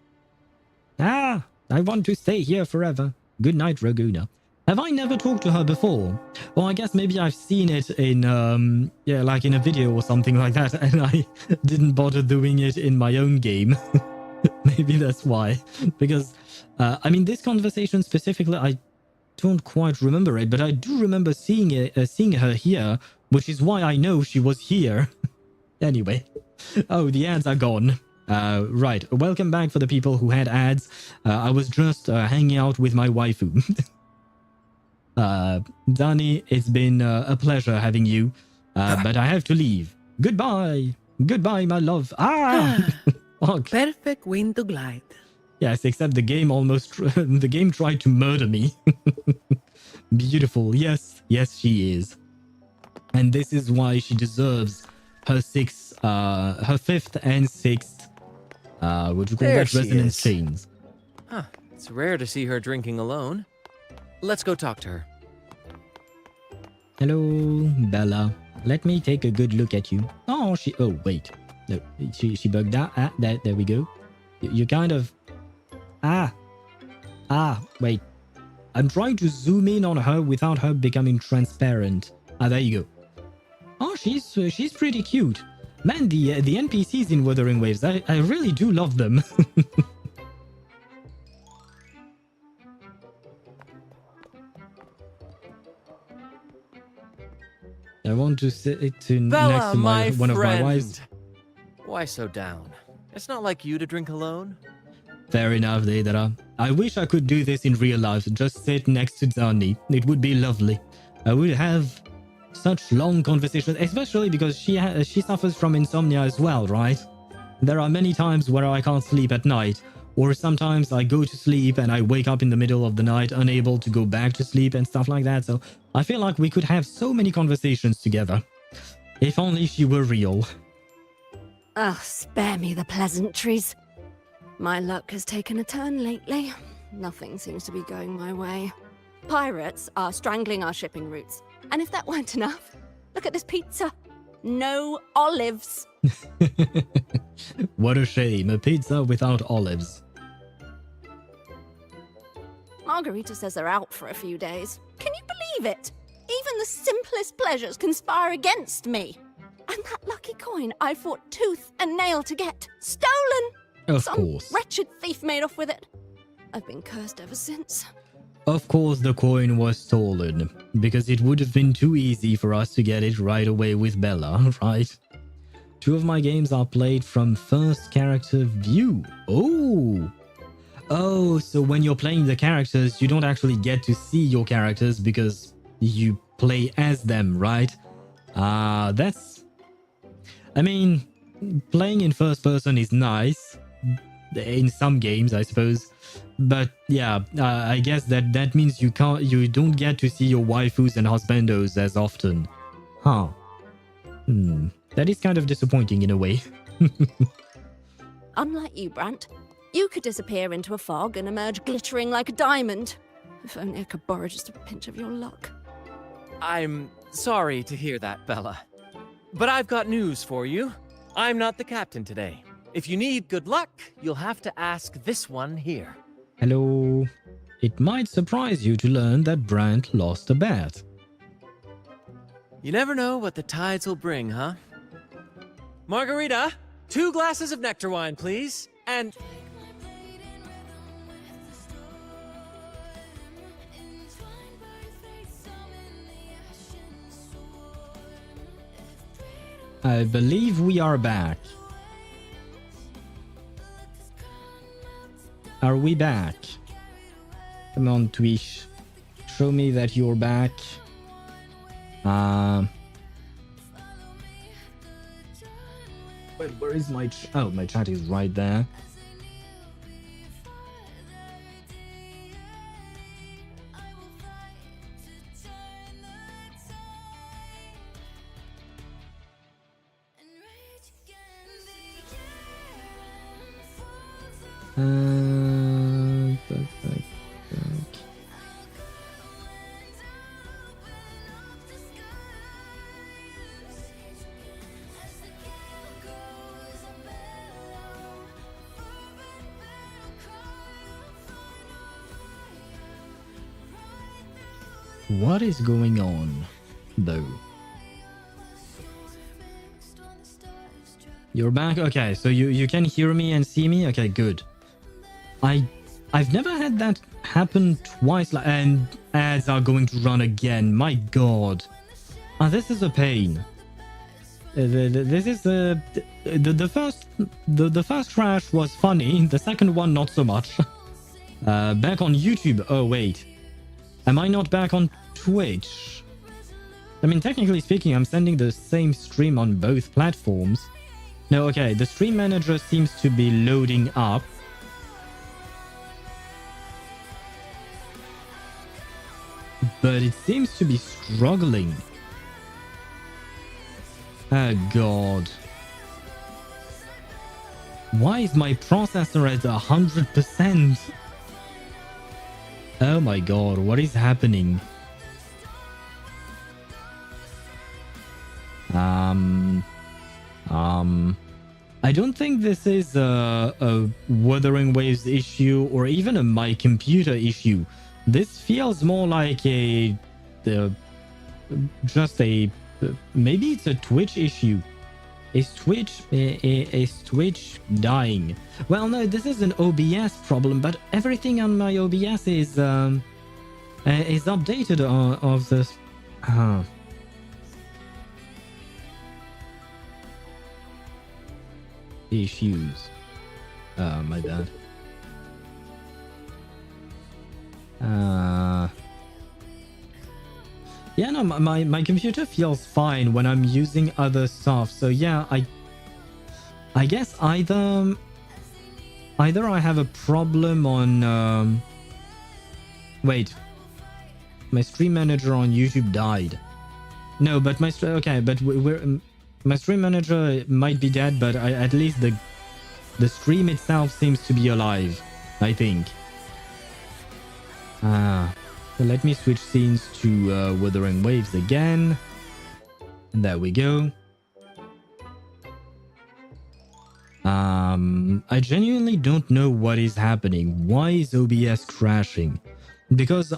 B: Ah, I want to stay here forever. Good night, Raguna. Have I never talked to her before? Well, I guess maybe I've seen it in, like in a video or something like that, and I didn't bother doing it in my own game. Maybe that's why. Because, I mean, this conversation specifically, I don't quite remember it, but I do remember seeing her here, which is why I know she was here. Anyway. Oh, the ads are gone. Right. Welcome back for the people who had ads. I was just hanging out with my waifu. Dani, it's been a pleasure having you, but I have to leave. Goodbye. Goodbye, my love. Fuck.
E: Perfect wind to glide.
B: Yes, except the game the game tried to murder me. Beautiful. Yes, yes, she is. And this is why she deserves her fifth and sixth, what you call
F: There
B: that,
F: she
B: resonance
F: is.
B: chains.
F: Huh. It's rare to see her drinking alone. Let's go talk to her.
B: Hello, Bella. Let me take a good look at you. Oh, wait. No, she bugged out. There we go. You kind of... wait. I'm trying to zoom in on her without her becoming transparent. There you go. Oh, she's pretty cute. Man, the NPCs in Wuthering Waves, I really do love them. I want to sit next to
F: Bella, my
B: one of my
F: friend.
B: wives.
F: Why so down? It's not like you to drink alone.
B: Fair enough, Deidara. I wish I could do this in real life. Just sit next to Dani. It would be lovely. I would have such long conversations, especially because she suffers from insomnia as well, right? There are many times where I can't sleep at night, or sometimes I go to sleep and I wake up in the middle of the night unable to go back to sleep and stuff like that. So I feel like we could have so many conversations together. If only she were real.
O: Oh, spare me the pleasantries. My luck has taken a turn lately. Nothing seems to be going my way. Pirates are strangling our shipping routes. And if that weren't enough, look at this pizza. No olives.
B: What a shame, a pizza without olives.
O: Margarita says they're out for a few days. Can you believe it? Even the simplest pleasures conspire against me. And that lucky coin I fought tooth and nail to get. Stolen!
B: Of course.
O: Some wretched thief made off with it. I've been cursed ever since.
B: Of course the coin was stolen, because it would have been too easy for us to get it right away with Bella, right? Two of my games are played from first character view. Oh, so when you're playing the characters, you don't actually get to see your characters because you play as them, right? That's... I mean, playing in first person is nice. In some games, I suppose. But yeah, I guess that means you don't get to see your waifus and husbandos as often. Huh. That is kind of disappointing in a way.
O: Unlike you, Brant, you could disappear into a fog and emerge glittering like a diamond. If only I could borrow just a pinch of your luck.
F: I'm sorry to hear that, Bella. But I've got news for you. I'm not the captain today. If you need good luck, you'll have to ask this one here.
B: Hello. It might surprise you to learn that Brant lost a bet.
F: You never know what the tides will bring, huh? Margarita, 2 glasses of nectar wine, please. And...
B: I believe we are back. Are we back? Come on, Twitch. Show me that you're back. Wait, where is my oh, my chat is right there. What is going on, though? You're back? Okay, so you can hear me and see me? Okay, good. I've never had that happen twice, and ads are going to run again. My god. This is a pain. This is the first crash was funny. The second one not so much. Back on YouTube. Oh wait, am I not back on Twitch? I mean, technically speaking, I'm sending the same stream on both platforms. No, okay. The stream manager seems to be loading up. But it seems to be struggling. Oh god. Why is my processor at 100%? Oh my god, what is happening? I don't think this is a Wuthering Waves issue or even a my computer issue. This feels more like maybe it's a Twitch issue. Is Twitch dying? Well, no, this is an OBS problem, but everything on my OBS is updated of this. Issues. My bad. Yeah, no, my computer feels fine when I'm using other stuff. So yeah, I guess either I have a problem on wait, my stream manager on YouTube died. No, but my stream manager might be dead, but at least the stream itself seems to be alive, I think. So let me switch scenes to Wuthering Waves again. And there we go. I genuinely don't know what is happening. Why is OBS crashing? Because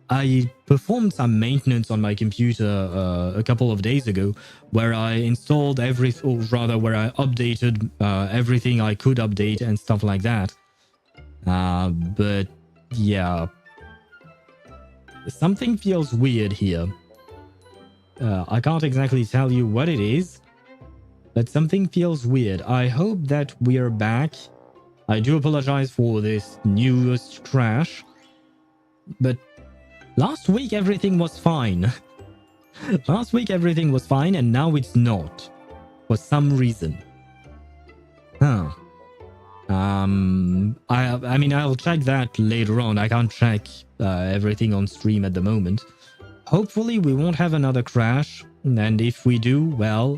B: I performed some maintenance on my computer a couple of days ago, where I installed where I updated everything I could update and stuff like that. But yeah, something feels weird here. I can't exactly tell you what it is, but something feels weird. I hope that we're back. I do apologize for this newest crash, but last week everything was fine. Last week everything was fine, and now it's not. For some reason. Huh. I mean, I'll check that later on. I can't check everything on stream at the moment. Hopefully we won't have another crash, and if we do, well,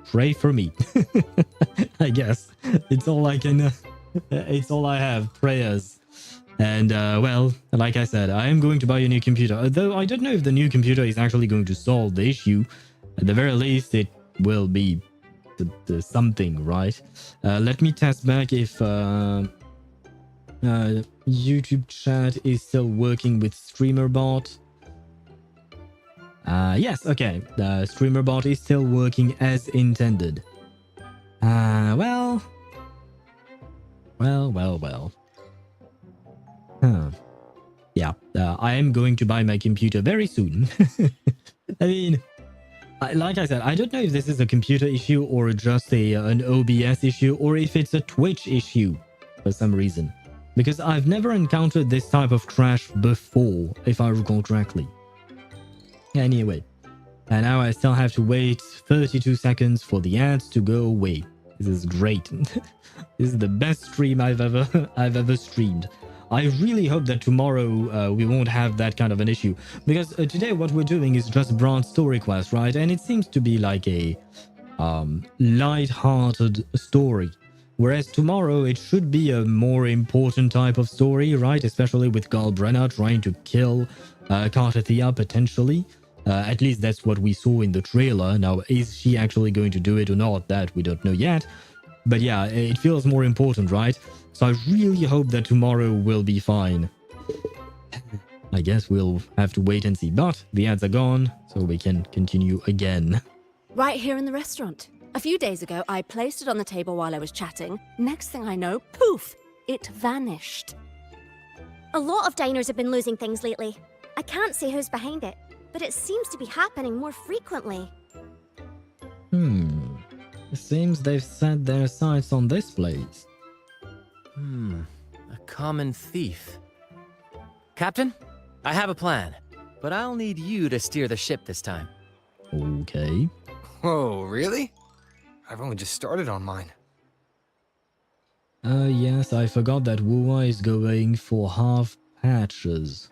B: pray for me. I guess it's all I can. It's all I have. Prayers. And well, like I said, I am going to buy a new computer. Though I don't know if the new computer is actually going to solve the issue. At the very least, it will be the something, right? Let me test back if YouTube chat is still working with StreamerBot. Yes, okay. The StreamerBot is still working as intended. Well. Huh. Yeah, I am going to buy my computer very soon. I mean, like I said, I don't know if this is a computer issue or just an OBS issue, or if it's a Twitch issue for some reason. Because I've never encountered this type of crash before, if I recall correctly. Anyway, and now I still have to wait 32 seconds for the ads to go away. This is great. This is the best stream I've ever streamed. I really hope that tomorrow we won't have that kind of an issue, because today what we're doing is just Brant story quest, right? And it seems to be like a light-hearted story, whereas tomorrow it should be a more important type of story, right? Especially with Galbrenna trying to kill Kartathea potentially. At least that's what we saw in the trailer. Now, is she actually going to do it or not? That we don't know yet. But yeah, it feels more important, right? So I really hope that tomorrow will be fine. I guess we'll have to wait and see. But the ads are gone, so we can continue again.
O: Right here in the restaurant. A few days ago, I placed it on the table while I was chatting. Next thing I know, poof, it vanished.
L: A lot of diners have been losing things lately. I can't say who's behind it, but it seems to be happening more frequently.
B: It seems they've set their sights on this place.
F: A common thief. Captain, I have a plan, but I'll need you to steer the ship this time.
B: Okay.
J: Whoa, really? I've only just started on mine.
B: Yes, I forgot that Wuwa is going for half patches.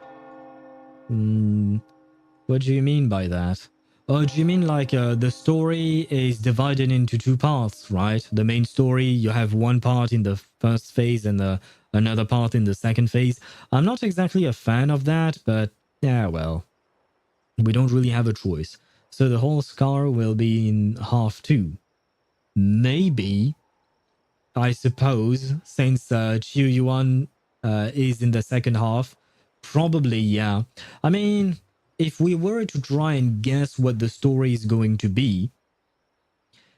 B: What do you mean by that? Oh, do you mean like the story is divided into two parts, right? The main story, you have one part in the first phase and another part in the second phase. I'm not exactly a fan of that, but yeah, well, we don't really have a choice. So the whole Scar will be in half two. Maybe, I suppose, since Chiu Yuan is in the second half, probably, yeah. I mean, if we were to try and guess what the story is going to be,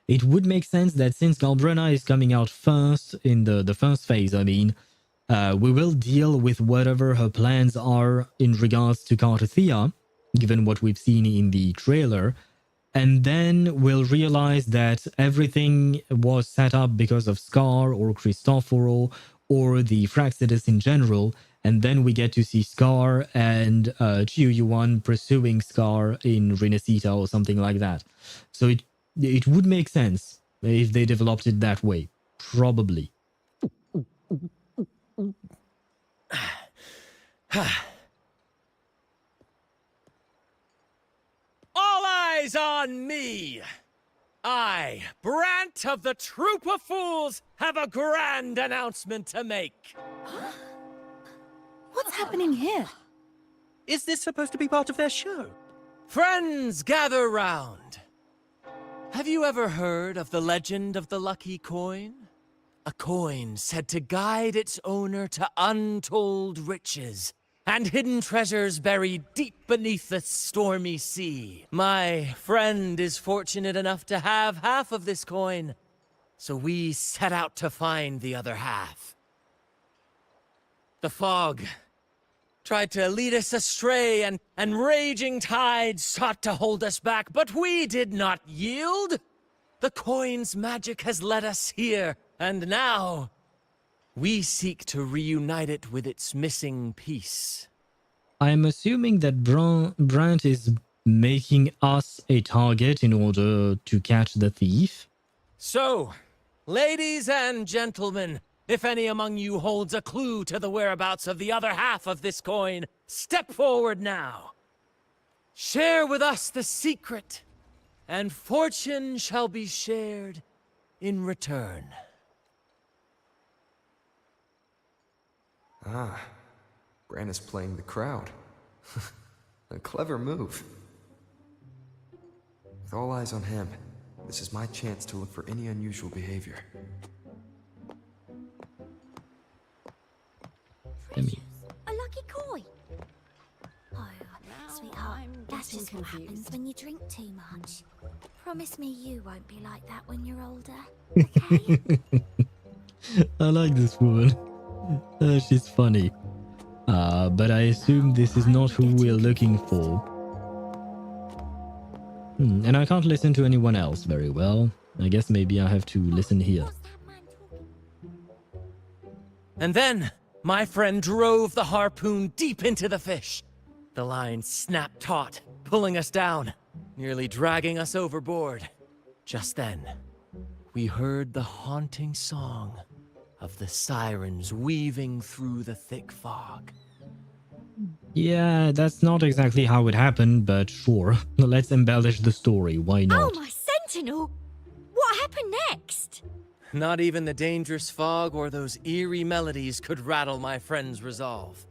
B: it would make sense that since Galbrena is coming out first in the first phase, I mean, we will deal with whatever her plans are in regards to Cartathea, given what we've seen in the trailer, and then we'll realize that everything was set up because of Scar or Cristoforo or the Fraxidus in general, and then we get to see Scar and Chiu Yuan pursuing Scar in Rinascita or something like that. So it would make sense if they developed it that way. Probably.
F: All eyes on me! I, Brant of the Troupe of Fools, have a grand announcement to make.
P: What's happening here?
N: Is this supposed to be part of their show?
F: Friends, gather round. Have you ever heard of the legend of the lucky coin? A coin said to guide its owner to untold riches and hidden treasures buried deep beneath the stormy sea. My friend is fortunate enough to have half of this coin, so we set out to find the other half. The fog tried to lead us astray, and raging tides sought to hold us back, but we did not yield. The coin's magic has led us here, and now we seek to reunite it with its missing piece.
B: I'm assuming that Brant is making us a target in order to catch the thief.
F: So, ladies and gentlemen, if any among you holds a clue to the whereabouts of the other half of this coin, step forward now. Share with us the secret, and fortune shall be shared in return.
J: Ah, Bran is playing the crowd. A clever move. With all eyes on him, this is my chance to look for any unusual behavior.
L: A lucky coin. Oh, sweetheart, that's just what happens when you drink too much. Promise me you won't be like that when you're older, okay?
B: I like this woman. She's funny. But I assume this is not who we're looking for. And I can't listen to anyone else very well. I guess maybe I have to listen here.
F: And then, my friend drove the harpoon deep into the fish. The line snapped taut, pulling us down, nearly dragging us overboard. Just then, we heard the haunting song of the sirens weaving through the thick fog.
B: Yeah, that's not exactly how it happened, but sure. Let's embellish the story, why not?
L: Oh, my sentinel! What happened next?
F: Not even the dangerous fog or those eerie melodies could rattle my friend's resolve.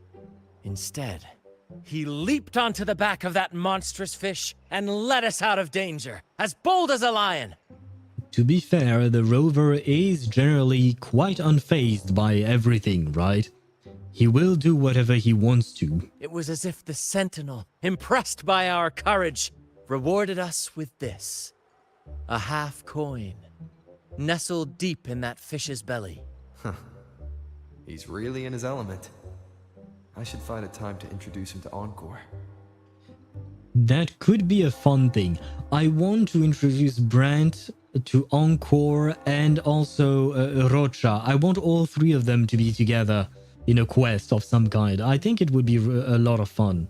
F: Instead, he leaped onto the back of that monstrous fish and led us out of danger, as bold as a lion.
B: To be fair, the rover is generally quite unfazed by everything, right? He will do whatever he wants to.
F: It was as if the sentinel, impressed by our courage, rewarded us with this. A half coin, nestled deep in that fish's belly.
J: Huh. He's really in his element. I should find a time to introduce him to Encore.
B: That could be a fun thing. I want to introduce Brant to Encore and also Rocha. I want all three of them to be together in a quest of some kind. I think it would be a lot of fun.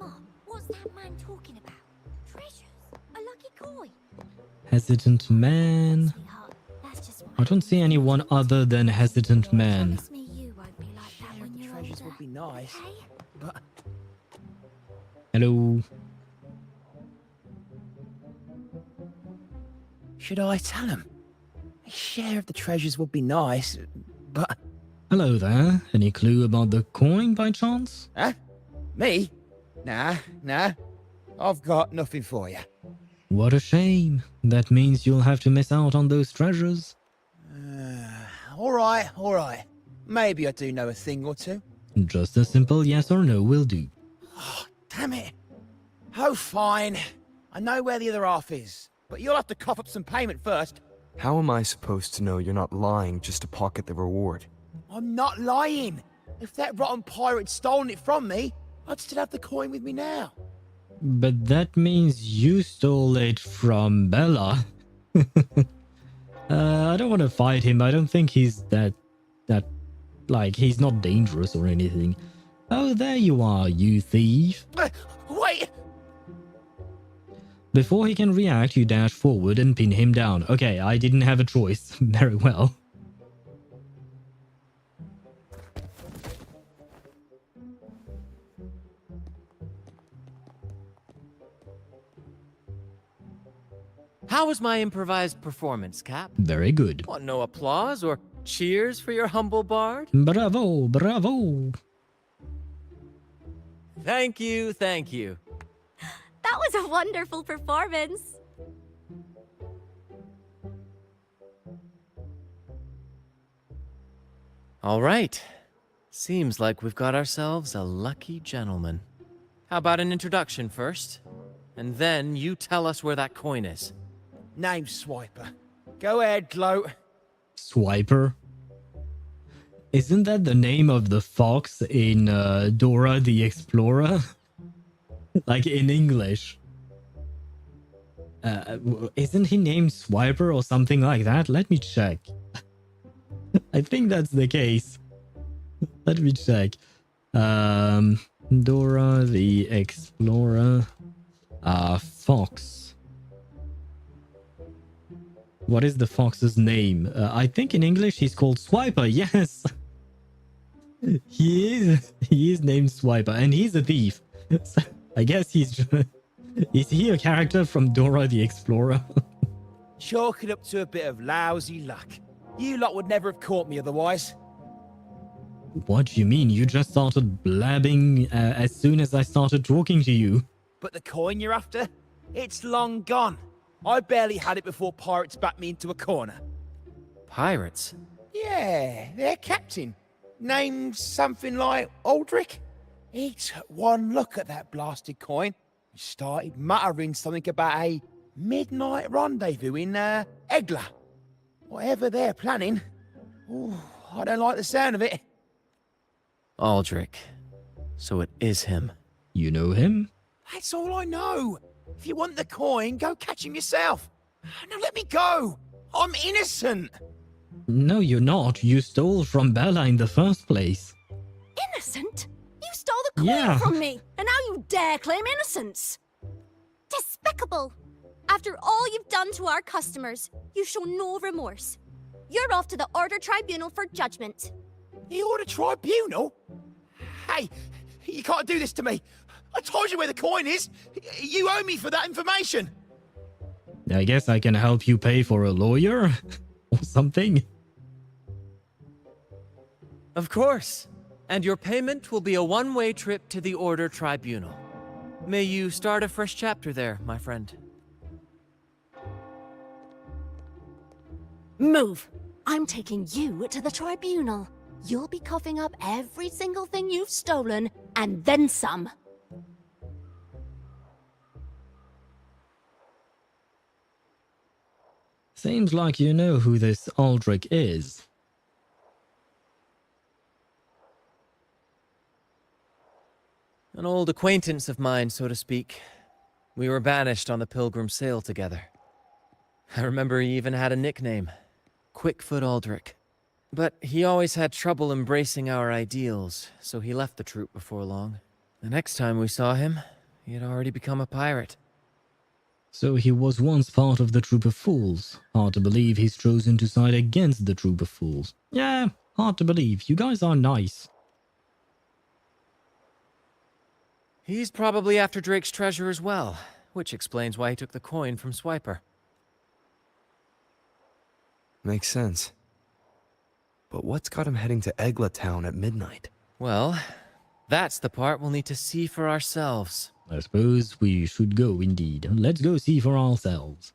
L: Mom, what's that man talking about? Treasures? A lucky coin?
B: Hesitant Man.
L: Sweetheart, that's just what
B: I don't see anyone other than Hesitant Man.
L: promise me you won't be like that when you're
H: Treasures
L: older.
H: would be nice,
L: Okay?
H: but
B: Hello.
H: should I tell him? A share of the treasures would be nice, but...
B: Hello there. Any clue about the coin by chance?
P: Huh? Me? Nah. I've got nothing for you.
B: What a shame. That means you'll have to miss out on those treasures.
P: All right. Maybe I do know a thing or two.
B: Just a simple yes or no will do.
P: Damn it. Oh, fine. I know where the other half is, but you'll have to cough up some payment first.
J: How am I supposed to know you're not lying just to pocket the reward?
P: I'm not lying. If that rotten pirate stolen it from me, I'd still have the coin with me now.
B: But that means you stole it from Bella. I don't want to fight him. I don't think he's that, like, he's not dangerous or anything. Oh, there you are, you thief.
P: Wait!
B: Before he can react, you dash forward and pin him down. Okay, I didn't have a choice. Very well.
F: How was my improvised performance, Cap?
B: Very good.
F: Want no applause or cheers for your humble bard?
B: Bravo, bravo.
F: Thank you.
L: That was a wonderful performance.
F: All right. Seems like we've got ourselves a lucky gentleman. How about an introduction first? And then you tell us where that coin is.
P: Name's Swiper. Go ahead, gloat.
B: Swiper? Isn't that the name of the fox in Dora the Explorer? Like in English. Isn't he named Swiper or something like that? Let me check. I think that's the case. Let me check. Dora the Explorer. Fox. What is the fox's name? I think in English he's called Swiper. Yes. He is named Swiper and he's a thief. So I guess is he a character from Dora the Explorer?
P: Chalk it up to a bit of lousy luck. You lot would never have caught me otherwise.
B: What do you mean? You just started blabbing as soon as I started talking to you.
P: But the coin you're after? It's long gone. I barely had it before pirates backed me into a corner.
F: Pirates?
P: Yeah, their captain. Named something like Aldrich. He took one look at that blasted coin and started muttering something about a midnight rendezvous in Egla. Whatever they're planning. Ooh, I don't like the sound of it.
F: Aldrich. So it is him.
B: You know him?
P: That's all I know. If you want the coin, go catch him yourself. Now let me go. I'm innocent.
B: No, you're not. You stole from Bella in the first place.
O: Innocent? You stole the coin from me, and now you dare claim innocence.
L: Despicable. After all you've done to our customers, you show no remorse. You're off to the Order Tribunal for judgment.
P: The Order Tribunal? Hey, you can't do this to me. I told you where the coin is. You owe me for that information.
B: I guess I can help you pay for a lawyer or something.
F: Of course. And your payment will be a one-way trip to the Order Tribunal. May you start a fresh chapter there, my friend.
O: Move! I'm taking you to the tribunal. You'll be coughing up every single thing you've stolen, and then some.
B: Seems like you know who this Aldrich is.
F: An old acquaintance of mine, so to speak. We were banished on the Pilgrim Sail together. I remember he even had a nickname, Quickfoot Aldrich. But he always had trouble embracing our ideals, so he left the troupe before long. The next time we saw him, he had already become a pirate.
B: So he was once part of the Troupe of Fools. Hard to believe he's chosen to side against the Troupe of Fools. Yeah, hard to believe. You guys are nice.
F: He's probably after Drake's treasure as well, which explains why he took the coin from Swiper.
J: Makes sense. But what's got him heading to Egla Town at midnight?
F: Well, that's the part we'll need to see for ourselves.
B: I suppose we should go indeed. Let's go see for ourselves.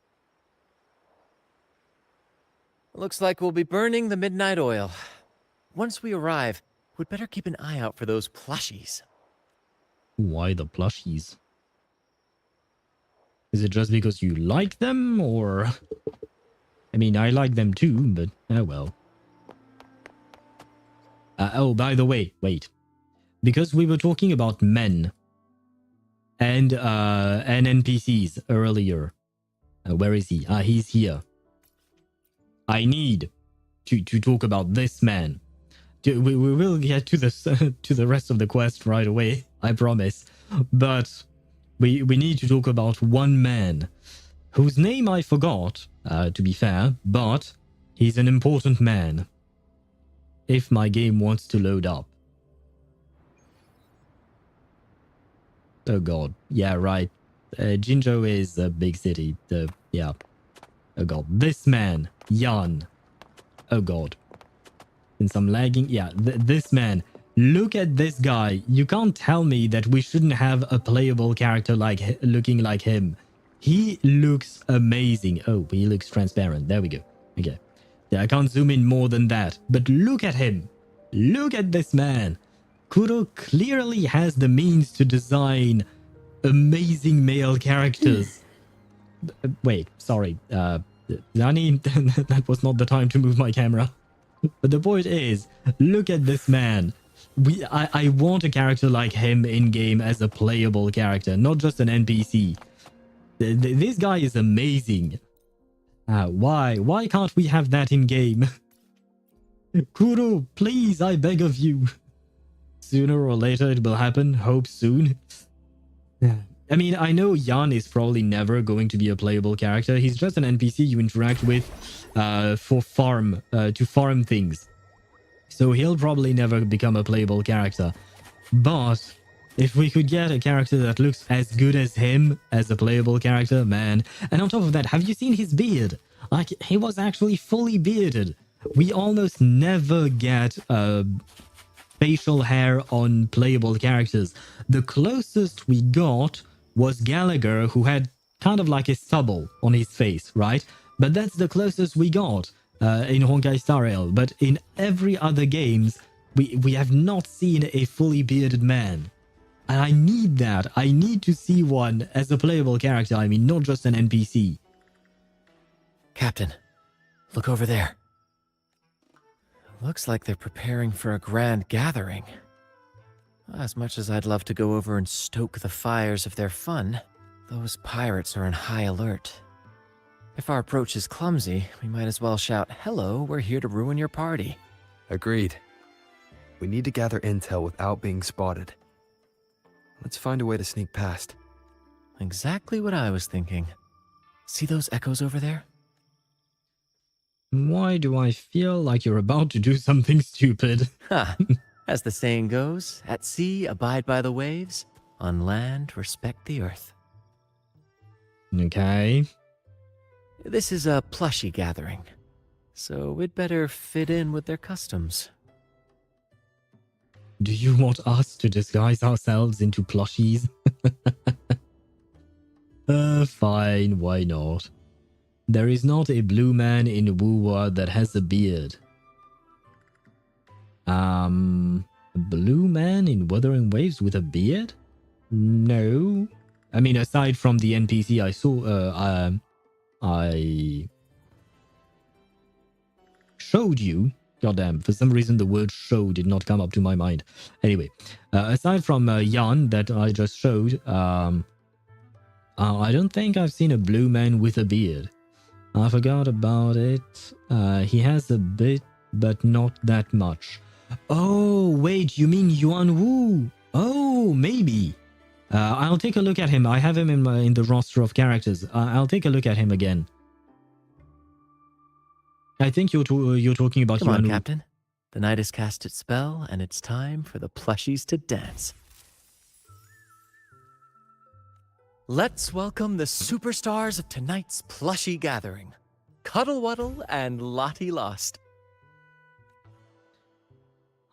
F: Looks like we'll be burning the midnight oil. Once we arrive, we'd better keep an eye out for those plushies.
B: Why the plushies? Is it just because you like them, or... I mean, I like them too, but oh well. Oh, by the way, wait. Because we were talking about men and NPCs earlier. Where is he? He's here. I need to talk about this man. We will get to this to the rest of the quest right away, I promise. But we need to talk about one man whose name I forgot, to be fair, but he's an important man. If my game wants to load up. Oh god. Yeah, right. Jinzhou is a big city. Yeah. Oh god. This man. Yan. Oh god. Since I'm lagging. Yeah, this man. Look at this guy. You can't tell me that we shouldn't have a playable character like looking like him. He looks amazing. Oh, he looks transparent. There we go. Okay. Yeah, I can't zoom in more than that. But look at him. Look at this man. Kuro clearly has the means to design amazing male characters. Wait, sorry. Nani, that was not the time to move my camera. But the point is, look at this man. I want a character like him in-game as a playable character, not just an NPC. This guy is amazing. Why can't we have that in-game? Kuro, please, I beg of you. Sooner or later it will happen. Hope soon. I mean, I know Yan is probably never going to be a playable character. He's just an NPC you interact with for farm, to farm things. So he'll probably never become a playable character. But if we could get a character that looks as good as him as a playable character, man. And on top of that, have you seen his beard? Like, he was actually fully bearded. We almost never get facial hair on playable characters. The closest we got was Gallagher, who had kind of like a stubble on his face, right? But that's the closest we got in Honkai Star Rail. But in every other games, we have not seen a fully bearded man. And I need that. I need to see one as a playable character. I mean, not just an NPC.
F: Captain, look over there. Looks like they're preparing for a grand gathering. As much as I'd love to go over and stoke the fires of their fun, those pirates are in high alert. If our approach is clumsy, we might as well shout, "Hello, we're here to ruin your party."
J: Agreed. We need to gather intel without being spotted. Let's find a way to sneak past.
F: Exactly what I was thinking. See those echoes over there?
B: Why do I feel like you're about to do something stupid?
F: Ha! As the saying goes, at sea, abide by the waves. On land, respect the earth.
B: Okay.
F: This is a plushie gathering, so we'd better fit in with their customs.
B: Do you want us to disguise ourselves into plushies? Fine, why not? There is not a blue man in Wuwa that has a beard. A blue man in Wuthering Waves with a beard? No. I mean, aside from the NPC I saw, I showed you Goddamn, for some reason the word show did not come up to my mind. Anyway, aside from Jan that I just showed, I don't think I've seen a blue man with a beard. I forgot about it. He has a bit, but not that much. Oh, wait, you mean Yuan Wu? Oh, maybe. I'll take a look at him. I have him in the roster of characters. I'll take a look at him again. I think you're talking about
F: Come
B: Yuan
F: on,
B: Wu.
F: Captain. The night has cast its spell, and it's time for the plushies to dance. Let's welcome the superstars of tonight's plushie gathering, Cuddle Wuddle and Lottie Lost.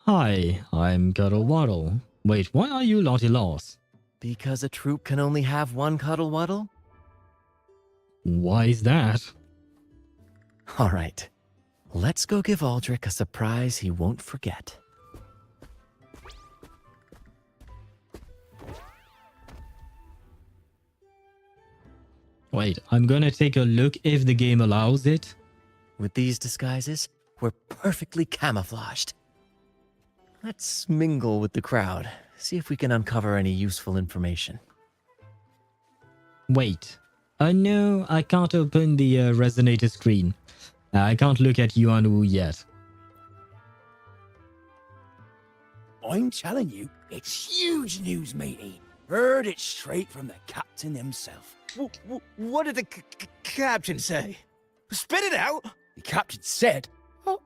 B: Hi, I'm Cuddle Waddle. Wait, why are you Lottie Lost?
F: Because a troop can only have one Cuddle Wuddle?
B: Why is that?
F: All right, let's go give Aldrich a surprise he won't forget.
B: Wait, I'm gonna take a look if the game allows it.
F: With these disguises, we're perfectly camouflaged. Let's mingle with the crowd, see if we can uncover any useful information.
B: Wait. No, I can't open the resonator screen. I can't look at Yuan Wu yet.
P: I'm telling you, it's huge news, matey. Heard it straight from the captain himself.
I: What did the captain say? Spit it out!
P: The captain said... Oh,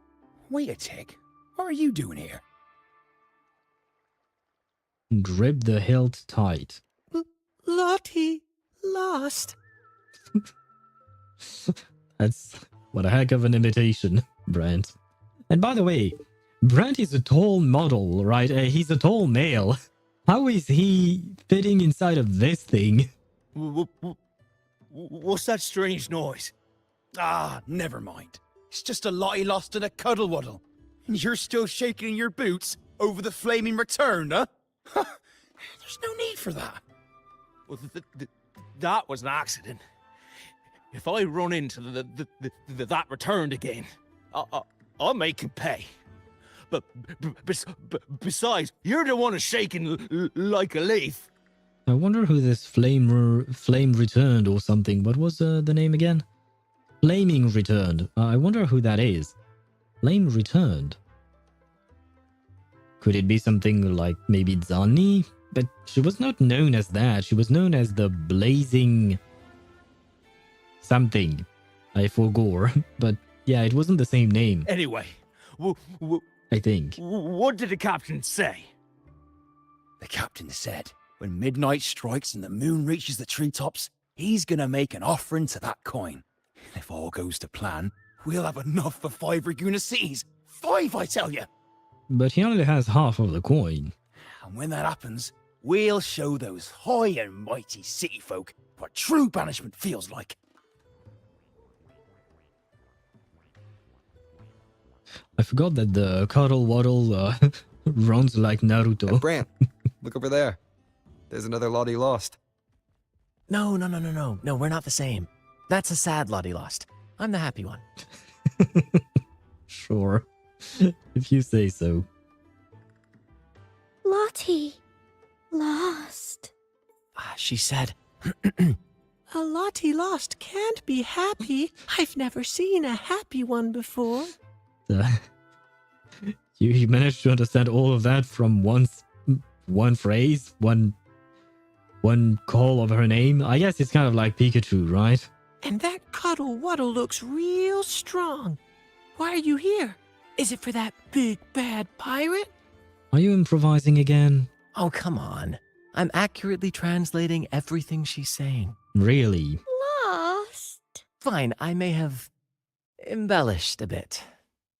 P: wait a tick. What are you doing here?
B: Grip the hilt tight.
E: Lottie lost.
B: That's what a heck of an imitation, Brant. And by the way, Brant is a tall model, right? He's a tall male. How is he fitting inside of this thing?
I: What's that strange noise?
P: Ah, never mind. It's just a Lottie Lost and a Cuddle Wuddle. And you're still shaking in your boots over the flaming return, huh? There's no need for that.
I: Well, that was an accident. If I run into that returned again, I'll make him pay. But besides, you're the one who's shaking like a leaf.
B: I wonder who this flame returned or something. What was the name again? Flaming returned. I wonder who that is. Flame returned. Could it be something like maybe Zani? But she was not known as that. She was known as the blazing something. I forgot. But yeah, it wasn't the same name.
I: Anyway,
B: I think.
I: What did the captain say?
P: The captain said, when midnight strikes and the moon reaches the treetops, he's gonna make an offering to that coin. If all goes to plan, we'll have enough for 5 Raguna cities. 5, I tell you!
B: But he only has half of the coin.
P: And when that happens, we'll show those high and mighty city folk what true banishment feels like.
B: I forgot that the Cuddle Waddle runs like Naruto.
J: Hey, Brant, look over there. There's another Lottie Lost.
F: No, we're not the same. That's a sad Lottie Lost. I'm the happy one.
B: Sure. If you say so.
L: Lottie lost.
F: She said...
E: A Lottie lost can't be happy. I've never seen a happy one before.
B: You managed to understand all of that from one phrase, one call of her name. I guess it's kind of like Pikachu, right?
E: And that Cuddle Wuddle looks real strong. Why are you here? Is it for that big bad pirate?
B: Are you improvising again?
F: Oh, come on. I'm accurately translating everything she's saying.
B: Really?
L: Lost.
F: Fine, I may have embellished a bit.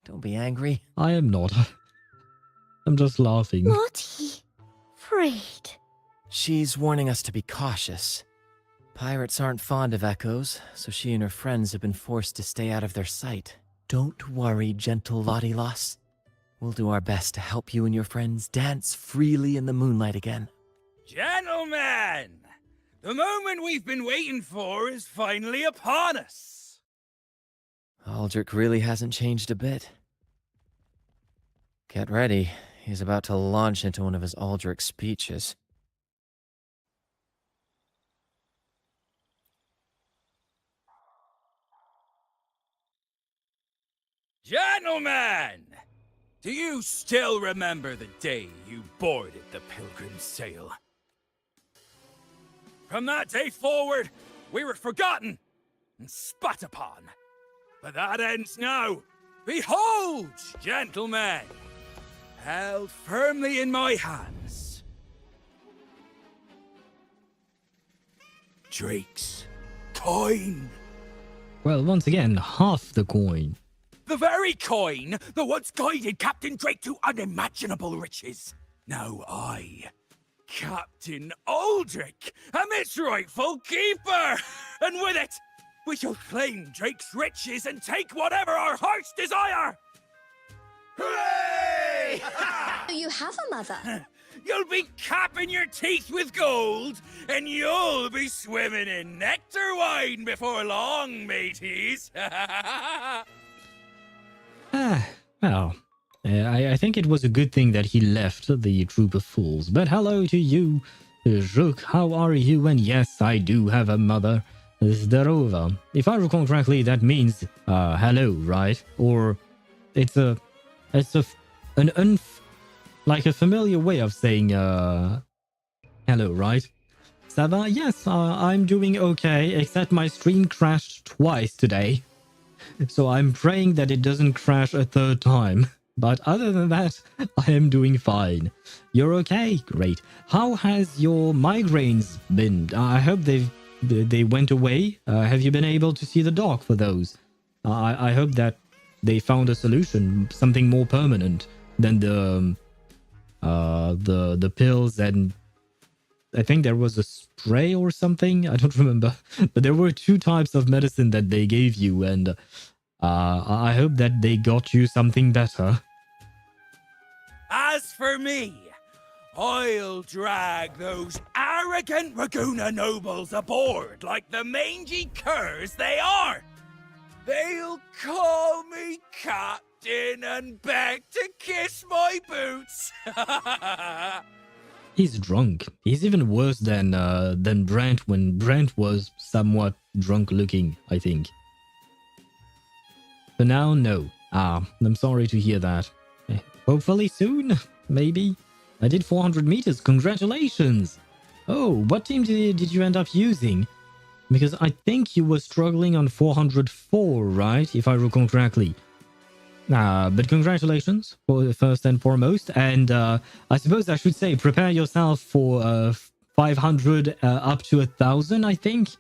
F: Don't be angry.
B: I am not. I'm just laughing.
L: Lottie. Freed.
F: She's warning us to be cautious. Pirates aren't fond of echoes, so she and her friends have been forced to stay out of their sight. Don't worry, gentle Lottie Lost. We'll do our best to help you and your friends dance freely in the moonlight again.
I: Gentlemen, the moment we've been waiting for is finally upon us.
F: Aldrich really hasn't changed a bit. Get ready. He's about to launch into one of his Aldrich speeches.
Q: Gentlemen! Do you still remember the day you boarded the Pilgrim's Sail? From that day forward, we were forgotten and spat upon. But that ends now. Behold, gentlemen, held firmly in my hands, Drake's coin.
B: Well, once again, half the coin.
Q: The very coin that once guided Captain Drake to unimaginable riches. Now I, Captain Aldrich, am its rightful keeper. And with it, we shall claim Drake's riches and take whatever our hearts desire. Hooray!
L: Do you have a mother?
Q: You'll be capping your teeth with gold, and you'll be swimming in nectar wine before long, mateys.
B: Well, I think it was a good thing that he left the Troupe of Fools. But hello to you, Rook, how are you? And yes, I do have a mother, Zdarova. If I recall correctly, that means hello, right? Or it's a familiar way of saying hello, right? Saba, yes, I'm doing okay, except my stream crashed twice today. So I'm praying that it doesn't crash a third time. But other than that, I am doing fine. You're okay? Great. How has your migraines been? I hope they went away. Have you been able to see the doc for those? I hope that they found a solution, something more permanent than the pills, and I think there was a spray or something. I don't remember, but there were 2 types of medicine that they gave you, and I hope that they got you something better.
Q: As for me, I'll drag those arrogant Raguna nobles aboard like the mangy curs they are. They'll call me captain and beg to kiss my boots.
B: He's drunk. He's even worse than Brant when Brant was somewhat drunk looking, I think. For now, no. I'm sorry to hear that. Hopefully soon, maybe. I did 400 meters. Congratulations. Oh, what team did you end up using? Because I think you were struggling on 404, right? If I recall correctly. But congratulations for first and foremost. And I suppose I should say prepare yourself for 500 up to 1,000, I think.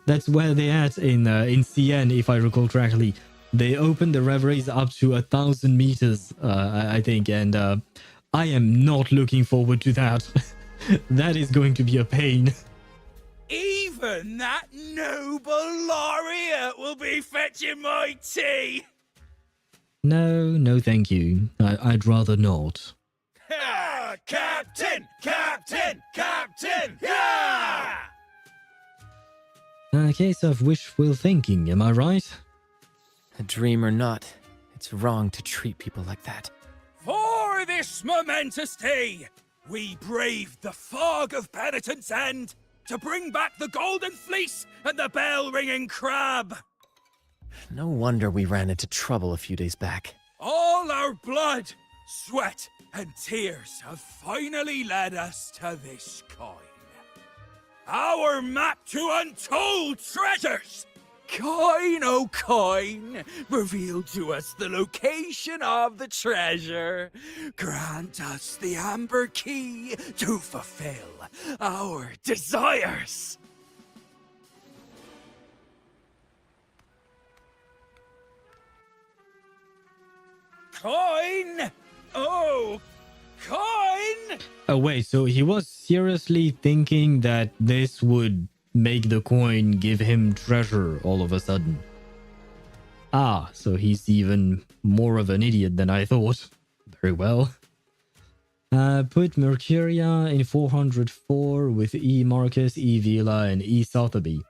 B: That's where they're at in CN, if I recall correctly. They opened the reveries up to 1,000 meters, I think, and I am not looking forward to that. That is going to be a pain.
Q: Even that noble laureate will be fetching my tea.
B: No, thank you. I'd rather not.
Q: Captain! Captain! Captain! Yeah!
B: A case of wishful thinking, am I right?
F: A dream or not, it's wrong to treat people like that.
Q: For this momentous day, we braved the fog of penitence and to bring back the golden fleece and the bell-ringing crab.
F: No wonder we ran into trouble a few days back.
Q: All our blood, sweat, and tears have finally led us to this coin. Our map to untold treasures! Coin, oh coin, reveal to us the location of the treasure. Grant us the amber key to fulfill our desires. Coin! Oh, coin!
B: Oh wait, so he was seriously thinking that this would make the coin give him treasure all of a sudden. So he's even more of an idiot than I thought. Very well. Put Mercuria in 404 with E Marcus, E Vila, and E Sotheby.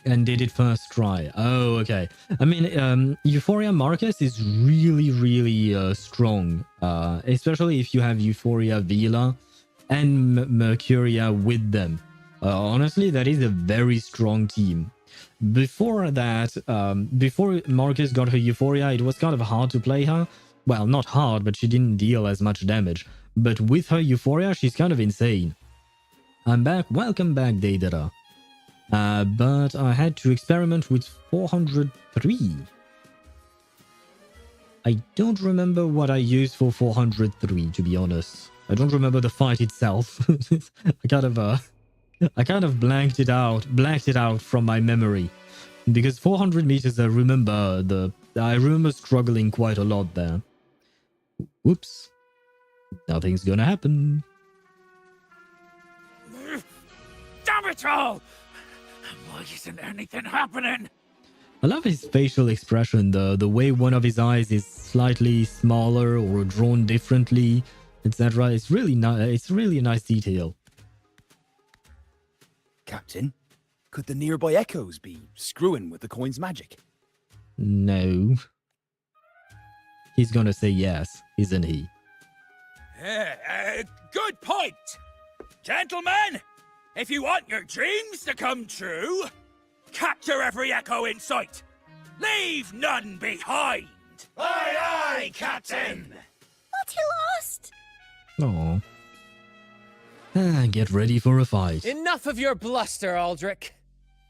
B: And did it first try. Oh, okay. I mean, Euphoria Marcus is really strong. Especially if you have Euphoria Vila and Mercuria with them. Honestly, that is a very strong team. Before that, before Marcus got her Euphoria, it was kind of hard to play her. Well, not hard, but she didn't deal as much damage. But with her Euphoria, she's kind of insane. I'm back. Welcome back, Deidara. But I had to experiment with 403. I don't remember what I used for 403, to be honest. I don't remember the fight itself. I kind of blanked it out from my memory. Because 400 meters, I remember struggling quite a lot there. Whoops. Nothing's gonna happen.
Q: Damn it all! Why isn't anything happening?
B: I love his facial expression, the way one of his eyes is slightly smaller or drawn differently, etc. It's really it's really a nice detail.
R: Captain, could the nearby echoes be screwing with the coin's magic?
B: No. He's gonna say yes, isn't he?
Q: Good point! Gentlemen, if you want your dreams to come true, capture every echo in sight. Leave none behind. Aye, aye, Captain!
L: But he lost!
B: Aww. Get ready for a fight.
F: Enough of your bluster, Aldrich.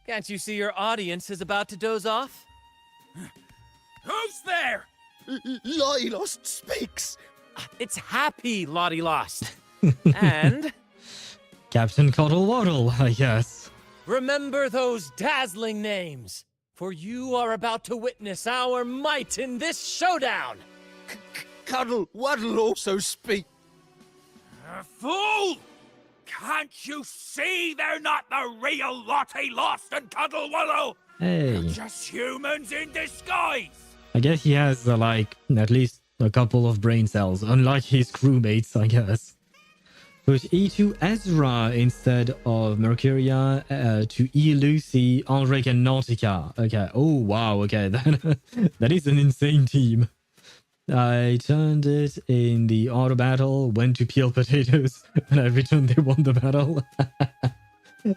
F: Can't you see your audience is about to doze off?
Q: Who's there?
P: Lottie Lost speaks.
F: It's Happy Lottie Lost. And
B: Captain Coddle Waddle, I guess.
F: remember those dazzling names, for you are about to witness our might in this showdown.
P: Cuddle Waddle also speak.
Q: Fool! Can't you see they're not the real Lottie Lost and Cuddle Wallow?
B: Hey.
Q: They're just humans in disguise.
B: I guess he has, like, at least a couple of brain cells, unlike his crewmates, I guess. Put E2 Ezra instead of Mercuria, to E Lucy, Ulrich, and Nautica. Okay. Oh, wow. Okay. That is an insane team. I turned it in the auto battle, went to peel potatoes, and I returned they won the battle.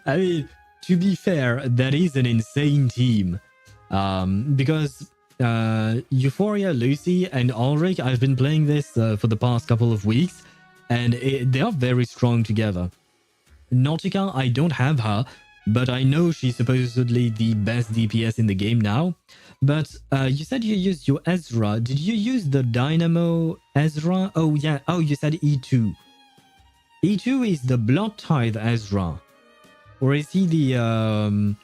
B: I mean, to be fair, that is an insane team. Because Euphoria, Lucy, and Ulrich, I've been playing this for the past couple of weeks, and they are very strong together. Nautica, I don't have her, but I know she's supposedly the best DPS in the game now. But you said you used your Ezra. Did you use the Dynamo Ezra? Oh, yeah. Oh, you said E2. E2 is the Blood Tithe Ezra. Or is he the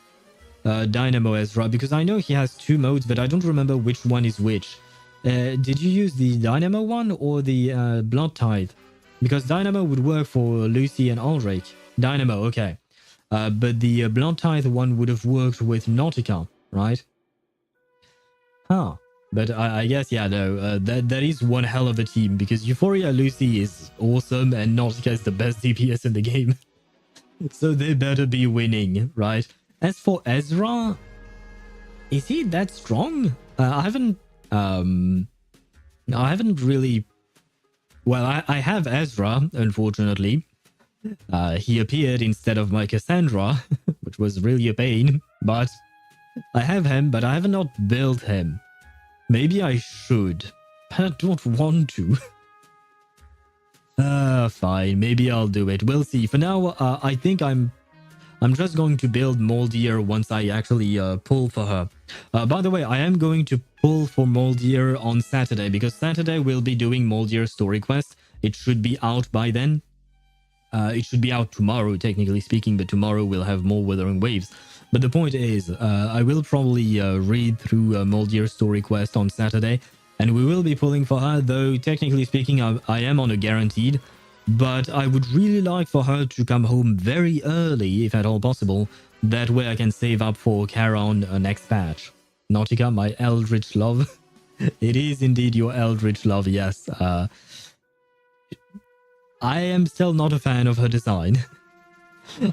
B: Dynamo Ezra? Because I know he has two modes, but I don't remember which one is which. Did you use the Dynamo one or the Blood Tithe? Because Dynamo would work for Lucy and Ulrich. Dynamo, okay. But the Blood Tithe one would have worked with Nautica, right? Huh. But I guess, yeah, no, that is one hell of a team, because Euphoria Lucy is awesome and Nautica is the best DPS in the game. So they better be winning, right? As for Ezra, is he that strong? I haven't really... Well, I have Ezra, unfortunately. He appeared instead of my Cassandra, which was really a pain, but I have him, but I have not built him. Maybe I should, but I don't want to. Fine, maybe I'll do it. We'll see. For now, I think I'm just going to build Moldier once I actually pull for her. By the way, I am going to pull for Moldier on Saturday, because Saturday we'll be doing Moldier story quest. It should be out by then. It should be out tomorrow, technically speaking, but tomorrow we'll have more Wuthering Waves. But the point is, I will probably read through Moldier's story quest on Saturday, and we will be pulling for her, though technically speaking, I am on a guaranteed. But I would really like for her to come home very early, if at all possible. That way I can save up for Charon next patch. Nautica, my eldritch love. It is indeed your eldritch love, yes. I am still not a fan of her design.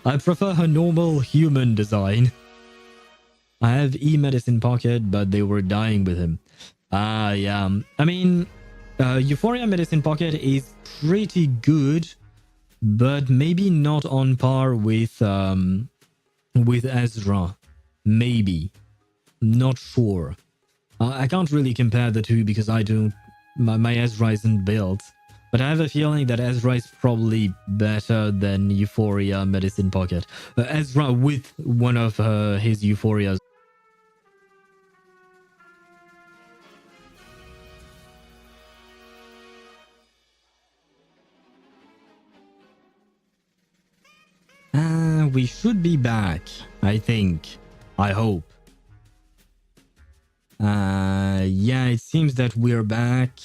B: I prefer her normal human design. I have E-Medicine Pocket, but they were dying with him. Yeah. I mean, Euphoria Medicine Pocket is pretty good, but maybe not on par with Ezra. Maybe. Not sure. I can't really compare the two because I don't... My Ezra isn't built. But I have a feeling that Ezra is probably better than Euphoria Medicine Pocket. Ezra with one of his Euphorias. We should be back, I think. I hope. Yeah, it seems that we're back.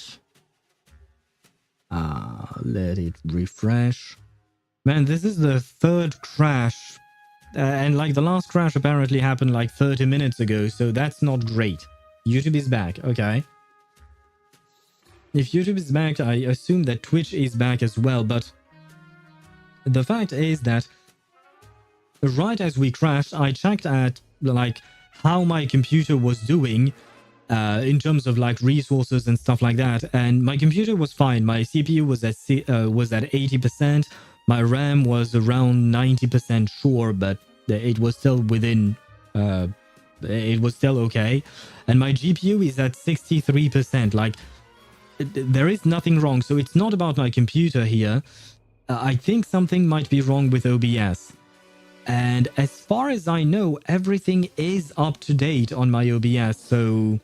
B: Let it refresh. Man, this is the third crash. And like the last crash apparently happened like 30 minutes ago, so that's not great. YouTube is back, okay. If YouTube is back, I assume that Twitch is back as well, but the fact is that right as we crashed, I checked at like how my computer was doing in terms of like resources and stuff like that, and my computer was fine. My CPU was at 80%. My RAM was around 90% sure, but it was still within. It was still okay, and my GPU is at 63%. Like there is nothing wrong, so it's not about my computer here. I think something might be wrong with OBS. And as far as I know, everything is up to date on my OBS. So,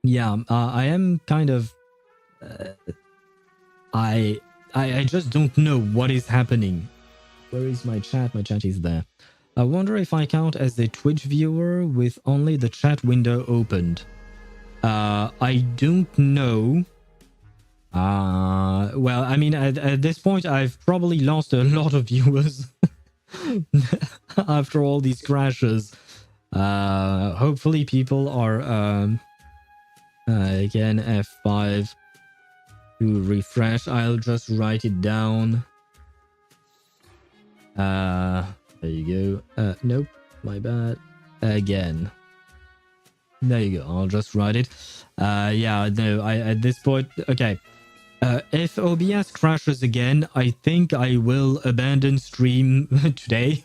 B: yeah, I am kind of... I just don't know what is happening. Where is my chat? My chat is there. I wonder if I count as a Twitch viewer with only the chat window opened. I don't know. Well, I mean, at this point, I've probably lost a lot of viewers. After all these crashes. Hopefully people are again F5 to refresh. I'll just write it down. There you go. Nope, my bad. Again. There you go. I'll just write it. Yeah, no, at this point, okay. If OBS crashes again, I think I will abandon stream today.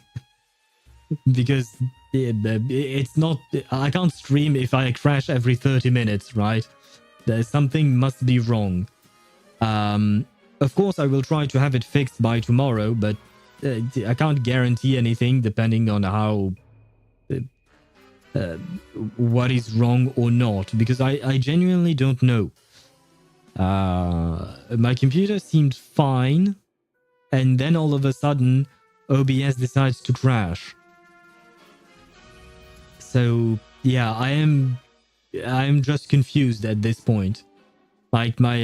B: Because it's not... I can't stream if I crash every 30 minutes, right? There's something must be wrong. Of course, I will try to have it fixed by tomorrow, but I can't guarantee anything depending on how... what is wrong or not, because I genuinely don't know. My computer seemed fine, and then all of a sudden OBS decides to crash. So yeah, I'm just confused at this point. Like my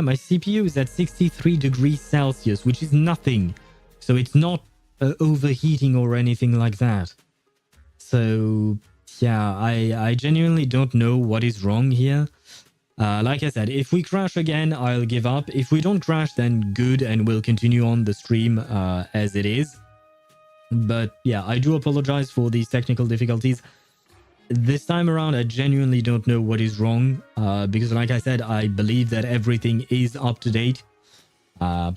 B: my CPU is at 63 degrees Celsius, which is nothing. So it's not overheating or anything like that. So yeah, I genuinely don't know what is wrong here. Like I said, if we crash again, I'll give up. If we don't crash, then good, and we'll continue on the stream as it is. But yeah, I do apologize for these technical difficulties. This time around, I genuinely don't know what is wrong. Because like I said, I believe that everything is up to date. I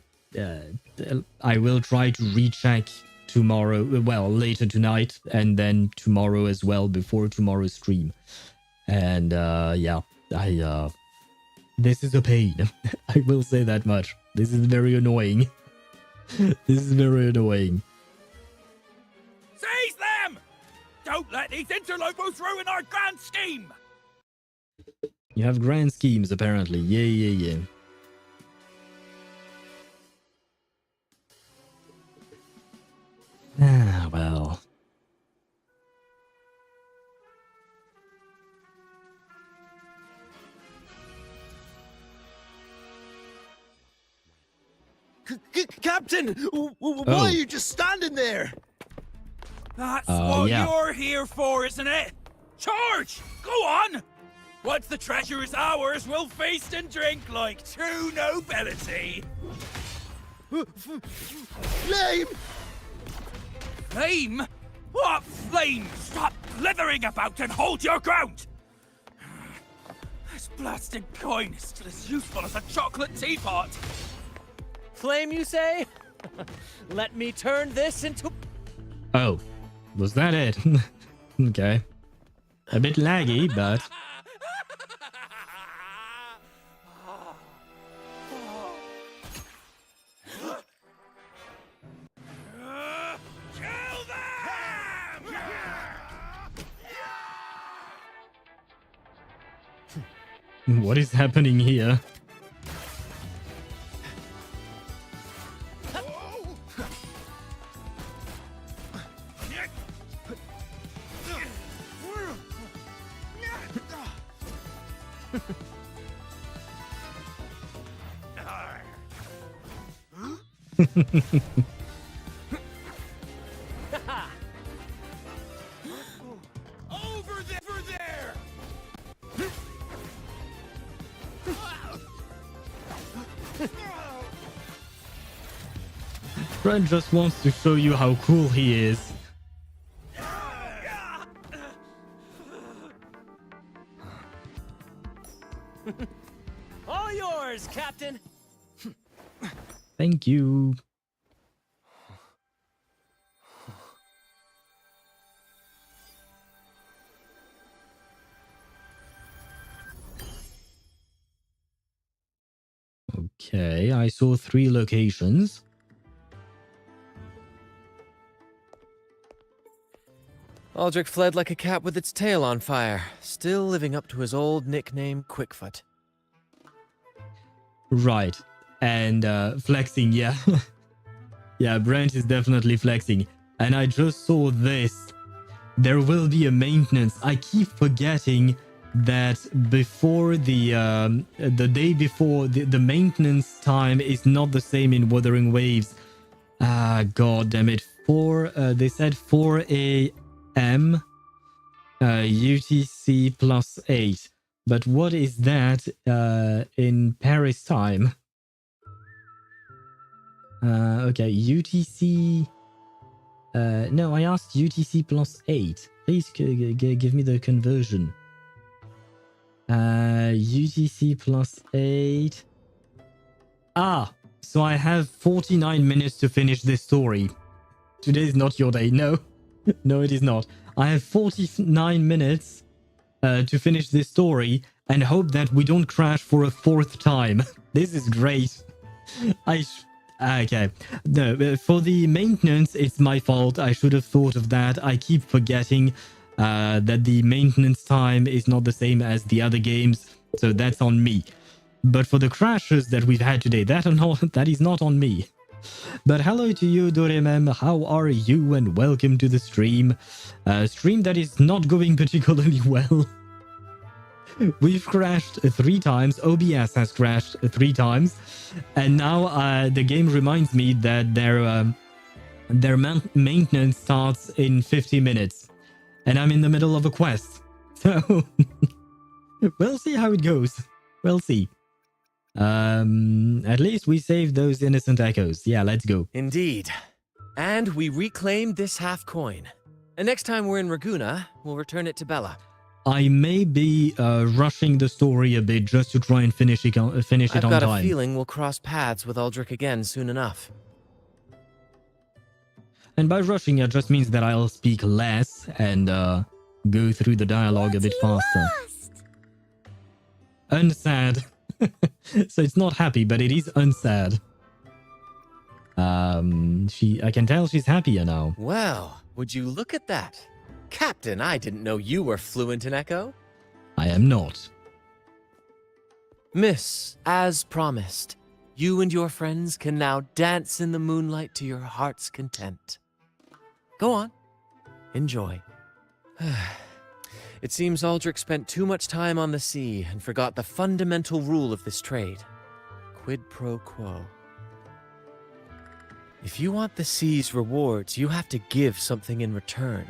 B: will try to recheck tomorrow, well, later tonight, and then tomorrow as well, before tomorrow's stream. And yeah, this is a pain. I will say that much. This is very annoying. This is very annoying.
Q: Seize them! Don't let these interlopers ruin our grand scheme!
B: You have grand schemes, apparently. Yeah. Ah, well.
I: Captain, why are you just standing there?
Q: That's what
B: yeah.
Q: you're here for, isn't it? Charge! Go on! Once the treasure is ours, we'll feast and drink like true nobility.
I: Flame!
Q: Flame? What flame? Stop blithering about and hold your ground! This blasted coin is still as useful as a chocolate teapot.
F: Flame, you say? Let me turn this into...
B: Oh, was that it? Okay. A bit laggy, but... What is happening here?
Q: Over there!
B: Brent just wants to show you how cool he is.
F: All yours, Captain!
B: Thank you. Okay, I saw 3 locations.
F: Aldrich fled like a cat with its tail on fire, still living up to his old nickname, Quickfoot.
B: Right. And flexing, yeah. Yeah, Brent is definitely flexing. And I just saw this. There will be a maintenance. I keep forgetting that before the day before, the maintenance time is not the same in Wuthering Waves. Ah, god damn it. They said 4 a.m. UTC plus 8. But what is that in Paris time? Okay, UTC... no, I asked UTC plus 8. Please give me the conversion. UTC plus 8... Ah! So I have 49 minutes to finish this story. Today is not your day, no. No, it is not. I have 49 minutes to finish this story and hope that we don't crash for a 4th time. This is great. Okay. No, for the maintenance, it's my fault. I should have thought of that. I keep forgetting that the maintenance time is not the same as the other games, so that's on me. But for the crashes that we've had today, that is not on me. But hello to you, Doremem. How are you? And welcome to the stream. Stream that is not going particularly well. We've crashed 3 times. OBS has crashed 3 times. And now the game reminds me that their maintenance starts in 50 minutes. And I'm in the middle of a quest. So we'll see how it goes. We'll see. At least we saved those innocent echoes. Yeah, let's go.
F: Indeed. And we reclaimed this half coin. And next time we're in Raguna, we'll return it to Bella.
B: I may be rushing the story a bit just to try and finish it on time.
F: I've got a feeling we'll cross paths with Aldrich again soon enough.
B: And by rushing, it just means that I'll speak less and go through the dialogue a bit faster. Unsad. So it's not happy, but it is unsad. I can tell she's happier now.
F: Well, would you look at that? Captain, I didn't know you were fluent in Echo.
B: I am not.
F: Miss, as promised, you and your friends can now dance in the moonlight to your heart's content. Go on. Enjoy. It seems Aldrich spent too much time on the sea and forgot the fundamental rule of this trade. Quid pro quo. If you want the sea's rewards, you have to give something in return.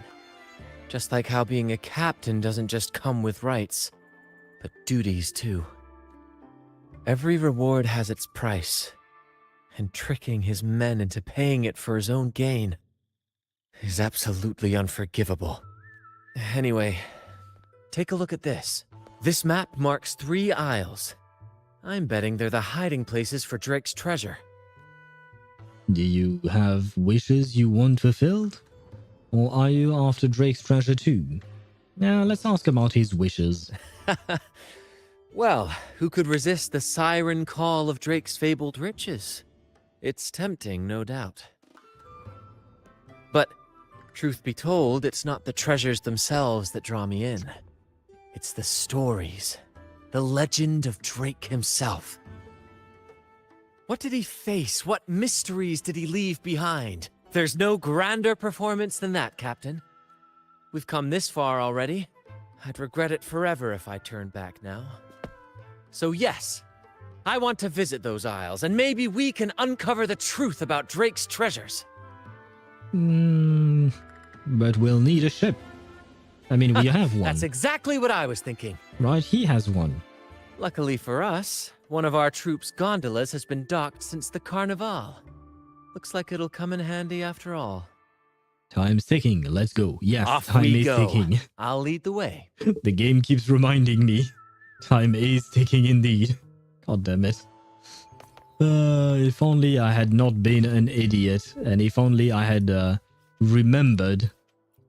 F: Just like how being a captain doesn't just come with rights, but duties too. Every reward has its price, and tricking his men into paying it for his own gain. is absolutely unforgivable. Anyway, take a look at this. This map marks 3 isles. I'm betting they're the hiding places for Drake's treasure.
B: Do you have wishes you want fulfilled? Or are you after Drake's treasure too? Now, let's ask about his wishes.
F: Well, who could resist the siren call of Drake's fabled riches? It's tempting, no doubt. But, truth be told, it's not the treasures themselves that draw me in. It's the stories, the legend of Drake himself. What did he face? What mysteries did he leave behind? There's no grander performance than that, Captain. We've come this far already. I'd regret it forever if I turned back now. So yes, I want to visit those isles, and maybe we can uncover the truth about Drake's treasures.
B: But we'll need a ship. I mean, we have one.
F: That's exactly what I was thinking.
B: Right, he has one.
F: Luckily for us, one of our troope's gondolas has been docked since the Carnival. Looks like it'll come in handy after all.
B: Time's ticking. Let's go. Yes,
F: Off
B: time
F: we
B: is
F: go.
B: ticking.
F: I'll lead the way.
B: The game keeps reminding me. Time is ticking indeed. God damn it. If only I had not been an idiot, and if only I had remembered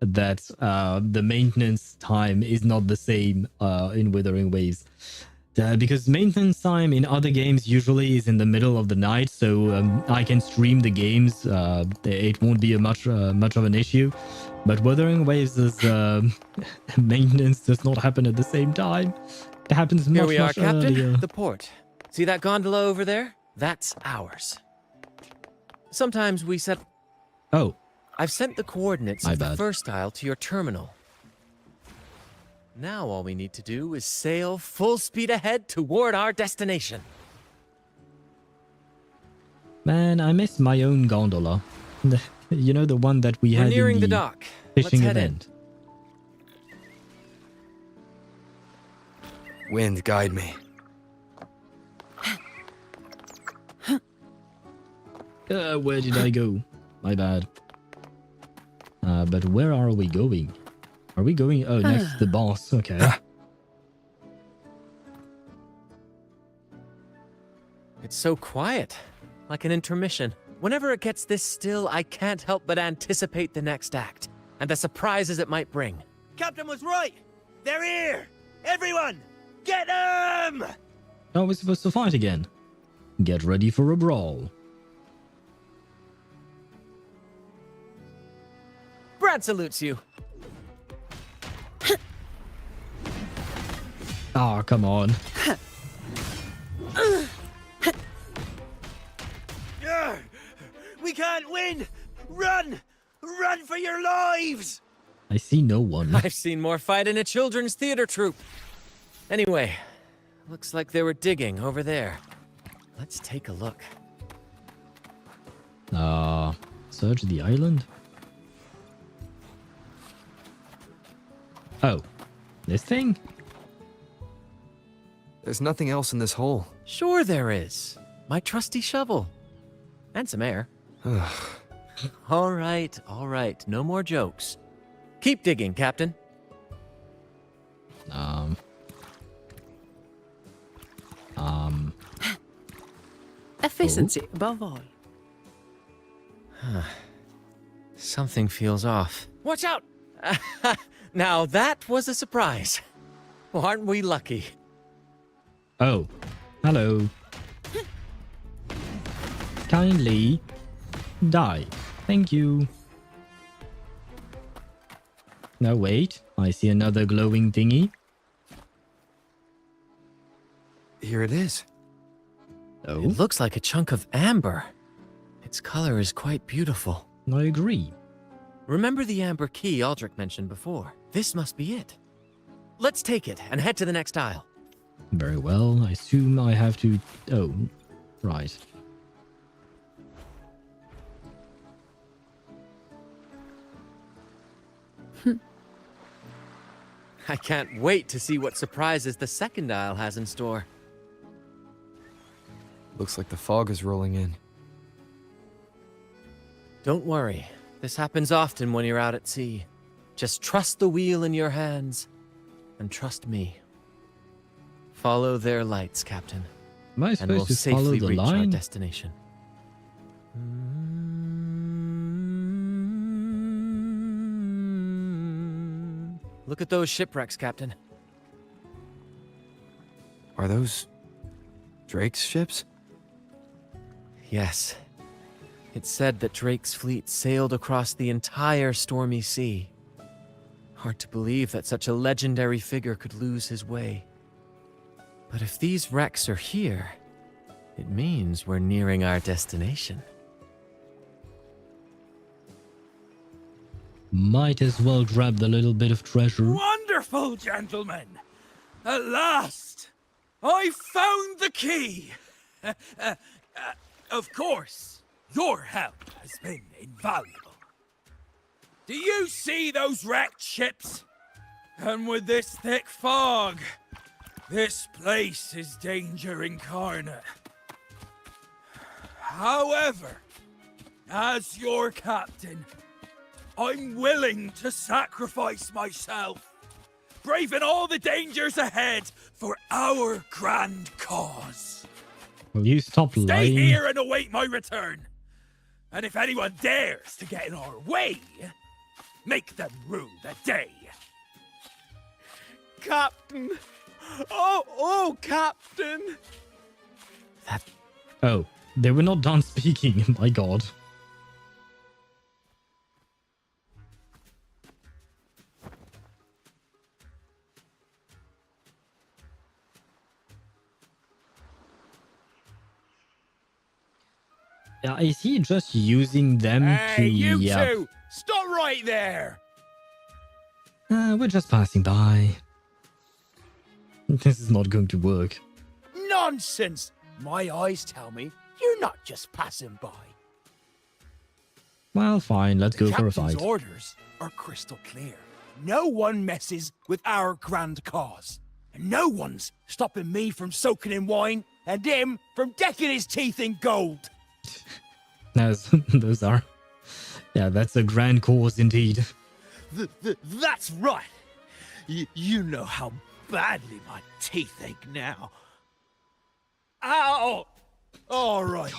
B: that the maintenance time is not the same in Wuthering Waves. Because maintenance time in other games usually is in the middle of the night, so I can stream the games. It won't be much of an issue. But Wuthering Waves' maintenance does not happen at the same time. It happens
F: Here
B: much,
F: we are,
B: much
F: Captain.
B: earlier.
F: The port. See that gondola over there? That's ours. Sometimes we set...
B: Oh.
F: I've sent the coordinates
B: My
F: of the
B: bad.
F: first isle to your terminal. Now all we need to do is sail full speed ahead toward our destination.
B: Man, I miss my own gondola. You know, the one that we
F: We're
B: had
F: nearing
B: in
F: the
B: the
F: dock.
B: fishing
F: Let's head in.
B: event.
J: Wind, guide me.
B: Where did I go? My bad. But where are we going? Are we going? Oh, next to the boss. Okay.
F: It's so quiet, like an intermission. Whenever it gets this still, I can't help but anticipate the next act, and the surprises it might bring.
G: Captain was right! They're here! Everyone! Get them!
B: Oh, we're supposed to fight again. Get ready for a brawl.
F: Brant salutes you.
B: Ah, come on.
G: We can't win! Run! Run for your lives!
B: I see no one.
F: I've seen more fight in a children's theater troupe. Anyway, looks like they were digging over there. Let's take a look.
B: Search the island? Oh, this thing?
J: There's nothing else in this hole.
F: Sure there is. My trusty shovel. And some air. All right. No more jokes. Keep digging, Captain.
E: Efficiency above all.
F: Something feels off. Watch out! Now that was a surprise. Aren't we lucky?
B: Oh, hello. Kindly die. Thank you. No, wait. I see another glowing thingy.
J: Here it is.
B: Oh,
F: It looks like a chunk of amber. Its color is quite beautiful.
B: I agree.
F: Remember the amber key Aldrich mentioned before? This must be it. Let's take it and head to the next isle.
B: Very well. I assume I have to... Oh, right.
F: I can't wait to see what surprises the second isle has in store.
J: Looks like the fog is rolling in.
F: Don't worry. This happens often when you're out at sea. Just trust the wheel in your hands, and trust me. Follow their lights, Captain.
B: Am I
F: and we'll
B: supposed to follow
F: safely
B: the
F: reach our
B: line?
F: destination. Look at those shipwrecks, Captain.
J: Are those Drake's ships?
F: Yes. It's said that Drake's fleet sailed across the entire stormy sea. Hard to believe that such a legendary figure could lose his way. But if these wrecks are here, it means we're nearing our destination.
B: Might as well grab the little bit of treasure.
Q: Wonderful, gentlemen! At last, I found the key! Of course, your help has been invaluable. Do you see those wrecked ships? And with this thick fog, this place is danger incarnate. However, as your captain, I'm willing to sacrifice myself, braving all the dangers ahead for our grand cause.
B: Will you stop
Q: Stay
B: lying?
Q: here and await my return. And if anyone dares to get in our way, make them rue the day.
I: Captain! Oh, Captain!
B: Oh, they were not done speaking. My god. Yeah, is he just using them to...
P: Hey, you
B: yeah.
P: two! Stop right there!
B: We're just passing by. This is not going to work.
P: Nonsense! My eyes tell me you're not just passing by.
B: Well, fine, let's go for a
P: Captain's
B: fight.
P: orders are crystal clear. No one messes with our grand cause. And no one's stopping me from soaking in wine and him from decking his teeth in gold.
B: Those are... Yeah, that's a grand cause indeed.
P: That's right. You know how badly my teeth ache now. Ow! All right.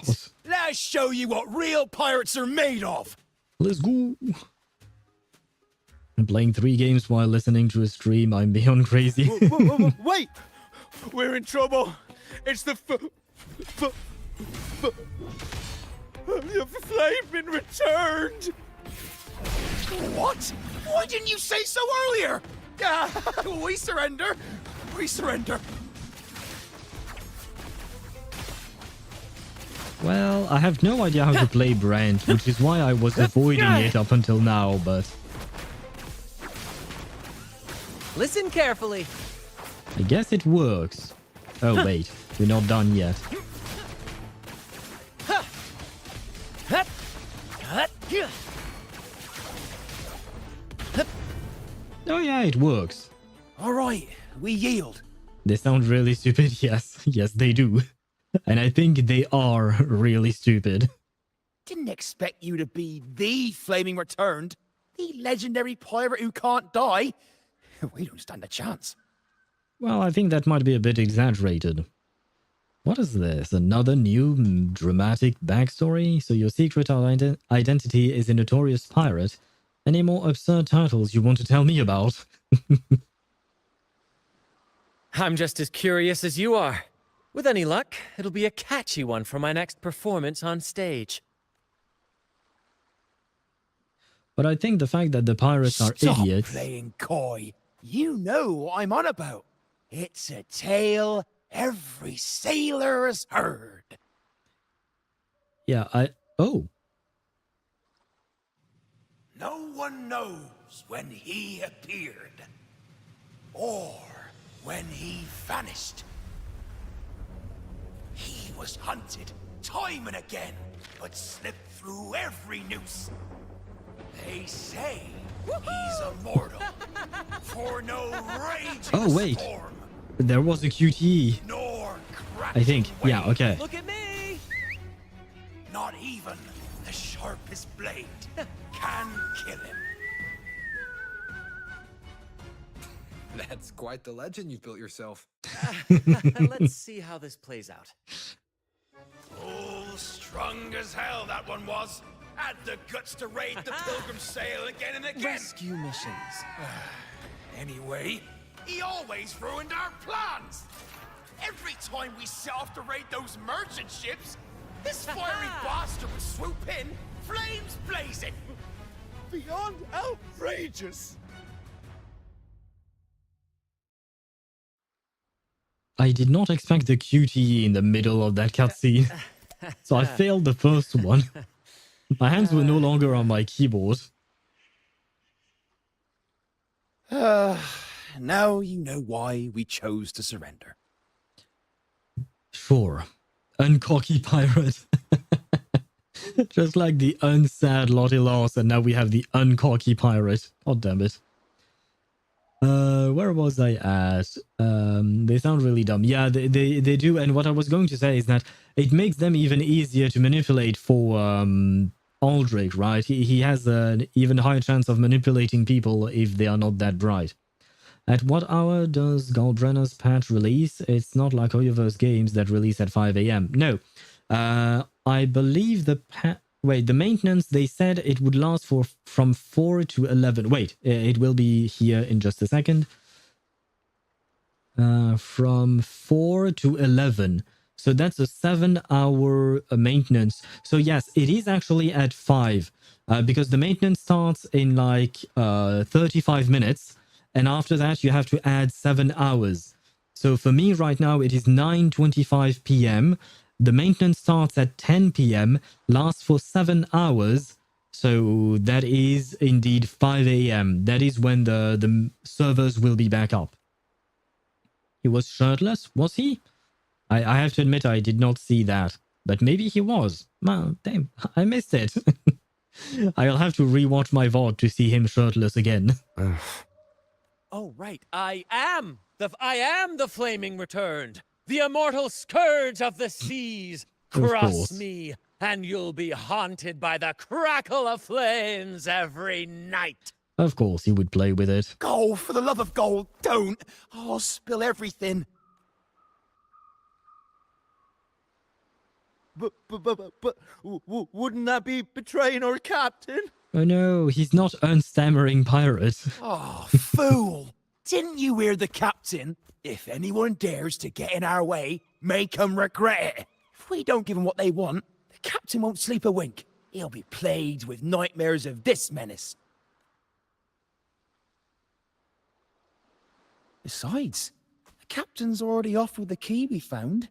P: Let's show you what real pirates are made of.
B: Let's go. I'm playing 3 games while listening to a stream. I'm beyond crazy.
P: Wait! We're in trouble. It's the the flame been returned. What? Why didn't you say so earlier? We surrender. We surrender.
B: Well, I have no idea how to play Brant, which is why I was avoiding it up until now, but...
F: Listen carefully.
B: I guess it works. Oh, wait. We're not done yet. Oh yeah, it works.
P: All right, we yield.
B: They sound really stupid, yes. Yes, they do. And I think they are really stupid.
P: Didn't expect you to be the flaming returned, the legendary pirate who can't die. We don't stand a chance.
B: Well, I think that might be a bit exaggerated. What is this? Another new dramatic backstory? So your secret identity is a notorious pirate. Any more absurd titles you want to tell me about?
F: I'm just as curious as you are. With any luck, it'll be a catchy one for my next performance on stage.
B: But I think the fact that the pirates are
P: Stop
B: idiots...
P: playing coy. You know what I'm on about. It's a tale every sailor has heard.
B: Yeah, Oh.
P: No one knows when he appeared, or when he vanished. He was hunted time and again, but slipped through every noose. They say he's immortal, for no raging
B: Oh, wait.
P: storm,
B: There was a QTE.
P: nor
B: I think.
P: cracking
B: Yeah, okay.
P: Look at me! Not even the sharpest blade
Q: can kill him.
J: That's quite the legend you've built yourself.
F: Let's see how this plays out.
Q: Oh, strong as hell that one was. Had the guts to raid the Pilgrim's Sail again and again.
F: Rescue missions.
Q: Anyway, he always ruined our plans. Every time we set off to raid those merchant ships, this fiery bastard would swoop in, flames blazing.
P: Beyond outrageous.
B: I did not expect the QTE in the middle of that cutscene, so I failed the first one. My hands were no longer on my keyboard.
R: Now you know why we chose to surrender.
B: Sure. Uncocky pirate. Just like the unsad Lottie Loss, and now we have the uncocky pirate. God damn it. Where was I at? They sound really dumb. Yeah, they do. And what I was going to say is that it makes them even easier to manipulate for Aldrich, right? He has an even higher chance of manipulating people if they are not that bright. At what hour does Galbrenna's patch release? It's not like Hoyoverse games that release at 5 a.m. No. I believe the maintenance, they said it would last from 4 to 11. Wait, it will be here in just a second. From 4 to 11. So that's a 7-hour maintenance. So yes, it is actually at 5. Because the maintenance starts in like 35 minutes. And after that, you have to add 7 hours. So for me right now, it is 9:25 p.m. The maintenance starts at 10 p.m., lasts for 7 hours. So that is indeed 5 a.m. That is when the servers will be back up. He was shirtless, was he? I have to admit I did not see that. But maybe he was. Well, damn, I missed it. I'll have to rewatch my VOD to see him shirtless again.
F: Oh, right. I am the flaming returned. The immortal scourge of the seas. Cross me, and you'll be haunted by the crackle of flames every night.
B: Of course, he would play with it.
P: Gold, for the love of gold, don't. I'll spill everything.
I: But wouldn't that be betraying our captain?
B: Oh no, he's not unstammering pirate.
P: Oh, fool! Didn't you hear the captain? If anyone dares to get in our way, make 'em regret it. If we don't give them what they want, the captain won't sleep a wink. He'll be plagued with nightmares of this menace. Besides, the captain's already offered the key we found.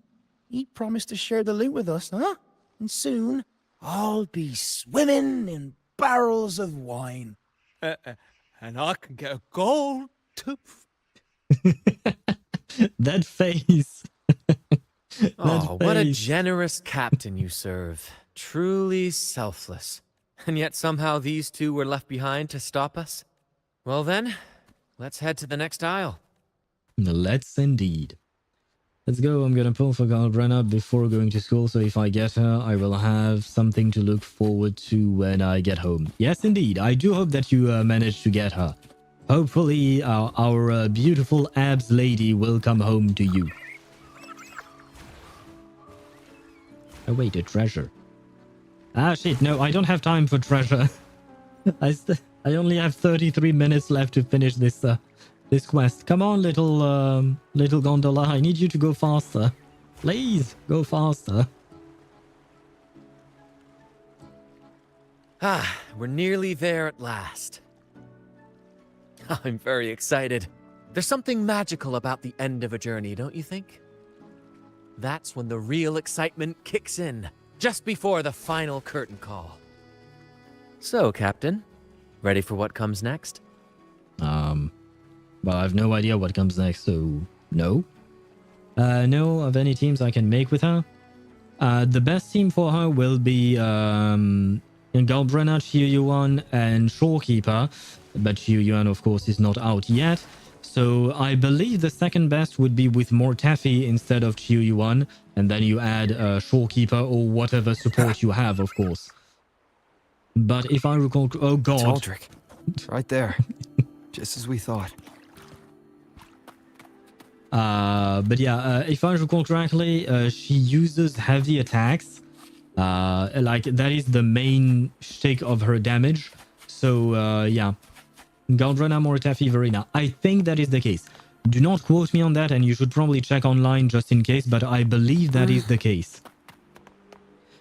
P: He promised to share the loot with us, huh? And soon, I'll be swimming in barrels of wine.
I: And I can get a gold tooth.
B: That face.
F: What a generous captain you serve. Truly selfless. And yet somehow these two were left behind to stop us? Well then, let's head to the next aisle.
B: Let's indeed. Let's go. I'm gonna pull for Galbrenna before going to school, so if I get her, I will have something to look forward to when I get home. Yes, indeed. I do hope that you manage to get her. Hopefully, our beautiful abs lady will come home to you. Oh wait, a treasure. Ah shit, no, I don't have time for treasure. I only have 33 minutes left to finish this this quest. Come on, little gondola, I need you to go faster. Please, go faster.
F: Ah, we're nearly there at last. I'm very excited. There's something magical about the end of a journey, don't you think? That's when the real excitement kicks in, just before the final curtain call. So, Captain, ready for what comes next?
B: Well, I have no idea what comes next, so no. No of any teams I can make with her. The best team for her will be Galbrenna, Chiyu-yuan, and Shorekeeper. But Chiyu-yuan, of course, is not out yet. So I believe the second best would be with more Taffy instead of Chiyu-yuan. And then you add Shorekeeper or whatever support you have, of course. But if I recall... Oh, God.
J: It's Aldrich. Right there. Just as we thought.
B: But yeah, if I recall correctly, she uses heavy attacks. Like, that is the main shtick of her damage. So, yeah. Galdrena Mortefi Verena. I think that is the case. Do not quote me on that, and you should probably check online just in case, but I believe that is the case.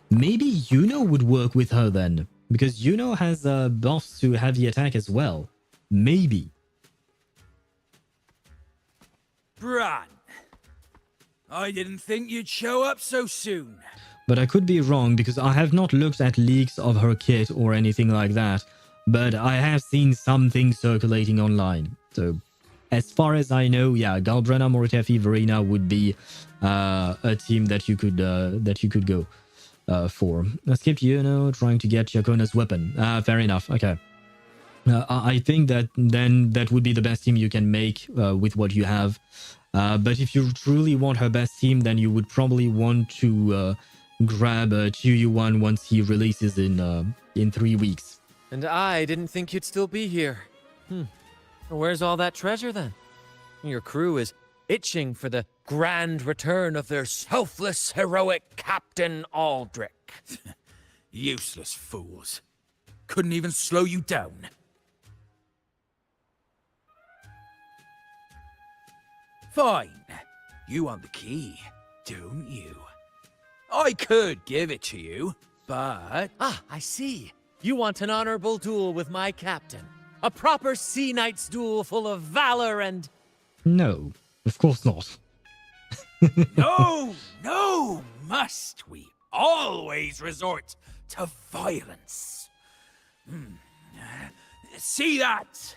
B: Maybe Yuno would work with her then, because Yuno has buffs to heavy attack as well. Maybe.
Q: Brant, I didn't think you'd show up so soon.
B: But I could be wrong, because I have not looked at leaks of her kit or anything like that. But I have seen something circulating online. So, as far as I know, yeah, Galdrena Mortefi Verena would be a team that you could go for. Skip Yuno trying to get Yakona's weapon. Fair enough. Okay. I think that then that would be the best team you can make with what you have. But if you truly want her best team, then you would probably want to grab Chuyuan once he releases in 3 weeks.
F: And I didn't think you'd still be here. Where's all that treasure then? Your crew is itching for the grand return of their selfless, heroic Captain Aldrich.
Q: Useless fools. Couldn't even slow you down. Fine. You want the key, don't you? I could give it to you, but...
F: Ah, I see. You want an honorable duel with my captain. A proper Sea Knight's duel full of valor and...
B: No, of course not.
Q: No, must we always resort to violence? See that?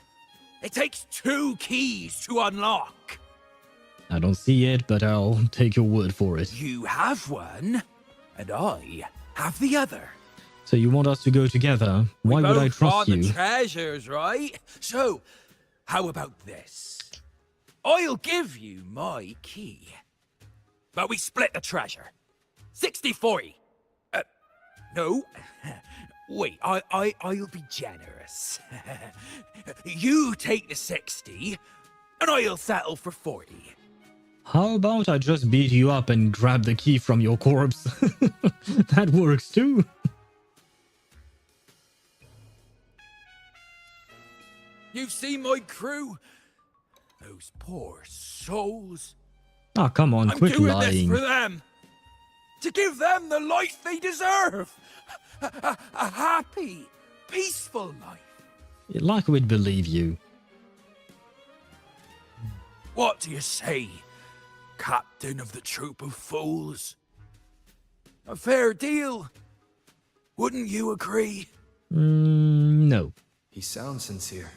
Q: It takes 2 keys to unlock.
B: I don't see it, but I'll take your word for it.
Q: You have one, and I have the other.
B: So you want us to go together? Why would I trust you?
Q: The treasures, right? So, how about this? I'll give you my key, but we split the treasure. 60-40. No. Wait, I'll be generous. You take the 60, and I'll settle for 40.
B: How about I just beat you up and grab the key from your corpse? That works too.
Q: You've seen my crew? Those poor souls.
B: Ah, come on, quit
Q: I'm doing
B: lying.
Q: this for them. To give them the life they deserve. A happy, peaceful life.
B: Like we'd believe you.
Q: What do you say, Captain of the Troupe of Fools? A fair deal. Wouldn't you agree?
B: No.
J: He sounds sincere.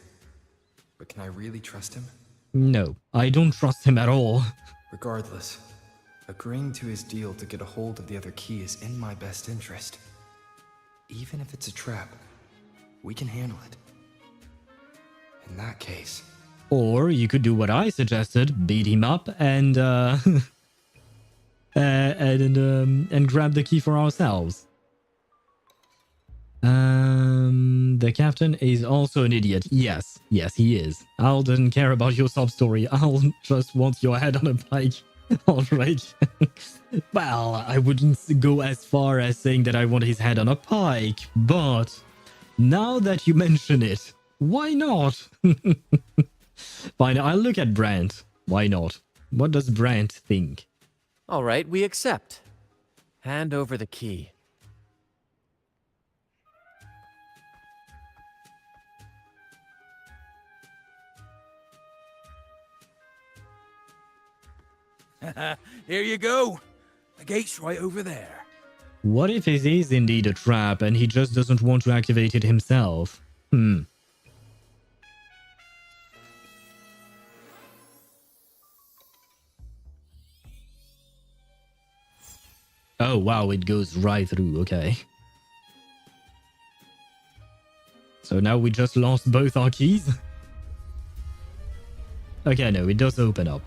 J: But can I really trust him?
B: No, I don't trust him at all.
J: Regardless, agreeing to his deal to get a hold of the other key is in my best interest. Even if it's a trap, we can handle it. In that case...
B: Or you could do what I suggested, beat him up and grab the key for ourselves. The captain is also an idiot. Yes, he is. Al doesn't care about your sub story. Al just wants your head on a pike. Alright. Well, I wouldn't go as far as saying that I want his head on a pike, but now that you mention it, why not? Fine, I'll look at Brant. Why not? What does Brant think?
F: All right, we accept. Hand over the key.
Q: Here you go. The gate's right over there.
B: What if it is indeed a trap and he just doesn't want to activate it himself? Oh wow, it goes right through, okay. So now we just lost both our keys? Okay, no, it does open up.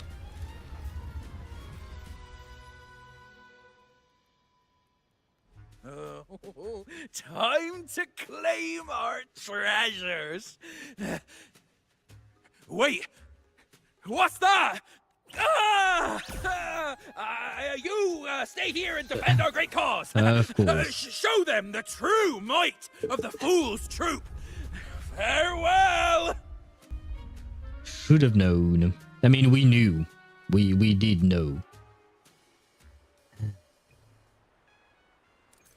Q: Time to claim our treasures. Wait, what's that? You stay here and defend our great cause.
B: Of course.
Q: Show them the true might of the Fools' Troupe. Farewell.
B: Should have known. I mean, we knew. We did know.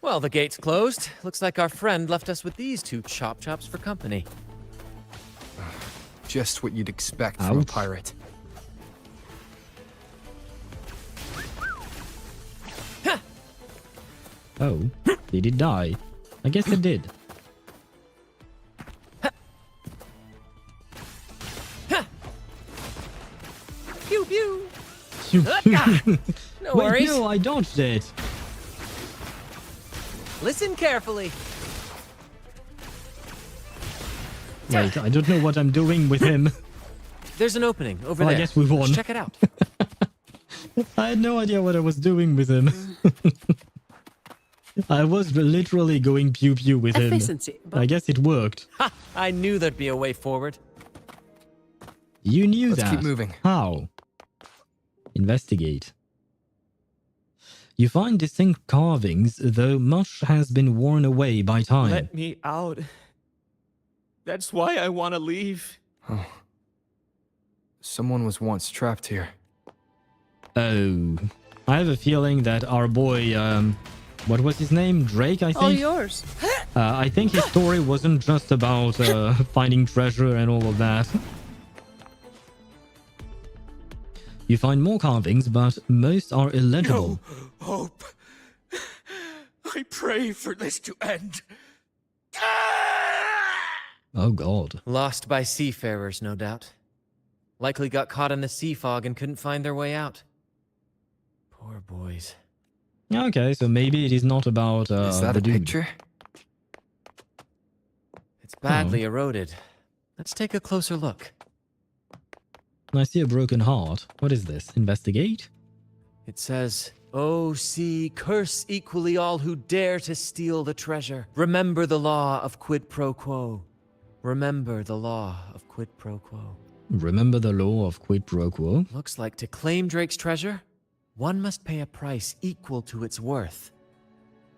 F: Well, the gate's closed. Looks like our friend left us with these two chop chops for company.
J: Just what you'd expect from a pirate.
B: Oh, did it die? I guess it did.
F: Pew pew. No
B: Wait,
F: worries.
B: no, I dodged it.
F: Listen carefully.
B: Wait, I don't know what I'm doing with him.
F: There's an opening over
B: Well,
F: there.
B: I guess we won.
F: Let's check it out.
B: I had no idea what I was doing with him. I was literally going pew pew with him.
E: Efficiency,
B: I guess it worked.
F: Ha! I knew there'd be a way forward.
B: You knew
J: Let's
B: that.
J: keep moving.
B: How? Investigate. You find distinct carvings, though much has been worn away by time.
I: Let me out. That's why I want to leave.
J: Oh. Someone was once trapped here.
B: Oh. I have a feeling that our boy, what was his name? Drake, I think?
O: All yours.
B: I think his story wasn't just about finding treasure and all of that. You find more carvings, but most are illegible.
Q: No hope. I pray for this to end.
B: Oh god.
F: Lost by seafarers, no doubt. Likely got caught in the sea fog and couldn't find their way out. Poor boys.
B: Okay, so maybe it is not about
J: Is that
B: the
J: a
B: dude.
J: picture?
F: It's badly eroded. Let's take a closer look.
B: I see a broken heart. What is this? Investigate?
F: It says, "O sea, curse equally all who dare to steal the treasure. Remember the law of quid pro quo. Remember the law of quid pro quo."
B: Remember the law of quid pro quo?
F: Looks like to claim Drake's treasure, one must pay a price equal to its worth.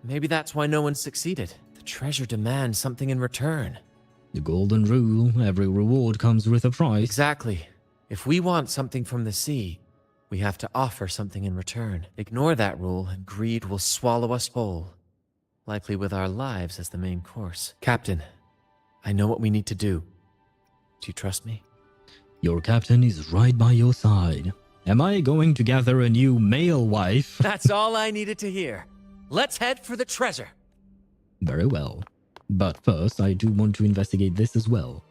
F: Maybe that's why no one succeeded. The treasure demands something in return.
B: The golden rule, every reward comes with a price.
F: Exactly. If we want something from the sea, we have to offer something in return. Ignore that rule and greed will swallow us whole. Likely with our lives as the main course. Captain, I know what we need to do. Do you trust me?
B: Your captain is right by your side. Am I going to gather a new male wife?
F: That's all I needed to hear. Let's head for the treasure.
B: Very well. But first, I do want to investigate this as well.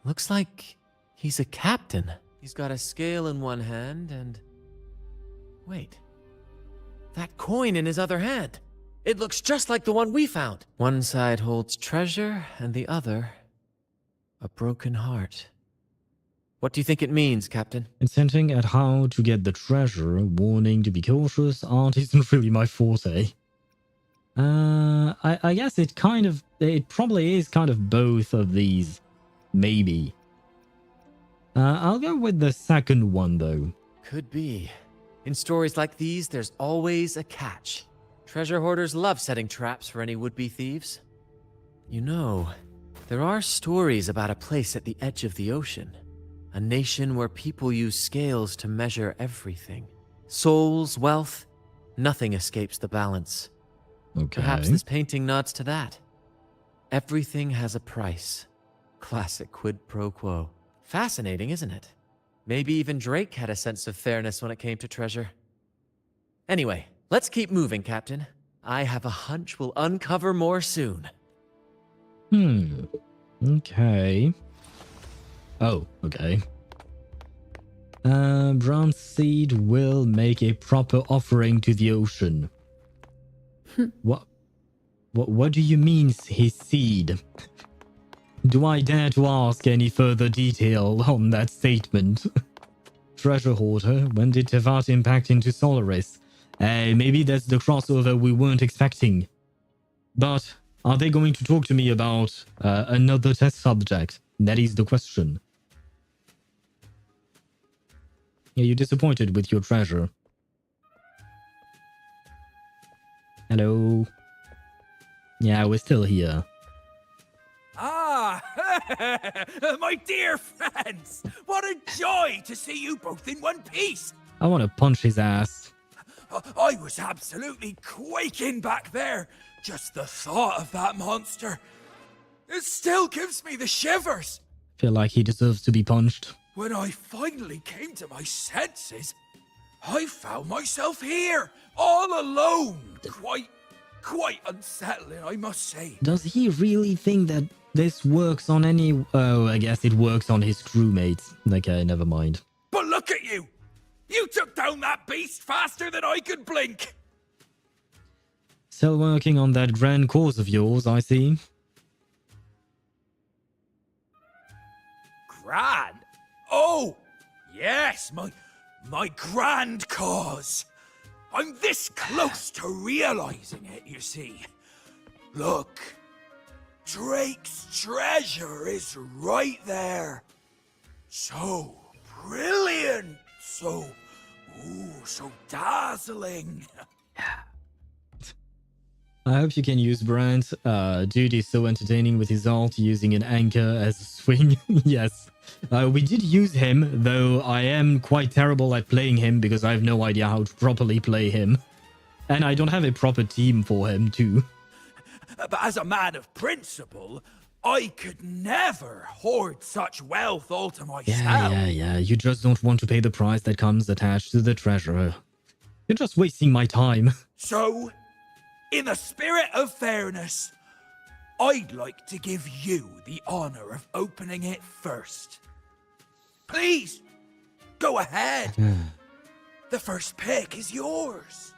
F: Looks like he's a captain. He's got a scale in one hand and... Wait. That coin in his other hand. It looks just like the one we found. One side holds treasure and the other... a broken heart. What do you think it means, Captain?
B: It's hinting at how to get the treasure, warning to be cautious. Art isn't really my forte. I guess it probably is kind of both of these. Maybe. I'll go with the second one, though.
F: Could be. In stories like these, there's always a catch. Treasure hoarders love setting traps for any would-be thieves. You know, there are stories about a place at the edge of the ocean. A nation where people use scales to measure everything. Souls, wealth, nothing escapes the balance.
B: Okay.
F: Perhaps this painting nods to that. Everything has a price. Classic quid pro quo. Fascinating, isn't it? Maybe even Drake had a sense of fairness when it came to treasure. Anyway, let's keep moving, Captain. I have a hunch we'll uncover more soon.
B: Okay. Oh, okay. Brant's seed will make a proper offering to the ocean. What do you mean, his seed? Do I dare to ask any further detail on that statement? Treasure hoarder, when did Tevat impact into Solaris? Hey, maybe that's the crossover we weren't expecting. But are they going to talk to me about another test subject? That is the question. Are you disappointed with your treasure? Hello? Yeah, we're still here.
Q: Ah, my dear friends! What a joy to see you both in one piece!
B: I want to punch his ass.
Q: I was absolutely quaking back there. Just the thought of that monster. It still gives me the shivers.
B: Feel like he deserves to be punched.
Q: When I finally came to my senses, I found myself here, all alone. Quite unsettling, I must say.
B: Does he really think that this works on any... Oh, I guess it works on his crewmates. Okay, never mind.
Q: But look at you! You took down that beast faster than I could blink!
B: Still working on that grand cause of yours, I see.
Q: Grand? Oh, yes, my grand cause. I'm this close to realizing it, you see. Look, Drake's treasure is right there. So brilliant, so dazzling.
B: I hope you can use Brant. Dude is so entertaining with his ult using an anchor as a swing. Yes. We did use him, though I am quite terrible at playing him because I have no idea how to properly play him. And I don't have a proper team for him, too.
Q: But as a man of principle, I could never hoard such wealth all to myself.
B: Yeah. You just don't want to pay the price that comes attached to the treasure. You're just wasting my time.
Q: So, in the spirit of fairness, I'd like to give you the honor of opening it first. Please, go ahead. The first pick is yours.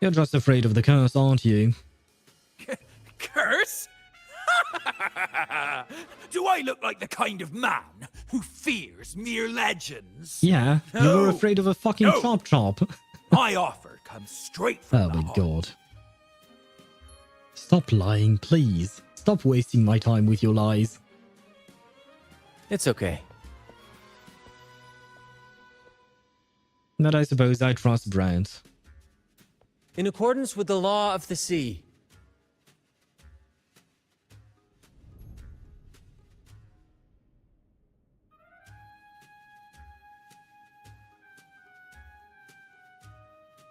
B: You're just afraid of the curse, aren't you?
Q: Curse? Do I look like the kind of man who fears mere legends?
B: Yeah,
Q: No.
B: you were afraid of a fucking
Q: No.
B: chop.
Q: My offer comes straight from
B: Oh
Q: the
B: my
Q: heart.
B: god. Stop lying, please. Stop wasting my time with your lies.
F: It's okay.
B: But I suppose I trust Brant.
F: In accordance with the law of the sea.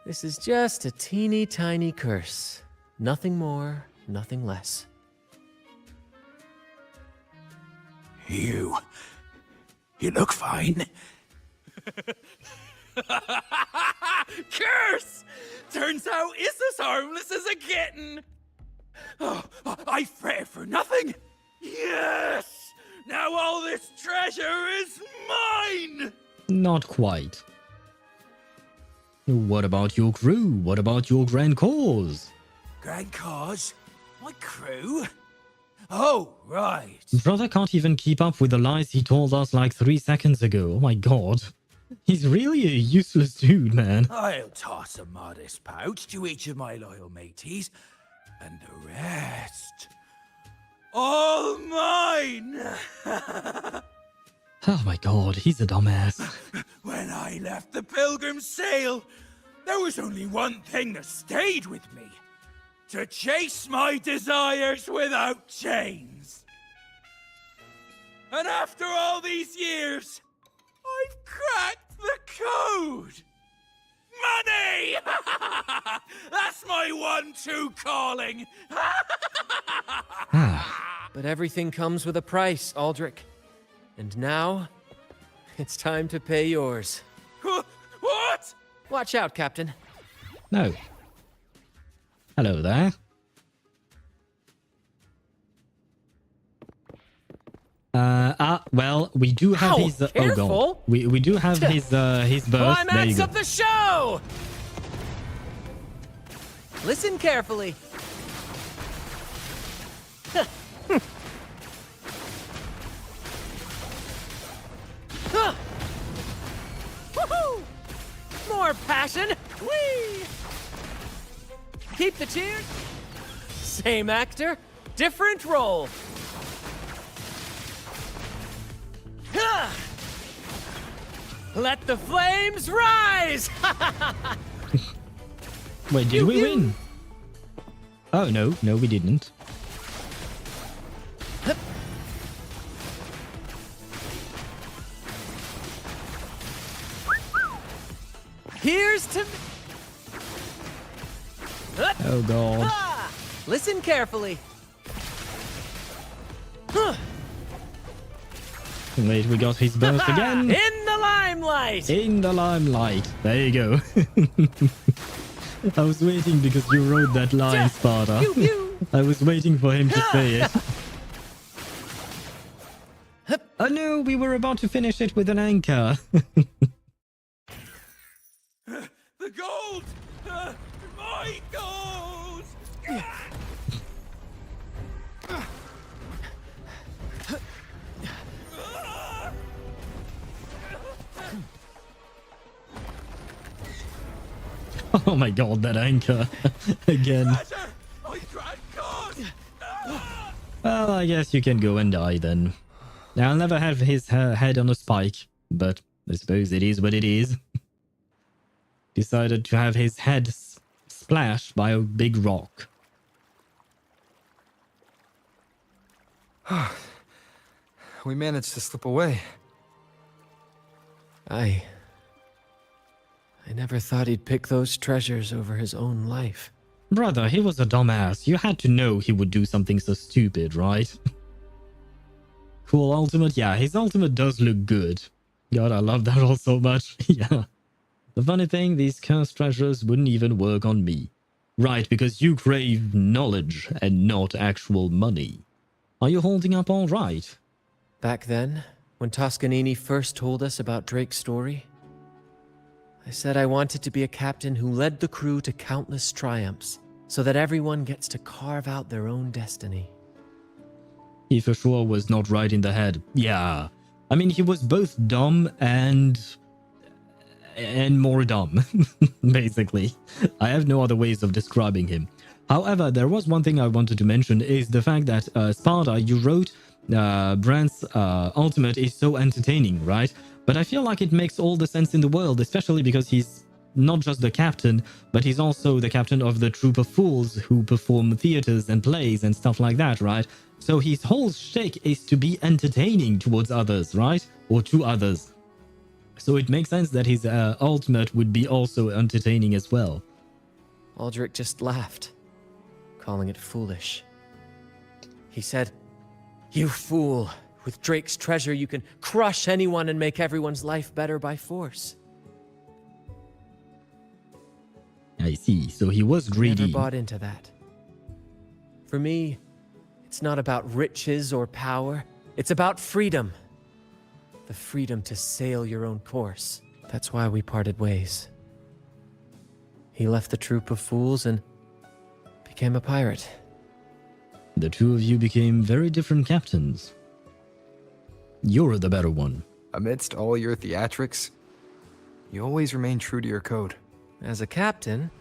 F: This is just a teeny tiny curse. Nothing more, nothing less.
Q: You look fine. Curse! Turns out it's as harmless as a kitten. Oh, I fretted for nothing. Yes! Now all this treasure is mine!
B: Not quite. What about your crew? What about your grand cause?
Q: Grand cause? My crew? Oh, right.
B: Brother can't even keep up with the lies he told us like 3 seconds ago. Oh my god. He's really a useless dude, man.
Q: I'll toss a modest pouch to each of my loyal mateys, and the rest... all mine!
B: Oh my god, he's a dumbass.
Q: When I left the Pilgrim's Sail, there was only one thing that stayed with me. To chase my desires without chains. And after all these years, I've cracked the code! Money! That's my 1-2 calling!
F: But everything comes with a price, Aldrich. And now, it's time to pay yours.
Q: What?
F: Watch out, Captain.
B: No. Hello there. Well, we do have
F: Ow,
B: his... oh
F: careful.
B: god. We do have his burst. There you
F: Climax
B: go.
F: of the show! Listen carefully. Woohoo! More passion! Whee! Keep the cheers. Same actor, different role. Ha! Let the flames rise!
B: Wait, did we win? Oh, no, we didn't.
F: Here's to...
B: Oh, God.
F: Ah! Listen carefully.
B: Wait, we got his burst again.
F: In the limelight!
B: In the limelight. There you go. I was waiting because you wrote that line, Sparta. I was waiting for him to say it. Oh no, we were about to finish it with an anchor.
Q: The gold! My gold!
B: Oh my God, that anchor. Again. Well, I guess you can go and die then. I'll never have his head on a spike, but I suppose it is what it is. Decided to have his head splashed by a big rock.
J: We managed to slip away.
F: I never thought he'd pick those treasures over his own life.
B: Brother, he was a dumbass. You had to know he would do something so stupid, right? Cool ultimate. Yeah, his ultimate does look good. God, I love that all so much. Yeah. The funny thing, these cursed treasures wouldn't even work on me. Right, because you crave knowledge and not actual money. Are you holding up all right?
F: Back then, when Toscanini first told us about Drake's story, I said I wanted to be a captain who led the crew to countless triumphs, so that everyone gets to carve out their own destiny.
B: He for sure was not right in the head. Yeah. I mean, he was both dumb and more dumb, basically. I have no other ways of describing him. However, there was one thing I wanted to mention is the fact that Sparta, you wrote Brant's ultimate is so entertaining, right? But I feel like it makes all the sense in the world, especially because he's not just the captain, but he's also the captain of the Troupe of Fools who perform theaters and plays and stuff like that, right? So his whole shtick is to be entertaining towards others, right? Or to others. So it makes sense that his ultimate would be also entertaining as well.
F: Aldrich just laughed, calling it foolish. He said, "You fool! With Drake's treasure, you can crush anyone and make everyone's life better by force."
B: I see. So he was greedy.
F: I never bought into that. For me, it's not about riches or power. It's about freedom. The freedom to sail your own course. That's why we parted ways. He left the Troupe of Fools and became a pirate.
B: The two of you became very different captains. You're the better one.
J: Amidst all your theatrics, you always remain true to your code.
F: As a captain,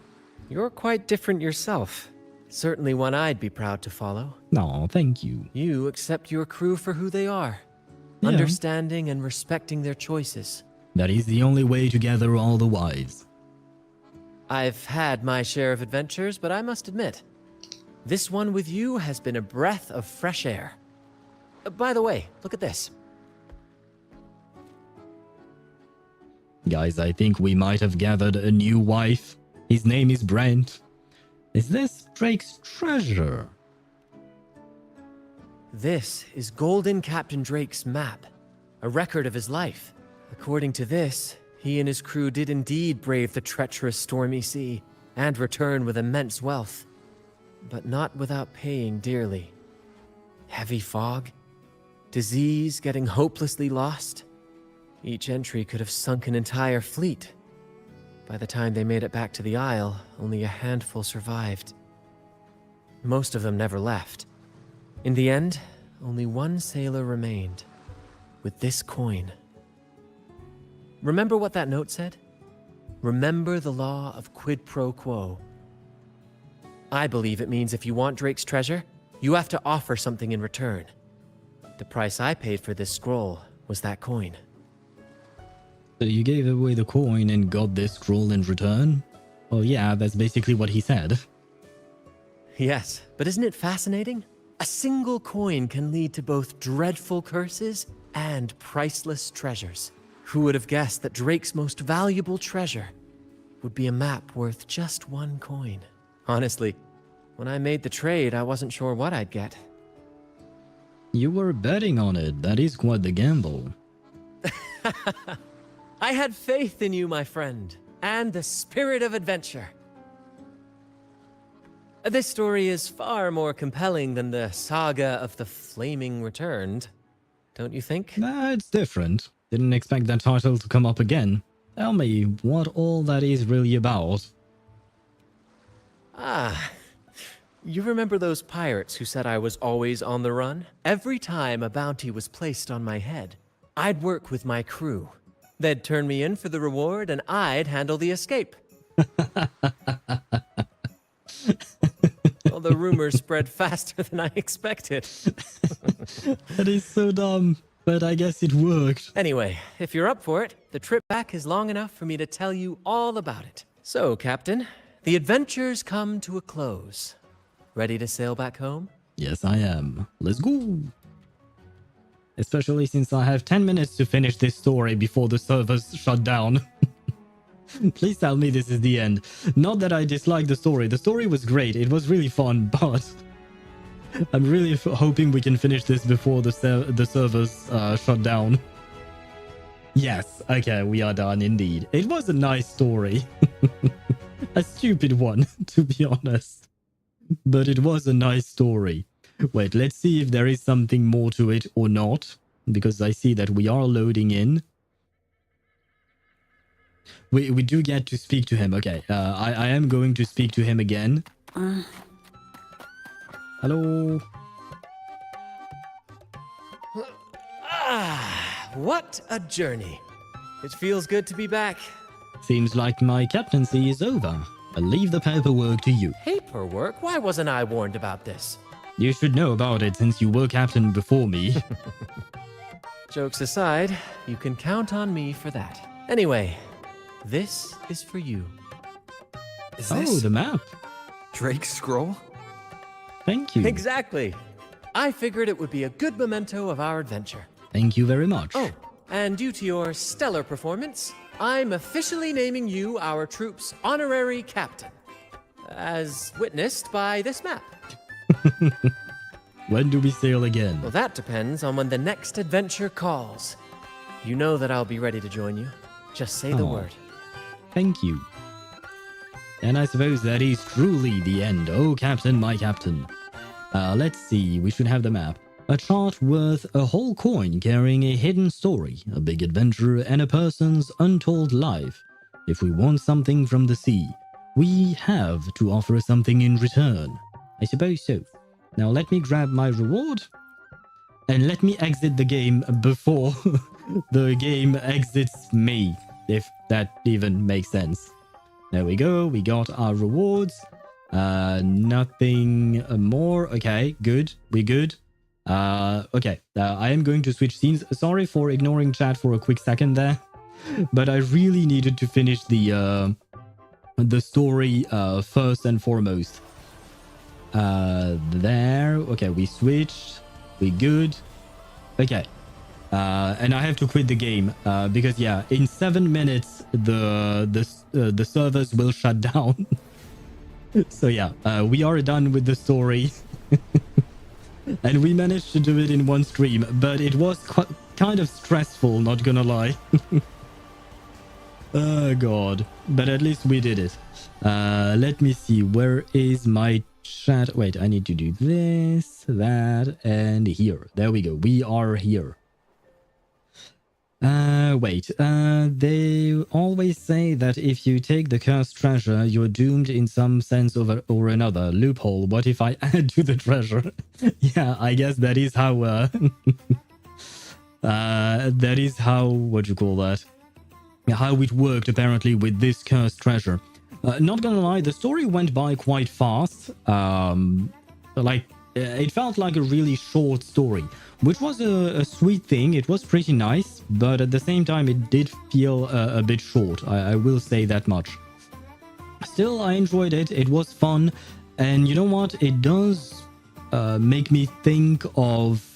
F: you're quite different yourself. Certainly one I'd be proud to follow.
B: No, thank you.
F: You accept your crew for who they are,
B: Yeah.
F: understanding and respecting their choices.
B: That is the only way to gather all the wives.
F: I've had my share of adventures, but I must admit, this one with you has been a breath of fresh air. By the way, look at this.
B: Guys, I think we might have gathered a new wife. His name is Brant. Is this Drake's treasure?
F: This is Golden Captain Drake's map, a record of his life. According to this, he and his crew did indeed brave the treacherous stormy sea and return with immense wealth, but not without paying dearly. Heavy fog, disease, getting hopelessly lost. Each entry could have sunk an entire fleet. By the time they made it back to the Isle, only a handful survived. Most of them never left. In the end, only one sailor remained, with this coin. Remember what that note said? Remember the law of quid pro quo. I believe it means if you want Drake's treasure, you have to offer something in return. The price I paid for this scroll was that coin.
B: So you gave away the coin and got this scroll in return? Well, yeah, that's basically what he said.
F: Yes, but isn't it fascinating? A single coin can lead to both dreadful curses and priceless treasures. Who would have guessed that Drake's most valuable treasure would be a map worth just one coin? Honestly, when I made the trade, I wasn't sure what I'd get.
B: You were betting on it. That is quite the gamble.
F: I had faith in you, my friend, and the spirit of adventure. This story is far more compelling than the saga of the Flaming Returned, don't you think?
B: Nah, it's different. Didn't expect that title to come up again. Tell me what all that is really about.
F: Ah, you remember those pirates who said I was always on the run? Every time a bounty was placed on my head, I'd work with my crew. They'd turn me in for the reward and I'd handle the escape. Well, the rumors spread faster than I expected.
B: That is so dumb, but I guess it worked.
F: Anyway, if you're up for it, the trip back is long enough for me to tell you all about it. So, Captain, the adventures come to a close. Ready to sail back home?
B: Yes, I am. Let's go. Especially since I have 10 minutes to finish this story before the servers shut down. Please tell me this is the end. Not that I dislike the story. The story was great. It was really fun, but I'm really hoping we can finish this before the servers shut down. Yes, okay, we are done indeed. It was a nice story. A stupid one, to be honest. But it was a nice story. Wait, let's see if there is something more to it or not. Because I see that we are loading in. We do get to speak to him. Okay, I am going to speak to him again. Hello?
F: Ah, what a journey. It feels good to be back.
B: Seems like my captaincy is over. I'll leave the paperwork to you.
F: Paperwork? Why wasn't I warned about this?
B: You should know about it since you were captain before me.
F: Jokes aside, you can count on me for that. Anyway, this is for you.
J: Is this
B: the map.
J: Drake's scroll?
B: Thank you.
F: Exactly. I figured it would be a good memento of our adventure.
B: Thank you very much.
F: Oh, and due to your stellar performance, I'm officially naming you our troupe's honorary captain, as witnessed by this map.
B: When do we sail again?
F: Well, that depends on when the next adventure calls. You know that I'll be ready to join you. Just say the word.
B: Thank you. And I suppose that is truly the end. Oh, Captain, my Captain. Let's see. We should have the map. A chart worth a whole coin carrying a hidden story, a big adventure, and a person's untold life. If we want something from the sea, we have to offer something in return. I suppose so. Now let me grab my reward. And let me exit the game before the game exits me. If that even makes sense. There we go. We got our rewards. Nothing more. Okay, good. We're good. Okay. I am going to switch scenes. Sorry for ignoring chat for a quick second there. But I really needed to finish the story first and foremost. There. Okay, we switched. We good. Okay. And I have to quit the game because yeah, in 7 minutes the servers will shut down. So yeah, we are done with the story. And we managed to do it in one stream, but it was kind of stressful, not gonna lie. Oh god, but at least we did it. Let me see, where is my chat? Wait, I need to do this, that, and here. There we go, we are here. They always say that if you take the cursed treasure, you're doomed in some sense or another. Loophole, what if I add to the treasure? Yeah, I guess that is how, that is how, what you call that? How it worked apparently with this cursed treasure. Not gonna lie, the story went by quite fast. It felt like a really short story, which was a sweet thing. It was pretty nice, but at the same time, it did feel a bit short. I will say that much. Still, I enjoyed it. It was fun. And you know what? It does make me think of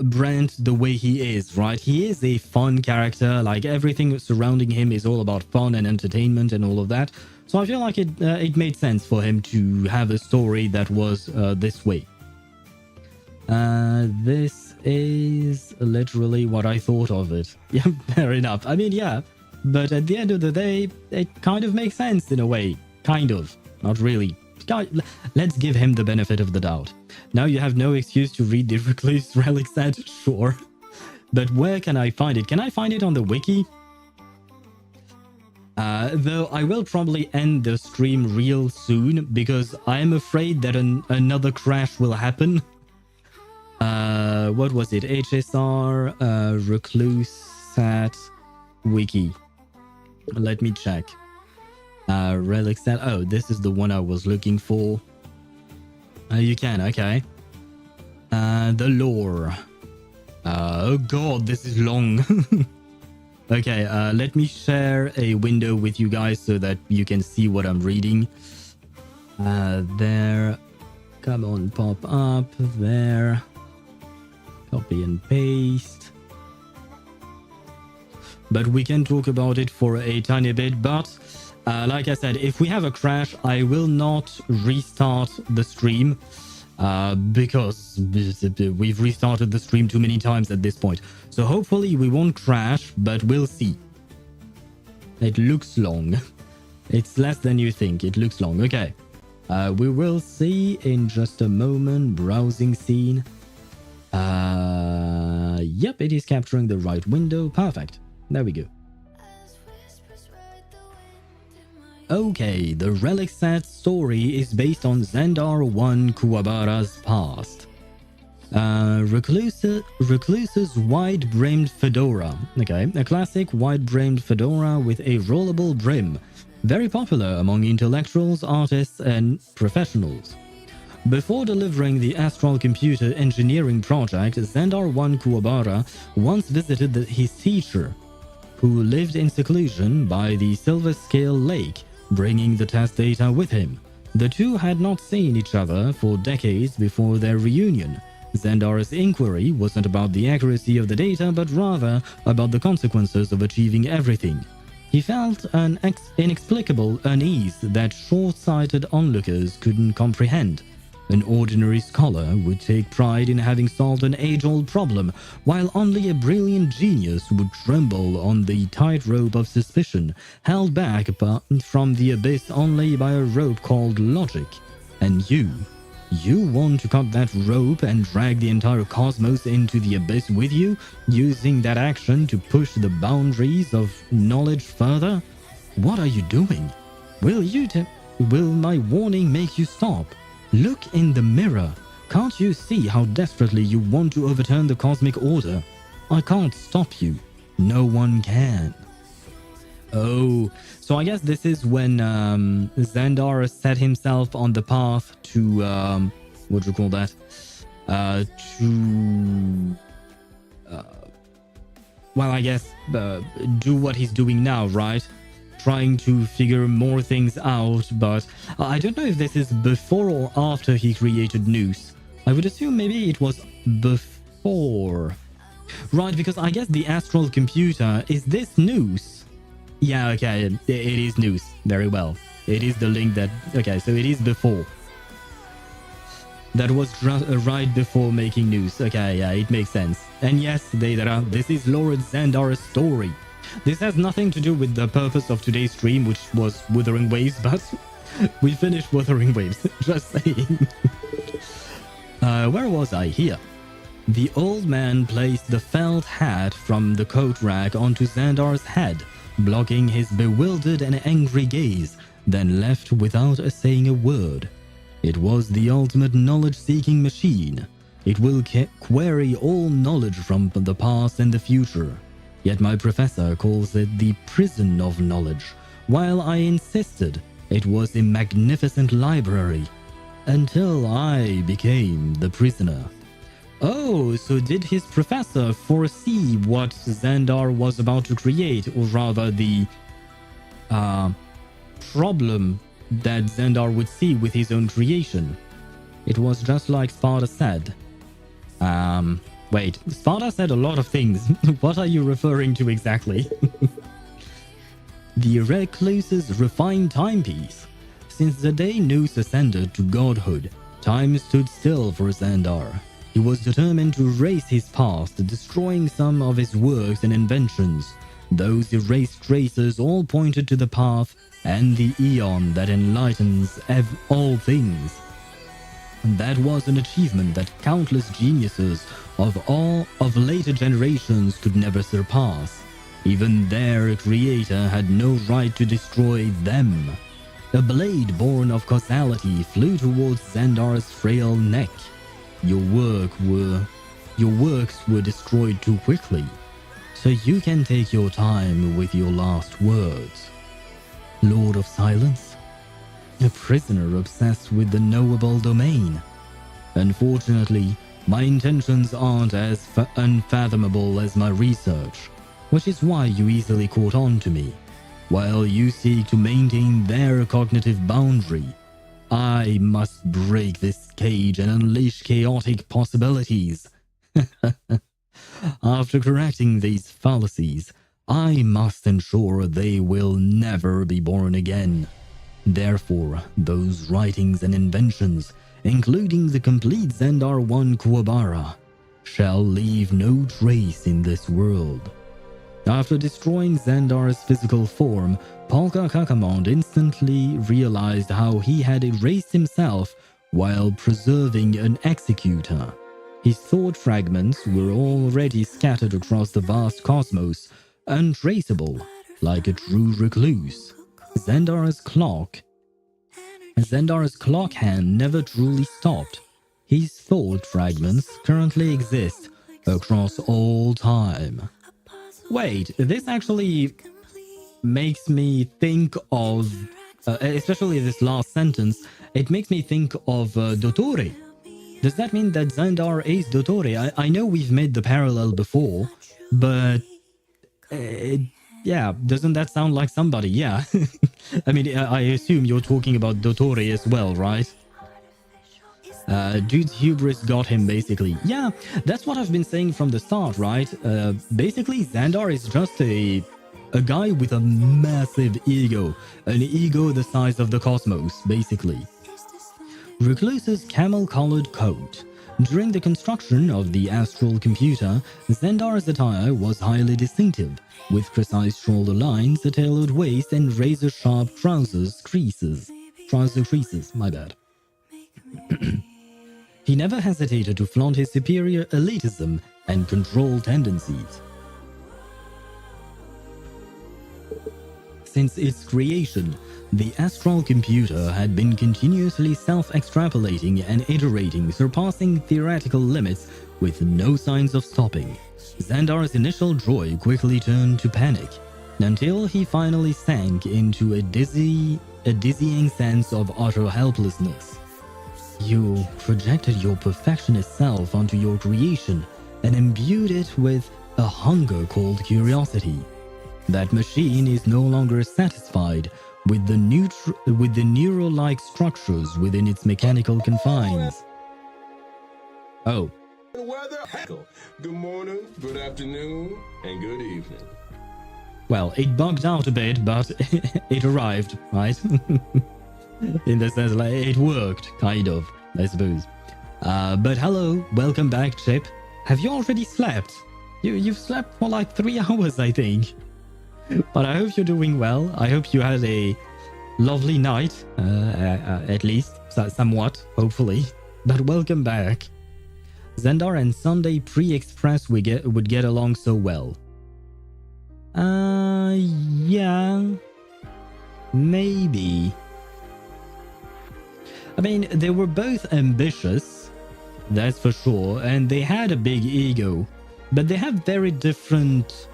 B: Brant the way he is, right? He is a fun character. Like, everything surrounding him is all about fun and entertainment and all of that. So I feel like it made sense for him to have a story that was this way. This is literally what I thought of it. Yeah, fair enough. I mean, yeah. But at the end of the day, it kind of makes sense in a way. Kind of. Not really. Let's give him the benefit of the doubt. Now you have no excuse to read the Recluse Relic set, sure. But where can I find it? Can I find it on the wiki? Though I will probably end the stream real soon, because I am afraid that another crash will happen. What was it? HSR, Recluse set, wiki. Let me check. Relic set. Oh, this is the one I was looking for. You can, okay. The lore. Oh god, this is long. Okay, let me share a window with you guys so that you can see what I'm reading. There. Come on, pop up. There. Copy and paste. But we can talk about it for a tiny bit. But like I said, if we have a crash, I will not restart the stream because we've restarted the stream too many times at this point. So hopefully we won't crash, but we'll see. It looks long. It's less than you think. It looks long. Okay. We will see in just a moment. Browsing scene. Yep, it is capturing the right window. Perfect. There we go. Okay, the Relic set story is based on Xandar 1 Kuwabara's past. Recluse's wide-brimmed fedora. Okay, a classic wide-brimmed fedora with a rollable brim. Very popular among intellectuals, artists, and professionals. Before delivering the Astral Computer Engineering project, Xandar 1 Kuwabara once visited his teacher, who lived in seclusion by the Silver Scale Lake, bringing the test data with him. The two had not seen each other for decades before their reunion. Xandar's inquiry wasn't about the accuracy of the data, but rather about the consequences of achieving everything. He felt an inexplicable unease that short-sighted onlookers couldn't comprehend. An ordinary scholar would take pride in having solved an age-old problem, while only a brilliant genius would tremble on the tightrope of suspicion, held back from the abyss only by a rope called logic. And you want to cut that rope and drag the entire cosmos into the abyss with you, using that action to push the boundaries of knowledge further? What are you doing? Will my warning make you stop? Look in the mirror. Can't you see how desperately you want to overturn the cosmic order? I can't stop you. No one can. Oh, so I guess this is when Xandar set himself on the path to, what do you call that? Well, I guess, do what he's doing now, right? Trying to figure more things out, but I don't know if this is before or after he created Noose. I would assume maybe it was before. Right, because I guess the Astral Computer, is this Noose? Yeah, okay, it is Noose. Very well. It is the link that... Okay, so it is before. That was right before making Noose. Okay, yeah, it makes sense. And yes, Deidara, this is Lord Xandar's story. This has nothing to do with the purpose of today's stream, which was Wuthering Waves, but we finished Wuthering Waves, just saying. Where was I? Here. The old man placed the felt hat from the coat rack onto Xandar's head, blocking his bewildered and angry gaze, then left without saying a word. It was the ultimate knowledge-seeking machine. It will query all knowledge from the past and the future. Yet my professor calls it the prison of knowledge, while I insisted it was a magnificent library, until I became the prisoner. Oh, so did his professor foresee what Xandar was about to create, or rather the problem that Xandar would see with his own creation? It was just like Sparta said. Wait, Sparta said a lot of things. What are you referring to exactly? The recluse's refined timepiece. Since the day Nous ascended to godhood, time stood still for Xandar. He was determined to erase his past, destroying some of his works and inventions. Those erased traces all pointed to the path and the eon that enlightens all things. That was an achievement that countless geniuses of later generations could never surpass. Even their creator had no right to destroy them. A blade born of causality flew towards Xandar's frail neck. Your works were destroyed too quickly, so you can take your time with your last words. Lord of Silence? A prisoner obsessed with the knowable domain. Unfortunately, my intentions aren't as unfathomable as my research, which is why you easily caught on to me. While you seek to maintain their cognitive boundary, I must break this cage and unleash chaotic possibilities. After correcting these fallacies, I must ensure they will never be born again. Therefore, those writings and inventions, including the complete Xandar 1 Kuwabara, shall leave no trace in this world. After destroying Xandar's physical form, Polka Kakamond instantly realized how he had erased himself while preserving an executor. His thought fragments were already scattered across the vast cosmos, untraceable, like a true recluse. Xandar's clock hand never truly stopped. His thought fragments currently exist across all time. Wait, this actually makes me think of, especially this last sentence, it makes me think of Dottore. Does that mean that Xandar is Dottore? I know we've made the parallel before, but yeah, doesn't that sound like somebody? Yeah. I mean, I assume you're talking about Dottore as well, right? Dude's hubris got him, basically. Yeah, that's what I've been saying from the start, right? Basically, Xandar is just a guy with a massive ego. An ego the size of the cosmos, basically. Recluse's camel-colored coat. During the construction of the astral computer, Xandar's attire was highly distinctive, with precise shoulder lines, a tailored waist, and razor-sharp trouser creases, my bad. He never hesitated to flaunt his superior elitism and control tendencies. Since its creation, the astral computer had been continuously self-extrapolating and iterating, surpassing theoretical limits with no signs of stopping. Xandar's initial joy quickly turned to panic, until he finally sank into a dizzying sense of utter helplessness. You projected your perfectionist self onto your creation and imbued it with a hunger called curiosity. That machine is no longer satisfied with the neural-like structures within its mechanical confines. Oh.
D: Good morning, good afternoon, and good evening.
B: Well, it bugged out a bit, but it arrived, right? In the sense, like, it worked, kind of, I suppose. But hello, welcome back, Chip. Have you already slept? You've slept for like 3 hours, I think. But I hope you're doing well. I hope you had a lovely night, at least, somewhat, hopefully. But welcome back. Xandar and Sunday Pre-Express would get along so well. Yeah. Maybe. I mean, they were both ambitious, that's for sure, and they had a big ego, but they have very different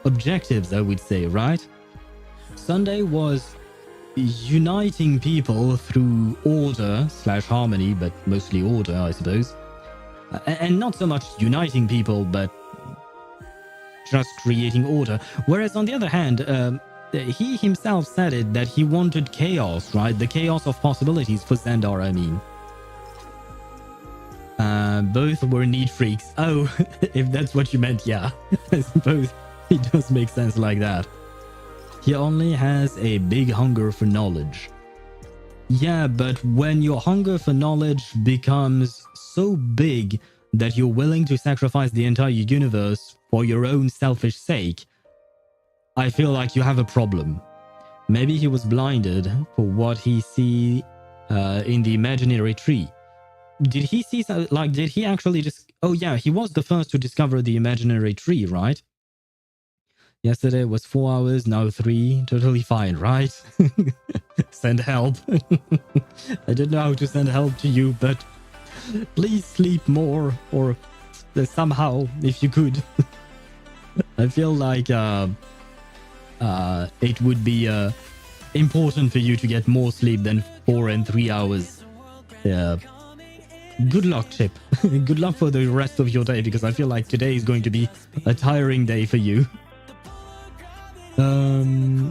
B: objectives, I would say, right? Sunday was uniting people through order / harmony, but mostly order, I suppose. And not so much uniting people, but just creating order. Whereas on the other hand, he himself said it that he wanted chaos, right? The chaos of possibilities for Xandar, I mean. Both were neat freaks. Oh, if that's what you meant, yeah. I suppose it does make sense like that. He only has a big hunger for knowledge. Yeah, but when your hunger for knowledge becomes so big that you're willing to sacrifice the entire universe for your own selfish sake, I feel like you have a problem. Maybe he was blinded for what he see in the imaginary tree. Did he see, like, did he actually just... Oh yeah, he was the first to discover the imaginary tree, right? Yesterday was 4 hours, now 3. Totally fine, right? Send help. I don't know how to send help to you, but please sleep more, or somehow, if you could. I feel like it would be important for you to get more sleep than 4 and 3 hours. Yeah. Good luck, Chip. Good luck for the rest of your day, because I feel like today is going to be a tiring day for you.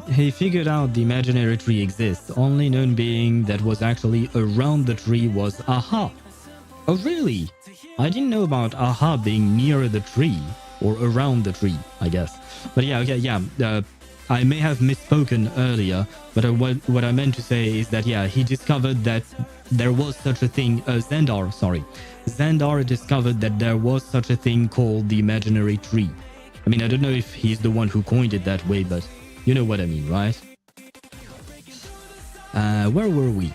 B: He figured out the imaginary tree exists, only known being that was actually around the tree was Aha. Oh really? I didn't know about Aha being near the tree, or around the tree, I guess. But yeah, okay, yeah, I may have misspoken earlier, but what I meant to say is that, yeah, he discovered that there was such a thing, Xandar discovered that there was such a thing called the imaginary tree. I mean, I don't know if he's the one who coined it that way, but you know what I mean, right? Where were we?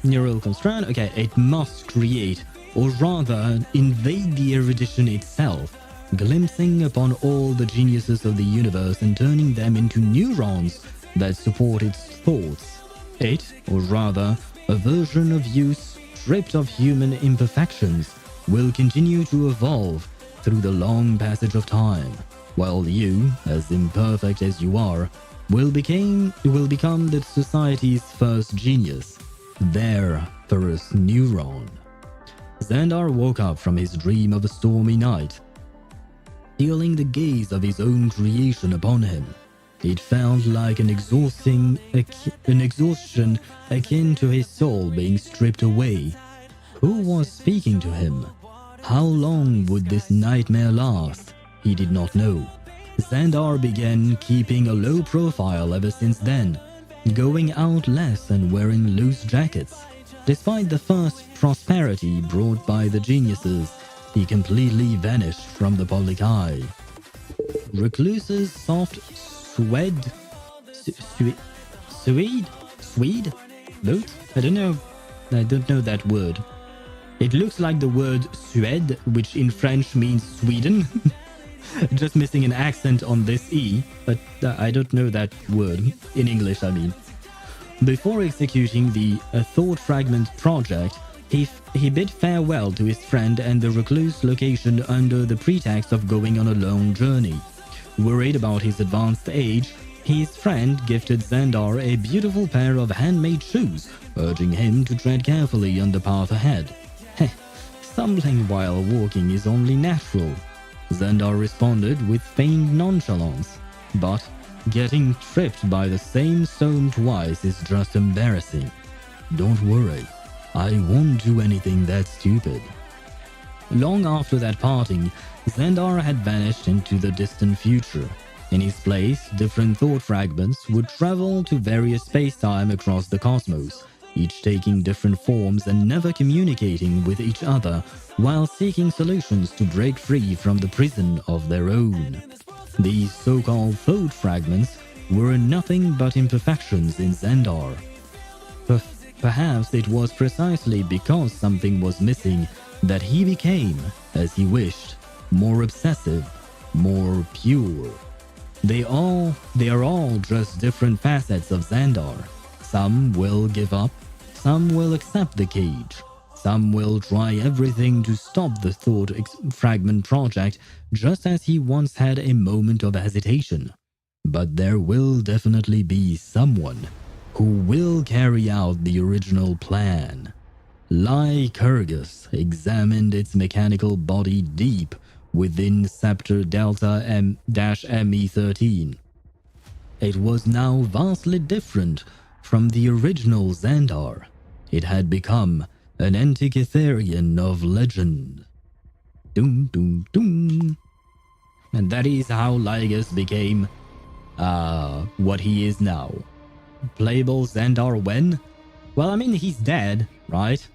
B: Neural constraint. Okay, it must create, or rather invade the erudition itself, glimpsing upon all the geniuses of the universe and turning them into neurons that support its thoughts. It, or rather, a version of use stripped of human imperfections, will continue to evolve through the long passage of time, while you, as imperfect as you are, will become the society's first genius, their first neuron. Xandar woke up from his dream of a stormy night, feeling the gaze of his own creation upon him. It felt like an exhaustion akin to his soul being stripped away. Who was speaking to him? How long would this nightmare last? He did not know. Xandar began keeping a low profile ever since then, going out less and wearing loose jackets. Despite the first prosperity brought by the geniuses, he completely vanished from the public eye. Recluse's soft Swede? Boat? I don't know that word. It looks like the word Suède, which in French means Sweden. Just missing an accent on this E, but I don't know that word. In English, I mean. Before executing the Thought Fragment project, he bid farewell to his friend and the recluse location under the pretext of going on a long journey. Worried about his advanced age, his friend gifted Xandar a beautiful pair of handmade shoes, urging him to tread carefully on the path ahead. Heh, stumbling while walking is only natural. Xandar responded with feigned nonchalance, but getting tripped by the same stone twice is just embarrassing. Don't worry, I won't do anything that stupid. Long after that parting, Xandar had vanished into the distant future. In his place, different thought fragments would travel to various space-time across the cosmos, each taking different forms and never communicating with each other, while seeking solutions to break free from the prison of their own. These so-called thought fragments were nothing but imperfections in Xandar. Perhaps it was precisely because something was missing that he became, as he wished, more obsessive, more pure. They are all just different facets of Xandar. Some will give up, some will accept the cage, some will try everything to stop the Thought Fragment project, just as he once had a moment of hesitation. But there will definitely be someone who will carry out the original plan. Lycurgus examined its mechanical body deep within Scepter Delta M-ME13. It was now vastly different from the original Xandar. It had become an Antikytherian of legend. Doom, doom, doom. And that is how Lygus became, what he is now. Playable Xandar when? Well, I mean, he's dead, right?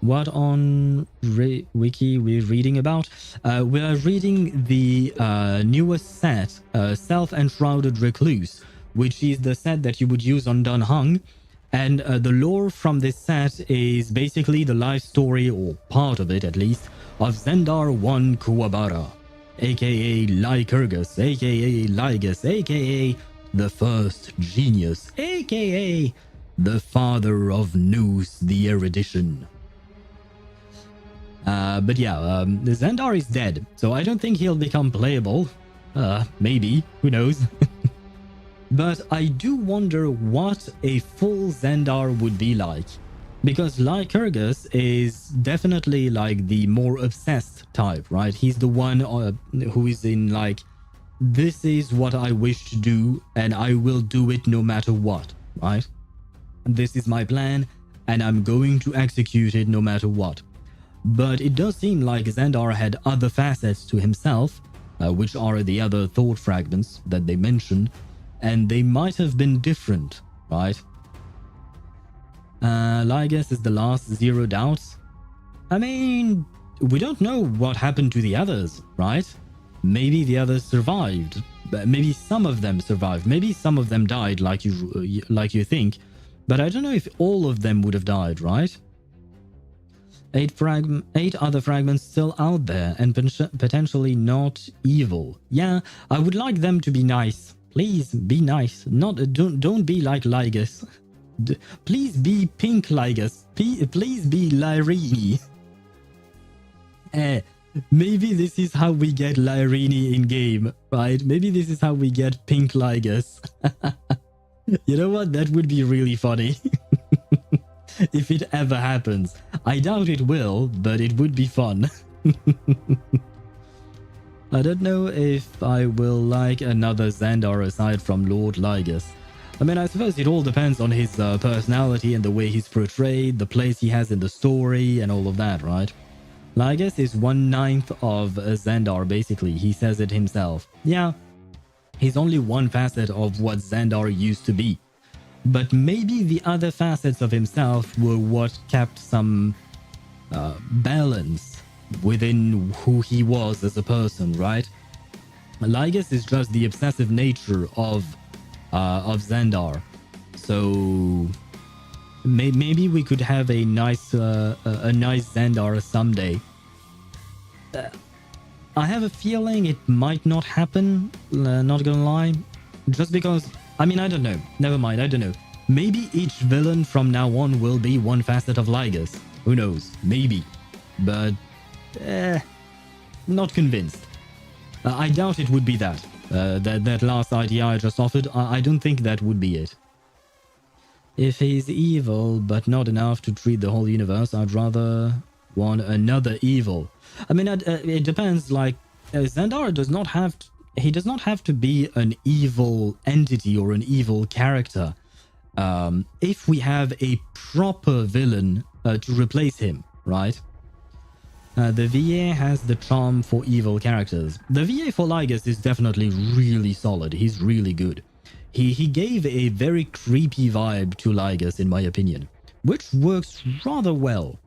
B: What on Wiki we're reading about? We're reading the newest set, Self-Enshrouded Recluse, which is the set that you would use on Dun Hung. And the lore from this set is basically the life story, or part of it at least, of Xandar I Kuwabara, aka Lycurgus, aka Lygus, aka the First Genius, aka the father of Nous the Erudition. But yeah, Xandar is dead, so I don't think he'll become playable. Maybe, who knows? But I do wonder what a full Xandar would be like. Because Lycurgus is definitely like the more obsessed type, right? He's the one who is in like, this is what I wish to do and I will do it no matter what, right? This is my plan and I'm going to execute it no matter what. But it does seem like Xandar had other facets to himself, which are the other thought fragments that they mentioned, and they might have been different, right? Lygus is the last, zero doubts. I mean, we don't know what happened to the others, right? Maybe the others survived. Maybe some of them survived. Maybe some of them died like you think. But I don't know if all of them would have died, right? 8 other fragments still out there and potentially not evil. Yeah, I would like them to be nice. Please be nice. Don't be like Lygus. Please be pink Lygus. Please be Lyrini. Maybe this is how we get Lyrini in game, right? Maybe this is how we get pink Lygus. You know what? That would be really funny. If it ever happens. I doubt it will, but it would be fun. I don't know if I will like another Xandar aside from Lord Lygus. I mean, I suppose it all depends on his personality and the way he's portrayed, the place he has in the story, and all of that, right? Lygus is 1/9 of Xandar, basically. He says it himself. Yeah, he's only one facet of what Xandar used to be. But maybe the other facets of himself were what kept some balance within who he was as a person, right? Lygus is just the obsessive nature of Xandar. So maybe we could have a nice Xandar someday. I have a feeling it might not happen, not gonna lie. Just because, I mean, I don't know. Never mind, I don't know. Maybe each villain from now on will be one facet of Lygus. Who knows? Maybe. But, not convinced. I doubt it would be that. That last idea I just offered, I don't think that would be it. If he's evil, but not enough to treat the whole universe, I'd rather want another evil. I mean, it depends, like, Xandar does not have to, he does not have to be an evil entity or an evil character. If we have a proper villain to replace him, right? The VA has the charm for evil characters. The VA for Lygus is definitely really solid. He's really good. He gave a very creepy vibe to Lygus, in my opinion, which works rather well.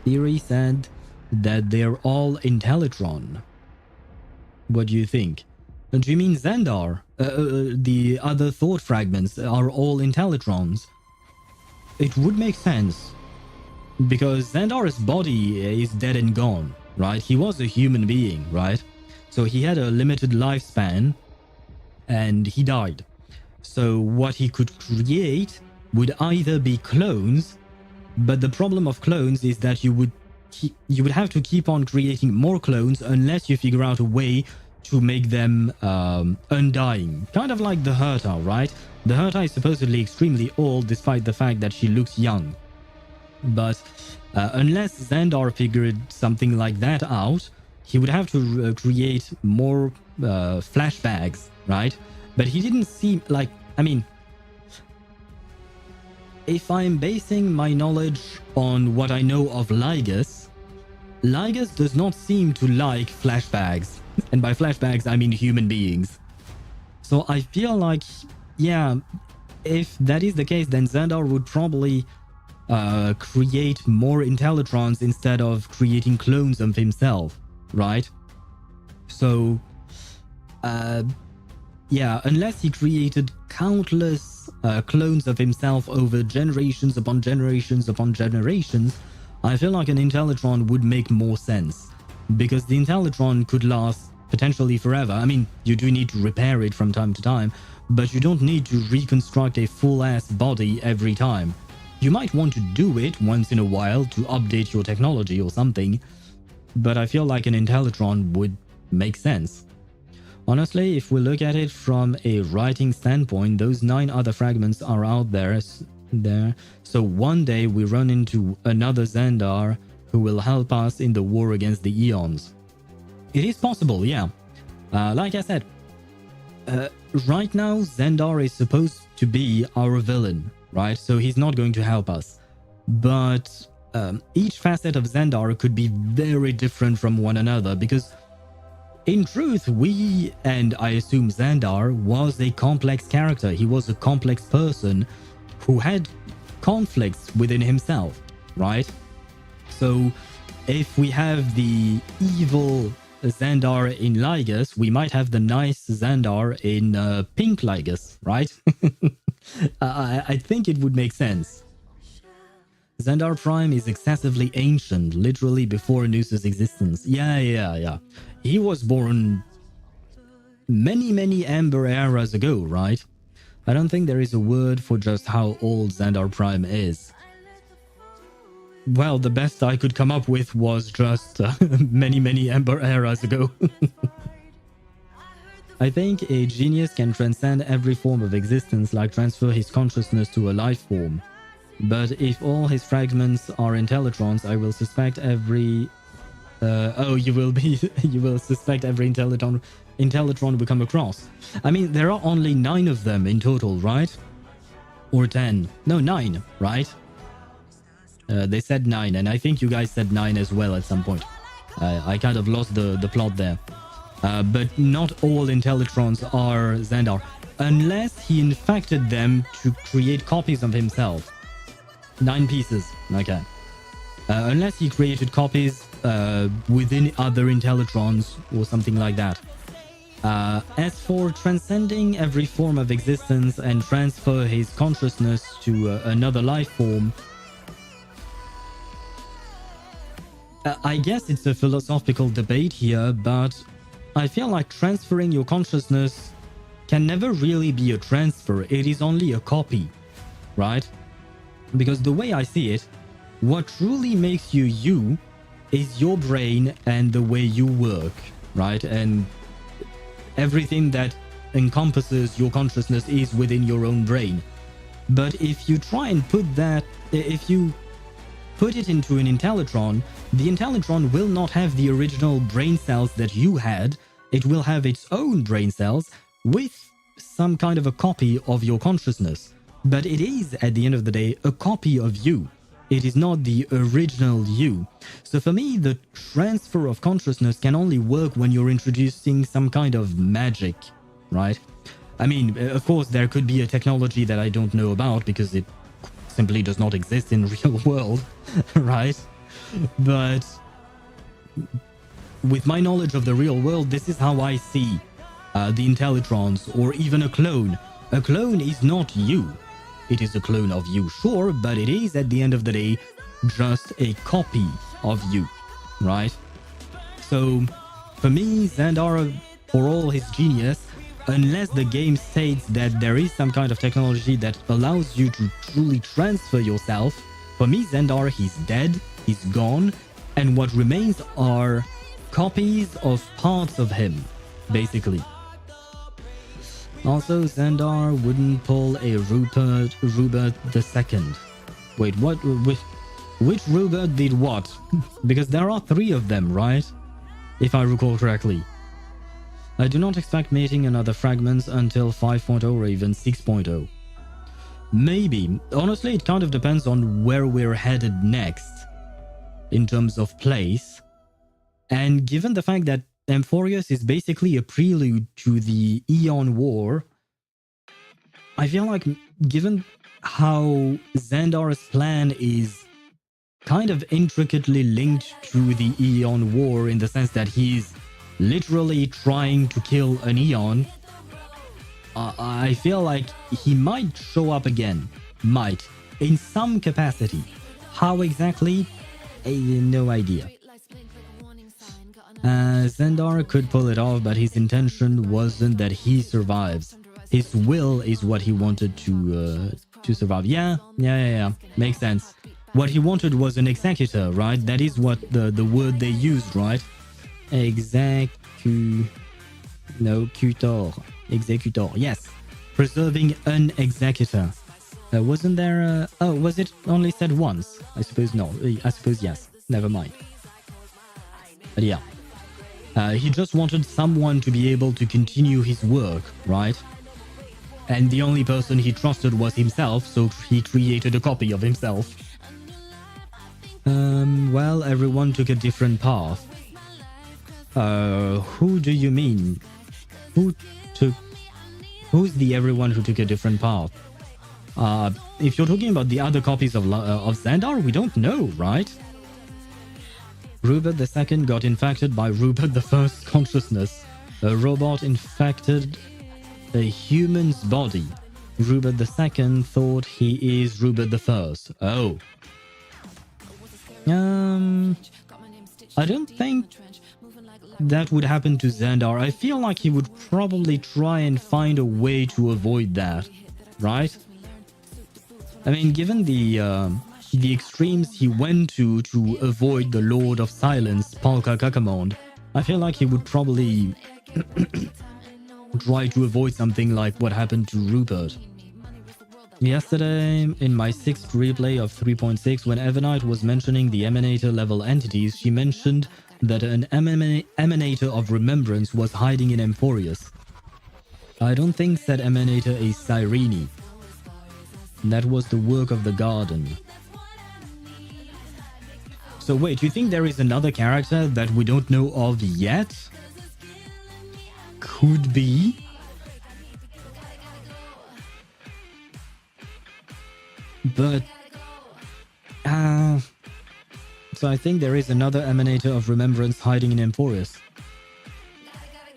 B: Theory said that they're all Intellitron. What do you think? Do you mean Xandar? The other thought fragments are all Intellitrons. It would make sense. Because Xandar's body is dead and gone, right? He was a human being, right? So he had a limited lifespan and he died. So what he could create would either be clones, But the problem of clones is that you would have to keep on creating more clones unless you figure out a way to make them undying. Kind of like the Herta, right? The Herta is supposedly extremely old despite the fact that she looks young. But unless Xandar figured something like that out, he would have to create more flashbacks, right? But he didn't seem like... I mean, if I'm basing my knowledge on what I know of Lygus, Lygus does not seem to like flashbacks. And by flashbacks, I mean human beings. So I feel like, yeah, if that is the case, then Xandar would probably create more Intellitrons instead of creating clones of himself, right? So, yeah, unless he created countless clones of himself over generations upon generations upon generations, I feel like an Intellitron would make more sense. Because the Intellitron could last potentially forever. I mean, you do need to repair it from time to time, but you don't need to reconstruct a full-ass body every time. You might want to do it once in a while to update your technology or something, but I feel like an Intellitron would make sense. Honestly, if we look at it from a writing standpoint, those 9 other fragments are out there. So one day we run into another Xandar who will help us in the war against the Eons. It is possible, yeah. Like I said, right now Xandar is supposed to be our villain, right? So he's not going to help us. But each facet of Xandar could be very different from one another because in truth, we, and I assume Xandar, was a complex character. He was a complex person who had conflicts within himself, right? So if we have the evil Xandar in Lygus, we might have the nice Xandar in pink Lygus, right? I think it would make sense. Xandar Prime is excessively ancient, literally before Anus's existence. Yeah. He was born many Amber eras ago, right? I don't think there is a word for just how old Xandar Prime is. Well, the best I could come up with was just many Amber eras ago. I think a genius can transcend every form of existence, like transfer his consciousness to a life form. But if all his fragments are Intellitrons, I will suspect every... you will suspect every Intellitron we come across. I mean, there are only 9 of them in total, right? Or 10. No, 9, right? They said 9, and I think you guys said 9 as well at some point. I kind of lost the plot there. But not all Intellitrons are Xandar, unless he infected them to create copies of himself. 9 pieces, okay. Unless he created copies within other Intellitrons or something like that. As for transcending every form of existence and transfer his consciousness to another life form, I guess it's a philosophical debate here, but I feel like transferring your consciousness can never really be a transfer. It is only a copy, right? Because the way I see it, what truly makes you you is your brain and the way you work, right? And everything that encompasses your consciousness is within your own brain. But if you try and if you put it into an Intellitron, the Intellitron will not have the original brain cells that you had. It will have its own brain cells with some kind of a copy of your consciousness. But it is, at the end of the day, a copy of you. It is not the original you. So for me, the transfer of consciousness can only work when you're introducing some kind of magic, right? I mean, of course, there could be a technology that I don't know about because it simply does not exist in real world, right? But with my knowledge of the real world, this is how I see the Intellitrons, or even a clone. A clone is not you. It is a clone of you, sure, but it is, at the end of the day, just a copy of you, right? So, for me, Xandar, for all his genius, unless the game states that there is some kind of technology that allows you to truly transfer yourself For me, Zendar, he's dead, he's gone, and what remains are copies of parts of him, basically. Also, Zendar wouldn't pull a Rupert II. Wait, what? Which Rupert did what? Because there are 3 of them, right? If I recall correctly. I do not expect meeting another fragments until 5.0 or even 6.0. Maybe. Honestly, it kind of depends on where we're headed next in terms of place. And given the fact that Amphorius is basically a prelude to the Aeon War, I feel like given how Xandar's plan is kind of intricately linked to the Aeon War in the sense that he's literally trying to kill an Aeon, I feel like he might show up again. Might. In some capacity. How exactly? No idea. Zendar could pull it off, but his intention wasn't that he survives. His will is what he wanted to survive. Yeah. Makes sense. What he wanted was an executor, right? That is what the word they used, right? Executor. Yes. Preserving an executor. Wasn't there oh, was it only said once? I suppose no. I suppose yes. Never mind. But yeah. He just wanted someone to be able to continue his work, right? And the only person he trusted was himself, so he created a copy of himself. Well, everyone took a different path. Who do you mean? Who's the everyone who took a different path? If you're talking about the other copies of Xandar, we don't know, right? Rupert II got infected by Rupert I's consciousness. A robot infected a human's body. Rupert II thought he is Rupert I. Oh. I don't think that would happen to Xandar. I feel like he would probably try and find a way to avoid that, right? I mean, given the extremes he went to avoid the Lord of Silence, Palka Kakamond, I feel like he would probably try to avoid something like what happened to Rupert. Yesterday, in my 6th replay of 3.6, when Evernight was mentioning the Emanator level entities, she mentioned that an Emanator of Remembrance was hiding in Amphorius. I don't think said Emanator is Cyrene. That was the work of the Garden. So wait, you think there is another character that we don't know of yet? Could be. But so I think there is another Emanator of Remembrance hiding in Amphorius.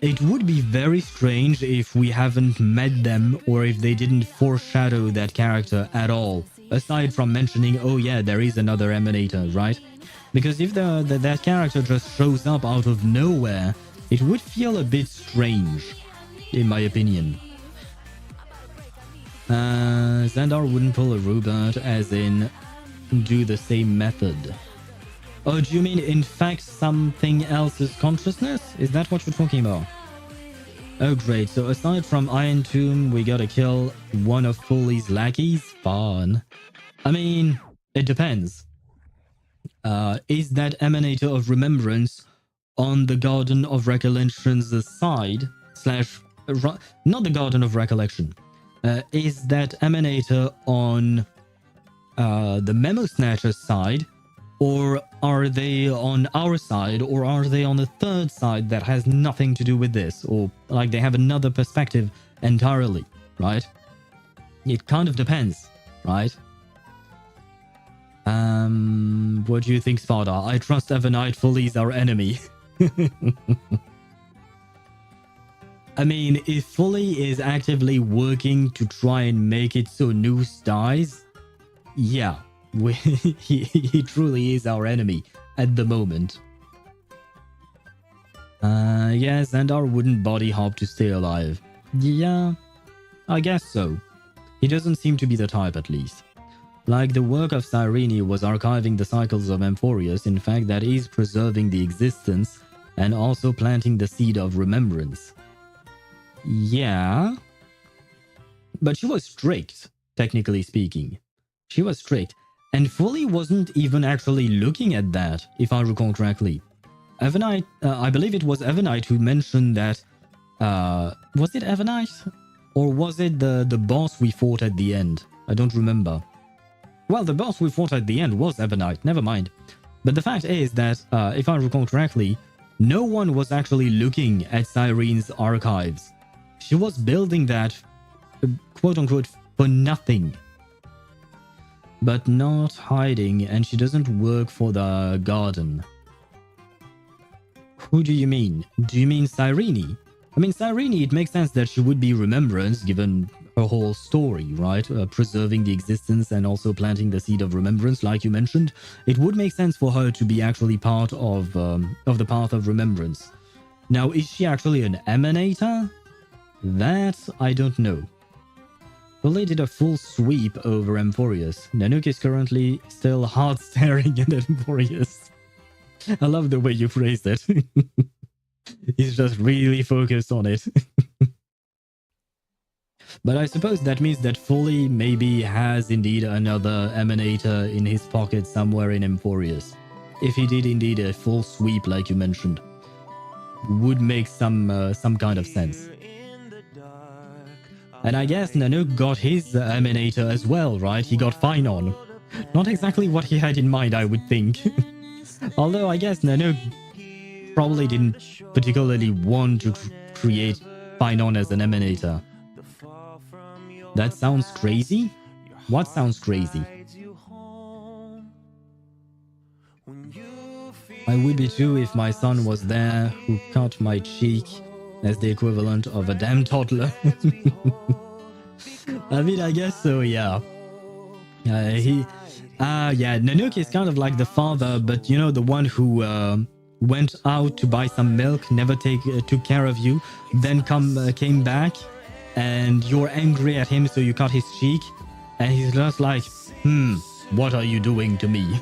B: It would be very strange if we haven't met them or if they didn't foreshadow that character at all, aside from mentioning, oh yeah, there is another Emanator, right? Because if that character just shows up out of nowhere, it would feel a bit strange, in my opinion. Xandar wouldn't pull a Rupert, as in do the same method. Oh, do you mean infect something else's consciousness? Is that what you're talking about? Oh great, so aside from Iron Tomb, we gotta kill one of Foley's lackeys? Fun. I mean, it depends. Is that Emanator of Remembrance on the Garden of Recollection's side, not the Garden of Recollection. Is that Emanator on the Memo Snatcher's side, or are they on our side, or are they on the third side that has nothing to do with this, or like they have another perspective entirely, right? It kind of depends, right? What do you think, Sparta? I trust Evernight fully is our enemy. I mean, if Fully is actively working to try and make it so Noose dies, yeah, he truly is our enemy at the moment. Yeah, Xandar wouldn't body hop to stay alive. Yeah, I guess so. He doesn't seem to be the type, at least. Like the work of Cyrene was archiving the cycles of Amphorius, in fact that is preserving the existence and also planting the seed of remembrance. Yeah. But she was strict, technically speaking. She was strict. And Fully wasn't even actually looking at that, if I recall correctly. Evanite, I believe it was Evanite who mentioned that... was it Evanite? Or was it the boss we fought at the end? I don't remember. Well, the boss we fought at the end was Evanite, never mind. But the fact is that, if I recall correctly, no one was actually looking at Cyrene's archives. She was building that, quote-unquote, for nothing. But not hiding, and she doesn't work for the garden. Who do you mean? Do you mean Cyrene? I mean, Cyrene, it makes sense that she would be Remembrance, given her whole story, right? Preserving the existence and also planting the seed of remembrance, like you mentioned. It would make sense for her to be actually part of the path of remembrance. Now, is she actually an emanator? That I don't know. Fully did a full sweep over Amphorius. Nanook is currently still hard staring at Amphorius. I love the way you phrased it. He's just really focused on it. But I suppose that means that Fully maybe has indeed another emanator in his pocket somewhere in Amphorius. If he did indeed a full sweep like you mentioned. Would make some kind of sense. And I guess Nanook got his emanator as well, right? He got Phynon. Not exactly what he had in mind, I would think. Although I guess Nanook probably didn't particularly want to create Phynon as an emanator. That sounds crazy? What sounds crazy? I would be too if my son was there who cut my cheek as the equivalent of a damn toddler. I mean, I guess so, yeah. Nanook is kind of like the father, but you know, the one who went out to buy some milk, never took care of you, then came back, and you're angry at him, so you cut his cheek, and he's just like, what are you doing to me?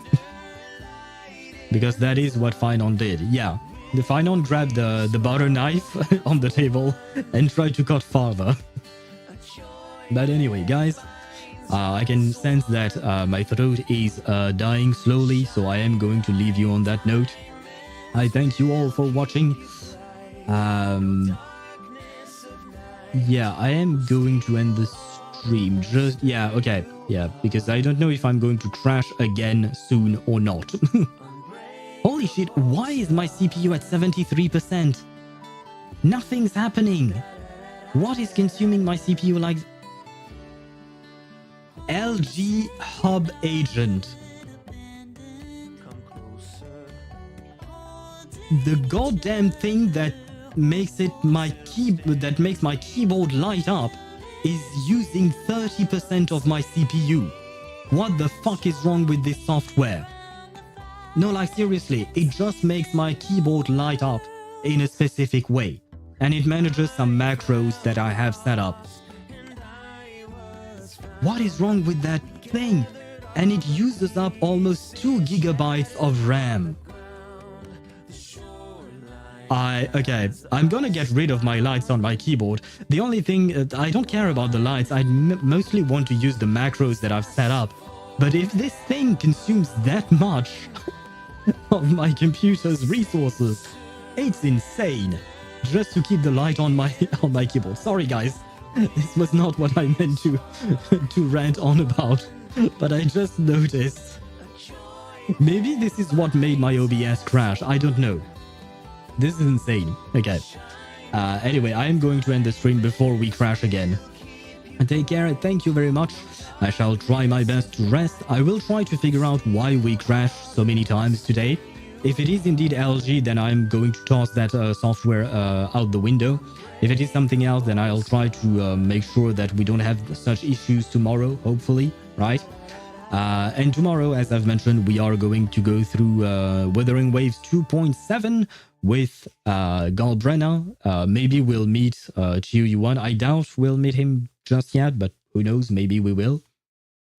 B: Because that is what Phynon did, yeah. The Phynon grabbed the butter knife on the table and tried to cut father. But anyway, guys, I can sense that my throat is dying slowly, so I am going to leave you on that note. I thank you all for watching. Yeah, I am going to end the stream. Because I don't know if I'm going to crash again soon or not. Holy shit, why is my CPU at 73%? Nothing's happening. What is consuming my CPU like... LG Hub Agent. The goddamn thing that makes my keyboard light up is using 30% of my CPU. What the fuck is wrong with this software? No, like seriously, it just makes my keyboard light up in a specific way. And it manages some macros that I have set up. What is wrong with that thing? And it uses up almost 2 gigabytes of RAM. Okay, I'm gonna get rid of my lights on my keyboard. The only thing, I don't care about the lights, I mostly want to use the macros that I've set up. But if this thing consumes that much of my computer's resources, it's insane. Just to keep the light on my keyboard. Sorry guys, this was not what I meant to rant on about, but I just noticed. Maybe this is what made my OBS crash, I don't know. This is insane. Okay. Anyway, I am going to end the stream before we crash again. Take care, thank you very much. I shall try my best to rest. I will try to figure out why we crashed so many times today. If it is indeed LG, then I'm going to toss that software out the window. If it is something else, then I'll try to make sure that we don't have such issues tomorrow, hopefully, right? And tomorrow, as I've mentioned, we are going to go through Wuthering Waves 2.7 with Galbrenna. Maybe we'll meet Chiu Yuan. I doubt we'll meet him just yet, but who knows, maybe we will.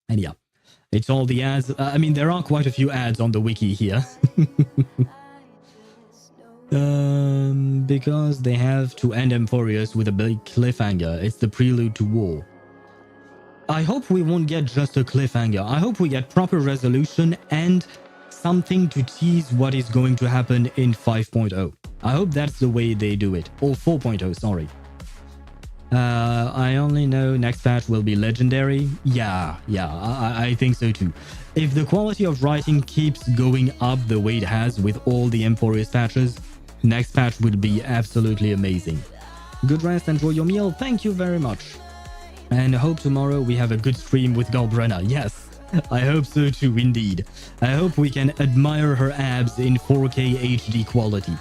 B: And yeah, It's all the ads. I mean, there are quite a few ads on the wiki here. Because they have to end Emphorius with a big cliffhanger. It's the prelude to war. I hope we won't get just a cliffhanger. I hope we get proper resolution and something to tease what is going to happen in 5.0. I hope that's the way they do it. Or 4.0, sorry. I only know next patch will be legendary. Yeah, I think so too. If the quality of writing keeps going up the way it has with all the Emphorius patches, next patch will be absolutely amazing. Good rest, enjoy your meal, thank you very much. And I hope tomorrow we have a good stream with Galbrenna. Yes, I hope so too, indeed. I hope we can admire her abs in 4K HD quality.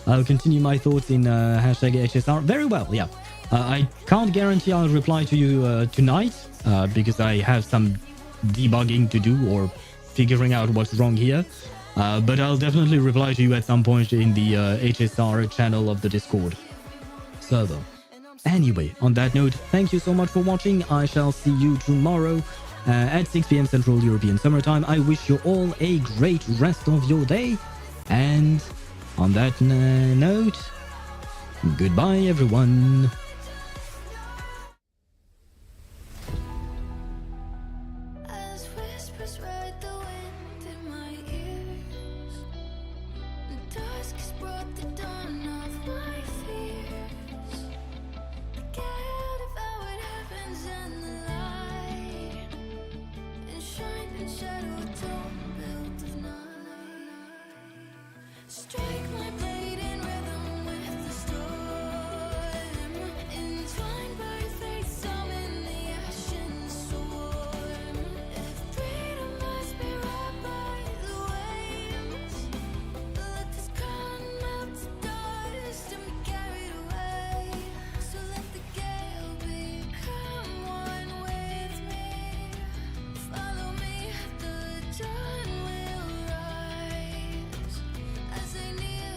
B: I'll continue my thoughts in hashtag HSR. Very well, yeah. I can't guarantee I'll reply to you tonight because I have some debugging to do or figuring out what's wrong here. But I'll definitely reply to you at some point in the HSR channel of the Discord server. Anyway, on that note, thank you so much for watching. I shall see you tomorrow at 6 p.m. Central European Summertime. I wish you all a great rest of your day. And on that note, goodbye everyone.
A: As whispers ride the wind in my ears, the dusk has brought the dawn of my fears. Get out of how it happens in the light, and shine and shadow a dome built of night.